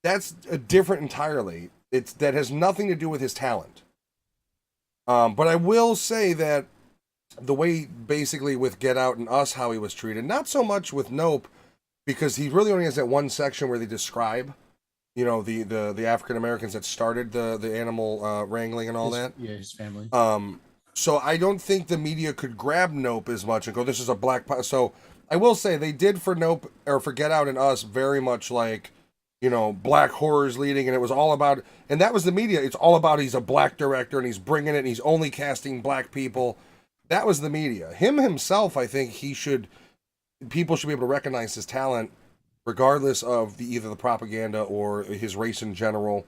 That's a different entirely. That has nothing to do with his talent. But I will say that the way basically with Get Out and Us, how he was treated, not so much with Nope, because he really only has that one section where they describe, the African Americans that started the animal wrangling and all that. Yeah, his family. So I don't think the media could grab Nope as much and go, this is a black. So I will say they did for Nope or for Get Out and Us very much like, black horrors leading, and it was all about, and that was the media. It's all about he's a black director and he's bringing it and he's only casting black people. That was the media. Him himself, I think people should be able to recognize his talent regardless of either the propaganda or his race in general.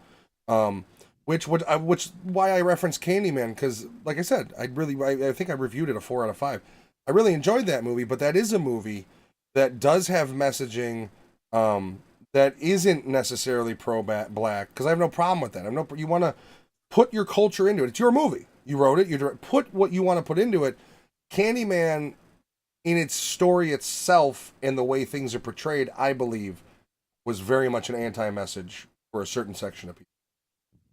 Which why I referenced Candyman, because like I said, I think I reviewed it a 4 out of 5. I really enjoyed that movie, but that is a movie that does have messaging that isn't necessarily pro-black, because I have no problem with that. You want to put your culture into it. It's your movie. You wrote it. Put what you want to put into it. Candyman, in its story itself and the way things are portrayed, I believe, was very much an anti-message for a certain section of people.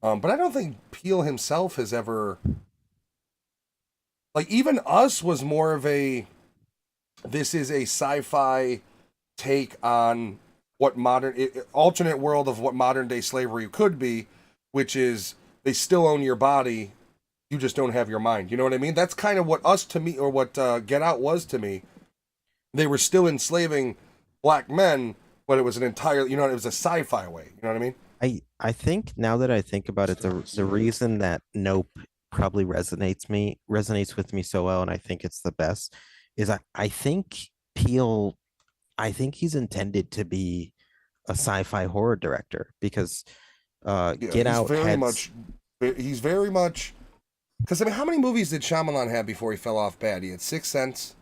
But I don't think Peele himself has ever, like, even Us was more of a, this is a sci-fi take on what alternate world of what modern day slavery could be, which is they still own your body, you just don't have your mind. You know what I mean? That's kind of what Us to me, or what Get Out was to me. They were still enslaving black men, but it was an entire, it was a sci-fi way. You know what I mean? I think now that I think about it, the reason that Nope probably resonates with me so well, and I think it's the best, is I think Peele, I think he's intended to be a sci-fi horror director, because Get Out he's very much, because I mean, how many movies did Shyamalan have before he fell off bad? He had Sixth Sense,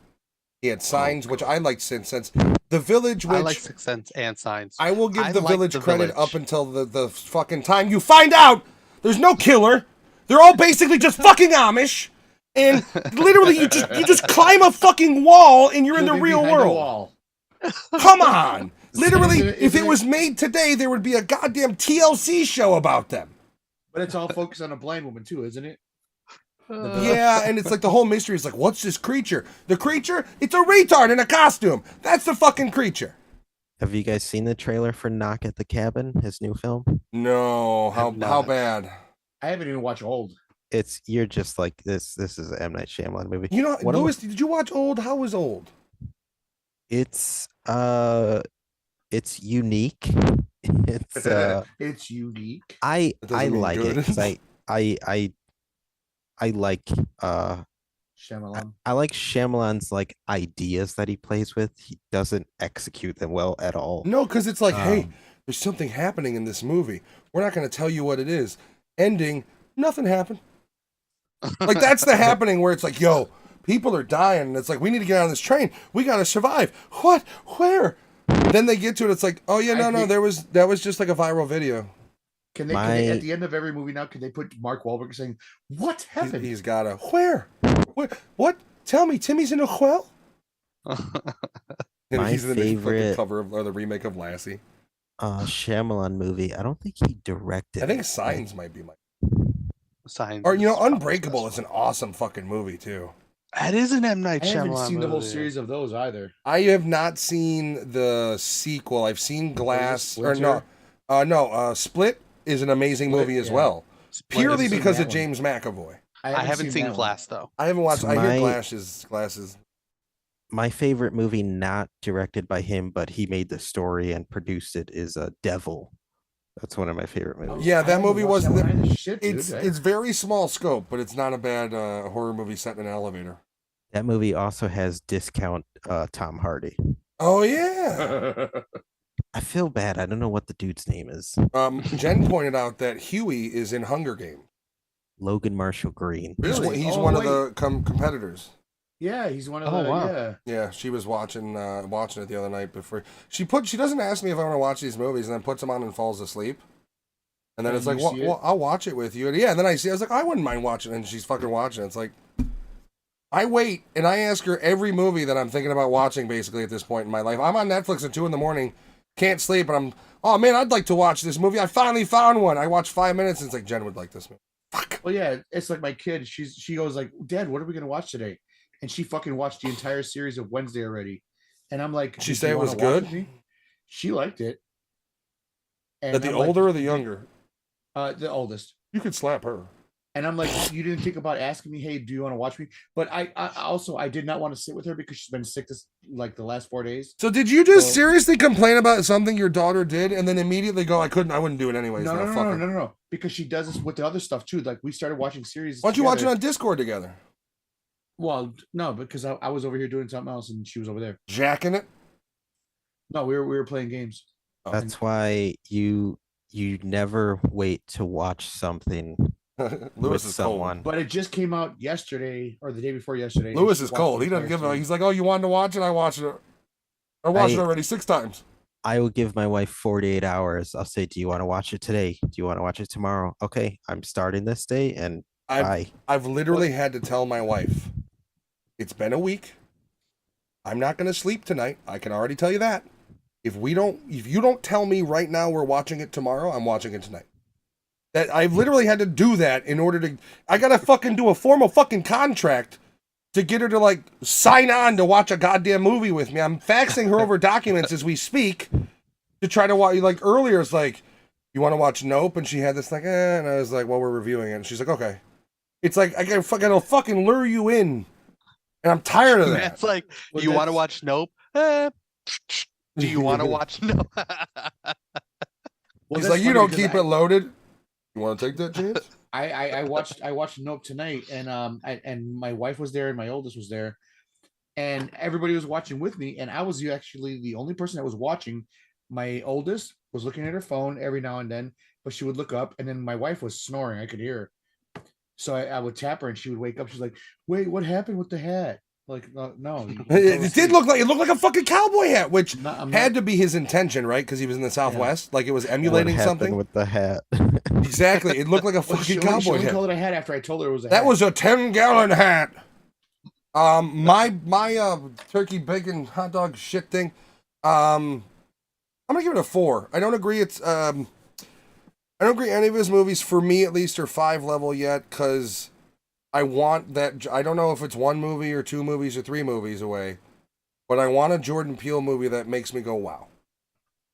he had Signs, which I liked. Sixth Sense, The Village, which I like Sixth Sense and Signs. I will give The like Village The credit Village. up until the fucking time you find out there's no killer. They're all basically just fucking Amish, and literally you just climb a fucking wall and you're in the real world. Come on. Literally, if it was made today, there would be a goddamn TLC show about them. But it's all focused on a blind woman too, isn't it? Yeah, and it's like the whole mystery is like, what's this creature? The creature? It's a retard in a costume. That's the fucking creature. Have you guys seen the trailer for Knock at the Cabin, his new film? No, how bad? I haven't even watched Old. You're just like this. This is an M. Night Shyamalan movie. You know, Lewis, did you watch Old? How was Old? It's unique. It's It's unique. I mean like good. it because I like Shyamalan. I like Shyamalan's like ideas that he plays with. He doesn't execute them well at all. No, because it's like, hey, there's something happening in this movie. We're not going to tell you what it is. Ending, nothing happened. Like, that's the happening where it's like, yo, people are dying. And it's like, we need to get on this train. We got to survive. What? Where? Then they get to it. It's like, oh, yeah, no, that was just like a viral video. Can they at the end of every movie now, can they put Mark Wahlberg saying, what happened? He's got to, where? What? Tell me, Timmy's in a well? And he's in the fucking cover of, or the remake of Lassie. Shyamalan movie. I don't think he directed. I think Signs might be my Signs. Or Unbreakable is an awesome fucking movie too. That is an M. Night I Shyamalan haven't seen the whole movie. series of those either. I have not seen the sequel. I've seen Glass, or no, Split is an amazing movie as well. Purely because of James McAvoy. I haven't seen Glass though. I haven't watched. I hear Glass is. My favorite movie, not directed by him, but he made the story and produced it, is Devil. That's one of my favorite movies. Yeah, that movie was. Shit, it's very small scope, but it's not a bad horror movie set in an elevator. That movie also has discount Tom Hardy. Oh yeah. I feel bad. I don't know what the dude's name is. Jen pointed out that Huey is in Hunger Games. Logan Marshall Green. He's one of the competitors. Yeah, he's one of the. Wow. Yeah, she was watching it the other night before. She doesn't ask me if I want to watch these movies, and then puts them on and falls asleep. And then it's like, well, I'll watch it with you. And then I was like, I wouldn't mind watching it, and she's fucking watching it. It's like, I wait, and I ask her every movie that I'm thinking about watching, basically, at this point in my life. I'm on Netflix at 2 a.m, can't sleep, and oh man, I'd like to watch this movie. I finally found one. I watched 5 minutes, and it's like, Jen would like this movie. Fuck. Well, yeah, it's like my kid. She goes like, Dad, what are we gonna watch today? And she fucking watched the entire series of Wednesday already. And I'm like, she say it was good? She liked it. And the older or the younger? The oldest. You could slap her. And I'm like, you didn't think about asking me, hey, do you want to watch me? But I also did not want to sit with her because she's been sick the last 4 days. So did you just seriously complain about something your daughter did and then immediately go, I wouldn't do it anyways? No. Because she does this with the other stuff too. Like we started watching series. Why don't you watch it on Discord together? Well, no, because I was over here doing something else and she was over there. Jacking it? No, we were playing games. That's why you you never wait to watch something with Lewis is cold. someone. But it just came out yesterday or the day before yesterday. and Lewis she is watched cold. the He doesn't entire give a. series. He's like, oh, you wanted to watch it? I watched it. I watched it I- already 6 times. I will give my wife 48 hours. I'll say, do you want to watch it today? Do you want to watch it tomorrow? Okay, I'm starting this day and bye. I've literally had to tell my wife, it's been a week. I'm not going to sleep tonight. I can already tell you that. If you don't tell me right now we're watching it tomorrow, I'm watching it tonight. That I've literally had to do that in order to. I gotta fucking do a formal fucking contract to get her to like sign on to watch a goddamn movie with me. I'm faxing her over documents as we speak to try to watch. Like earlier, it's like, you want to watch Nope, and she had this like, and I was like, well, we're reviewing it, and she's like, okay. It's like I gotta fucking lure you in, and I'm tired of that. It's like, Well, you want to that's- watch Nope? Do you want to watch Nope? Well, He's that's like, you funny don't because keep it loaded. You want to take that chance? I watched Nope tonight, and my wife was there and my oldest was there, and everybody was watching with me, and I was actually the only person that was watching. My oldest was looking at her phone every now and then, but she would look up, and then my wife was snoring. I could hear her, so I would tap her, and she would wake up. She's like, "Wait, what happened with the hat?" Like, no, you fell It asleep." did look like a fucking cowboy hat, which I'm had to be his intention, right? Because he was in the Southwest, like it was What emulating happened something. with the hat? Exactly, it looked like a Well, fucking she cowboy only hat. called it a hat after I told her it was a That hat. was a 10-gallon hat. My turkey bacon hot dog shit thing. I'm gonna give it a 4. I don't agree. I don't agree any of his movies, for me at least, are 5 level yet, because I want that. I don't know if it's 1 movie or 2 movies or 3 movies away, but I want a Jordan Peele movie that makes me go, wow.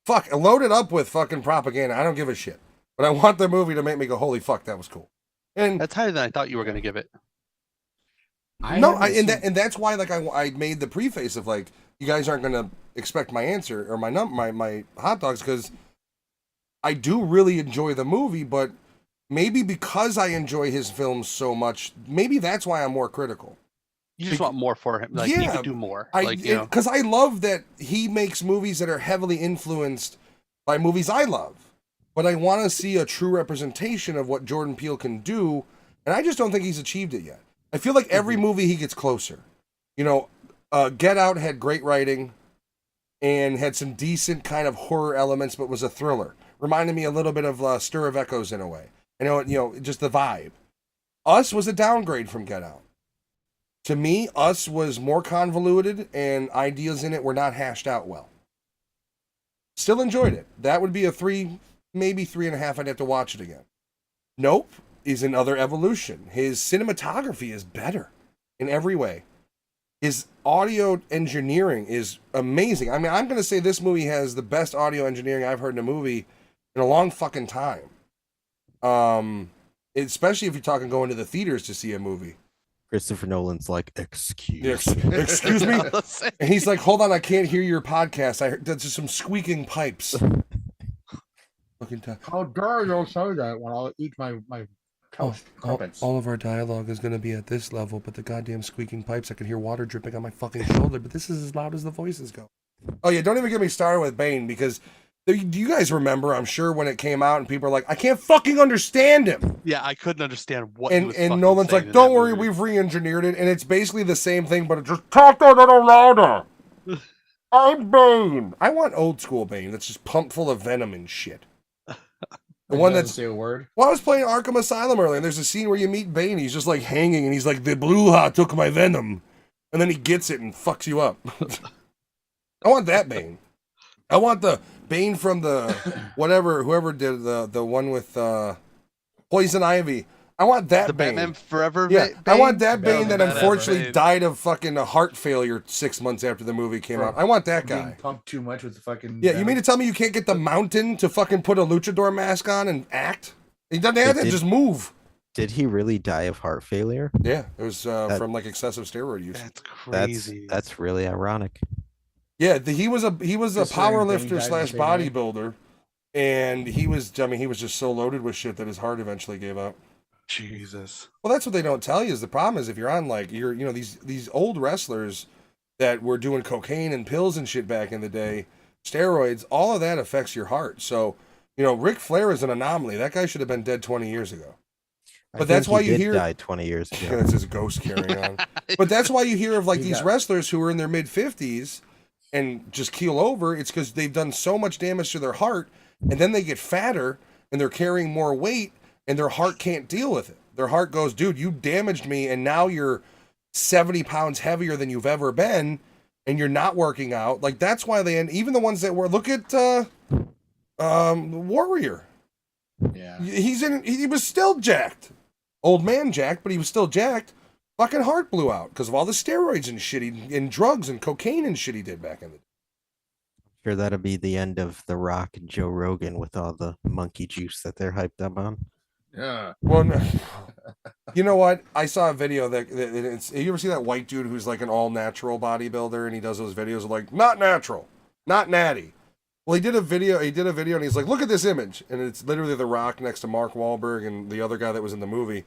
Fuck, load it up with fucking propaganda. I don't give a shit. But I want the movie to make me go, holy fuck, that was cool. And That's higher than I thought you were going to give it. and that's why like I made the preface of like, you guys aren't gonna expect my answer or my hot dogs, because I do really enjoy the movie, but maybe because I enjoy his films so much, maybe that's why I'm more critical. You just want more for him. Like, he Yeah, could do more. Like, Because I love that he makes movies that are heavily influenced by movies I love, but I want to see a true representation of what Jordan Peele can do, and I just don't think he's achieved it yet. I feel like every movie he gets closer. You know, Get Out had great writing and had some decent kind of horror elements, but was a thriller. Reminded me a little bit of Stir of Echoes in a way. You know, just the vibe. Us was a downgrade from Get Out. To me, Us was more convoluted, and ideas in it were not hashed out well. Still enjoyed it. That would be a 3, maybe 3.5. I'd have to watch it again. Nope is another evolution. His cinematography is better in every way. His audio engineering is amazing. I mean, I'm going to say this movie has the best audio engineering I've heard in a movie in a long fucking time. Especially if you're talking going to the theaters to see a movie. Christopher Nolan's like, excuse Excuse me? And he's like, hold on, I can't hear your podcast. I heard that's just some squeaking pipes. Fucking How dare you say that when I'll eat my couch carpets? all of our dialogue is going to be at this level, but the goddamn squeaking pipes, I can hear water dripping on my fucking shoulder, but this is as loud as the voices go. Oh yeah, don't even get me started with Bane, because do you guys remember, I'm sure, when it came out and people are like, I can't fucking understand him. Yeah, I couldn't understand what he was And fucking Nolan's saying like, in don't that worry, movie. we've re-engineered it, and it's basically the same thing, but it just talked a little louder. I'm Bane. I want old school Bane that's just pumped full of venom and shit. The one that's say a word. Well, I was playing Arkham Asylum earlier, and there's a scene where you meet Bane. He's just like hanging, and he's like, "The Bluha took my venom," and then he gets it and fucks you up. I want that Bane. I want the Bane from the whoever did the one with Poison Ivy. I want that The Bane. Batman Forever Yeah, Bane? I want that Bane that Batman unfortunately Bane. died of fucking a heart failure 6 months after the movie came out. I want that Being guy. pumped too much with the fucking. Yeah, you mean to tell me you can't get the Mountain to fucking put a luchador mask on and act? He doesn't have to just move. Did he really die of heart failure? Yeah, it was from like excessive steroid use. That's crazy. That's really ironic. Yeah, he was a Considering power Bane lifter died / the same way. bodybuilder, and he was just so loaded with shit that his heart eventually gave out. Jesus. Well, that's what they don't tell you. Is the problem is if you're on like these old wrestlers that were doing cocaine and pills and shit back in the day, steroids, all of that affects your heart. So You know, Ric Flair is an anomaly. That guy should have been dead 20 years ago. I But that's think why he you did hear die 20 years ago. that's his ghost carrying on. But that's why you hear of like He these got- wrestlers who are in their mid 50s and just keel over. It's because they've done so much damage to their heart, and then they get fatter and they're carrying more weight, and their heart can't deal with it. Their heart goes, dude, you damaged me, and now you're 70 pounds heavier than you've ever been, and you're not working out. Like that's why they end. Even the ones that were, look at Warrior. Yeah. He was still jacked. Old man jacked, but he was still jacked. Fucking heart blew out because of all the steroids and shit and drugs and cocaine and shit he did back in the day. Sure, that'll be the end of The Rock and Joe Rogan with all the monkey juice that they're hyped up on. Yeah. Well, no. You know what? I saw a video that it's. You ever see that white dude who's like an all natural bodybuilder and he does those videos of like not natural, not natty. Well, he did a video and he's like, look at this image, and it's literally The Rock next to Mark Wahlberg and the other guy that was in the movie.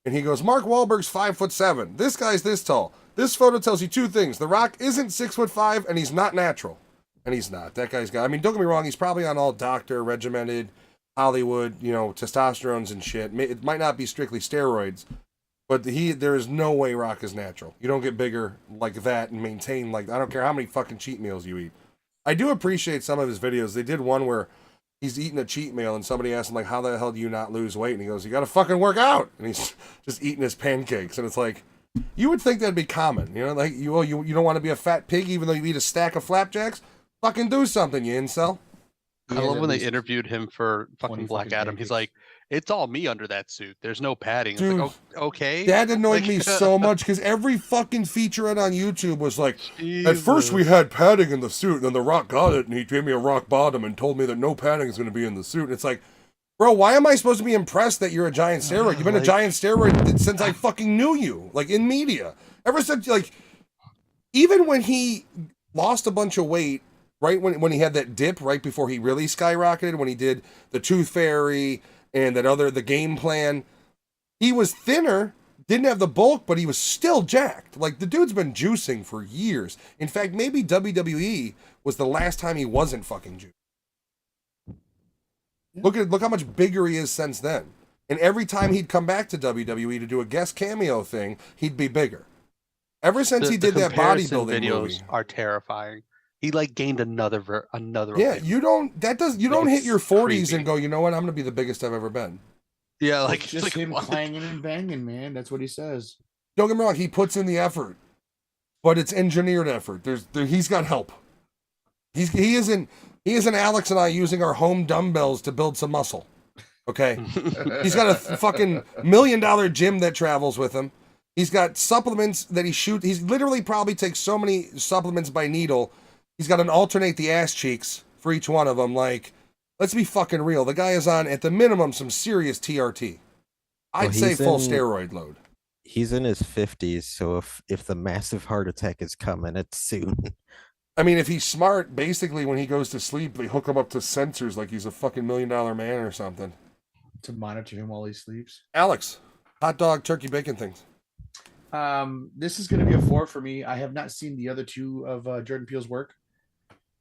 And he goes, Mark Wahlberg's 5'7". This guy's this tall. This photo tells you two things: The Rock isn't 6'5", and he's not natural. And he's not. That guy's got. I mean, don't get me wrong. He's probably on all doctor regimented Hollywood, you know, testosterones and shit. It might not be strictly steroids, but there is no way Rock is natural. You don't get bigger like that and maintain like, I don't care how many fucking cheat meals you eat. I do appreciate some of his videos. They did one where he's eating a cheat meal and somebody asked him like, how the hell do you not lose weight? And he goes, you got to fucking work out. And he's just eating his pancakes. And it's like, you would think that'd be common, you know, like you don't want to be a fat pig even though you eat a stack of flapjacks. Fucking do something, you incel. I love when they interviewed him for fucking 20 Black fucking Adam. He's pancakes. like, it's all me under that suit. There's no padding. It's Dude, like, okay. That annoyed Like- me so much because every fucking featurette on YouTube was like, at first Jesus. we had padding in the suit, and then The Rock got it, and he gave me a rock bottom and told me that no padding is going to be in the suit. And it's like, bro, why am I supposed to be impressed that you're a giant steroid? You've been a Like- giant steroid since I fucking knew you, like in media. Ever since, like, even when he lost a bunch of weight, right when he had that dip right before he really skyrocketed, when he did the Tooth Fairy and the game plan, he was thinner, didn't have the bulk, but he was still jacked. Like, the dude's been juicing for years. In fact, maybe WWE was the last time he wasn't fucking juicing. Look how much bigger he is since then. And every time he'd come back to WWE to do a guest cameo thing, he'd be bigger. Ever since he did that comparison bodybuilding videos movie. are terrifying. He like gained another Yeah, weight. you don't hit your It's 40s creepy. and go, you know what, I'm gonna be the biggest I've ever been. Yeah, like It's just like, him what? clanging and banging, man. That's what he says. Don't get me wrong, he puts in the effort, but it's engineered effort. He's got help. He isn't Alex and I using our home dumbbells to build some muscle. Okay, he's got a fucking $1 million gym that travels with him. He's got supplements that he shoots. He's literally probably takes so many supplements by needle. He's got an alternate the ass cheeks for each one of them. Like, let's be fucking real. The guy is on, at the minimum, some serious TRT. I'd Well, say he's full in- steroid load. He's in his 50s, so if the massive heart attack is coming, it's soon. I mean, if he's smart, basically when he goes to sleep, they hook him up to sensors like he's a fucking $1 million man or something. To monitor him while he sleeps. Alex, hot dog, turkey, bacon things. This is going to be a 4 for me. I have not seen the other two of Jordan Peele's work,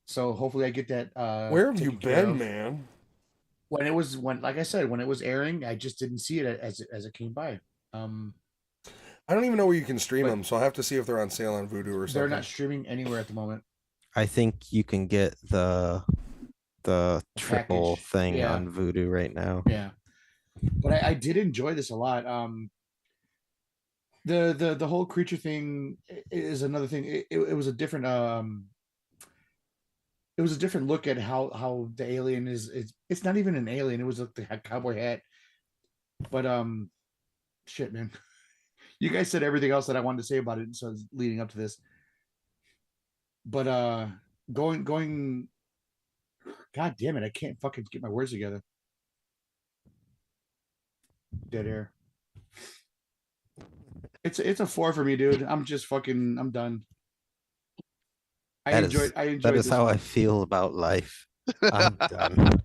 so hopefully I get that. Where have you taken care been, of. man? Like I said, when it was airing, I just didn't see it as it came by. I don't even know where you can stream But- them, so I'll have to see if they're on sale on Vudu or something. They're not streaming anywhere at the moment. I think you can get the triple package, thing yeah. on Voodoo right now. Yeah, but I did enjoy this a lot. The whole creature thing is another thing. It was a different it was a different look at how the alien is. It's not even an alien. It was like the cowboy hat. But shit, man, you guys said everything else that I wanted to say about it. So it's leading up to this. But going. God damn it! I can't fucking get my words together. Dead air. It's a 4 for me, dude. I'm done. That I enjoyed is this how I one. feel about life. I'm done.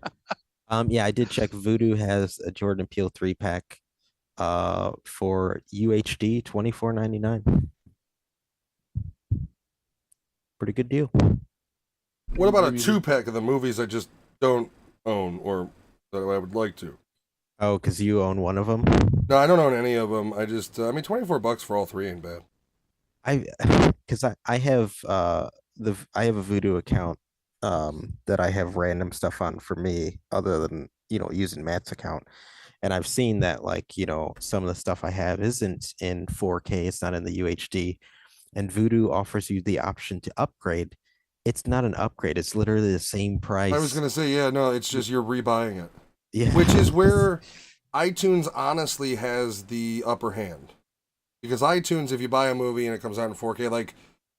Yeah, I did check. Voodoo has a Jordan Peele 3-pack for UHD $24.99. Pretty good deal. What about a Maybe the- 2-pack of the movies I just don't own or that I would like to. Oh, because you own one of them. No, I don't own any of them. I just, I mean, $24 for all three ain't bad. I because I have I have a Voodoo account that I have random stuff on for me other than using Matt's account. And I've seen that like, some of the stuff I have isn't in 4K, it's not in the UHD. And Voodoo offers you the option to upgrade. It's not an upgrade, it's literally the same price. I was gonna say, yeah, no, it's just you're rebuying it. Yeah. Which is where iTunes honestly has the upper hand. Because iTunes, if you buy a movie and it comes out in 4K, like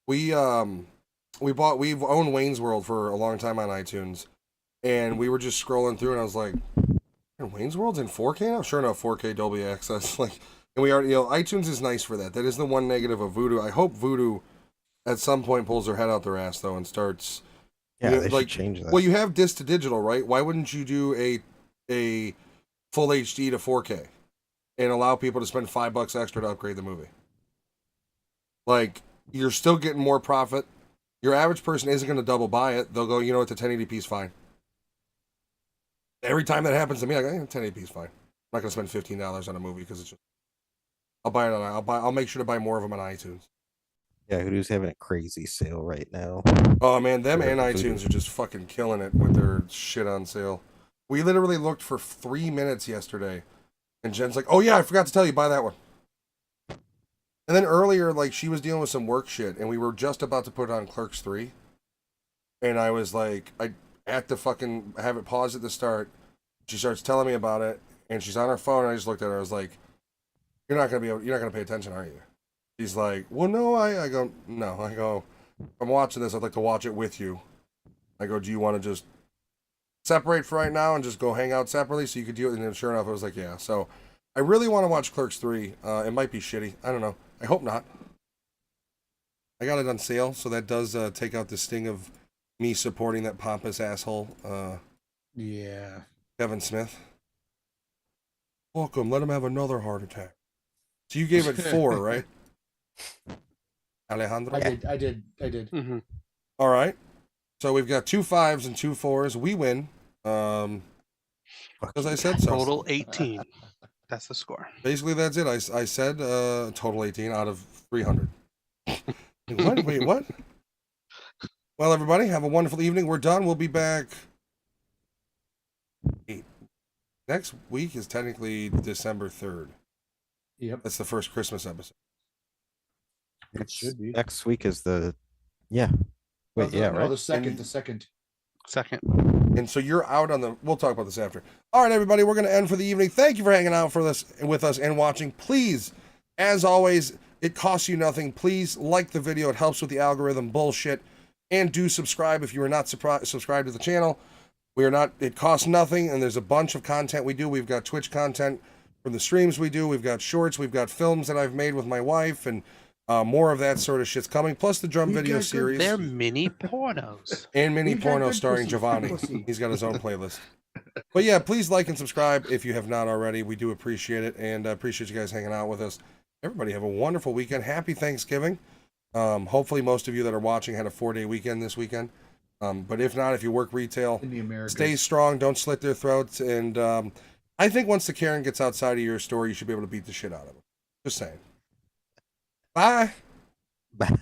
we've owned Wayne's World for a long time on iTunes, and we were just scrolling through, and I was like, Wayne's World's in 4K now? Sure enough, 4K Dolby Access. Like, and we are, iTunes is nice for that. That is the one negative of Voodoo. I hope Voodoo at some point pulls their head out their ass though and starts. Yeah, they should change that. Well, you have disc to digital, right? Why wouldn't you do a full HD to 4K and allow people to spend $5 extra to upgrade the movie? Like, you're still getting more profit. Your average person isn't going to double buy it. They'll go, you know what, the 1080p is fine. Every time that happens to me, I go, 1080p is fine. I'm not going to spend $15 on a movie because it's just. I'll buy it on. I'll make sure to buy more of them on iTunes. Yeah, Voodoo's having a crazy sale right now. Oh man, them and iTunes are just fucking killing it with their shit on sale. We literally looked for 3 minutes yesterday, and Jen's like, "Oh yeah, I forgot to tell you, buy that one." And then earlier, like, she was dealing with some work shit, and we were just about to put on Clerks 3, and I was like, I had to fucking have it pause at the start. She starts telling me about it, and she's on her phone, and I just looked at her. I was like, you're not gonna pay attention, are you? She's like, well, no. I go, no. I go, I'm watching this. I'd like to watch it with you. I go, do you want to just separate for right now and just go hang out separately so you could do it? And then sure enough, I was like, yeah. So I really want to watch Clerks 3. It might be shitty. I don't know. I hope not. I got it on sale, so that does take out the sting of me supporting that pompous asshole. Yeah. Kevin Smith. Welcome. Let him have another heart attack. So you gave it 4, right? Alejandro? I did. Mm-hmm. All right. So we've got 2 5s and 2 4s. We win. Because I said so. Total 18. That's the score. Basically, that's it. I said total 18 out of 300. What? Wait, what? Well, everybody, have a wonderful evening. We're done. We'll be back. Next week is technically December 3rd. Yep. That's the first Christmas episode. It should be. Next week is the yeah. Wait, yeah, no, right. the second. Second. And so you're out on the. We'll talk about this after. All right, everybody, we're going to end for the evening. Thank you for hanging out with us and watching. Please, as always, it costs you nothing. Please like the video. It helps with the algorithm bullshit. And do subscribe if you are not subscribed to the channel. We are not. It costs nothing, and there's a bunch of content we do. We've got Twitch content from the streams we do. We've got shorts. We've got films that I've made with my wife, and more of that sort of shit's coming. Plus the drum video series. They're mini pornos. And mini We got porno good starring pussy. Giovanni. Pussy. He's got his own playlist. But yeah, please like and subscribe if you have not already. We do appreciate it, and appreciate you guys hanging out with us. Everybody have a wonderful weekend. Happy Thanksgiving. Hopefully most of you that are watching had a 4-day weekend this weekend. But if not, if you work retail, In the Americas. stay strong. Don't slit their throats. And I think once the Karen gets outside of your store, you should be able to beat the shit out of them. Just saying. Bye. Bye.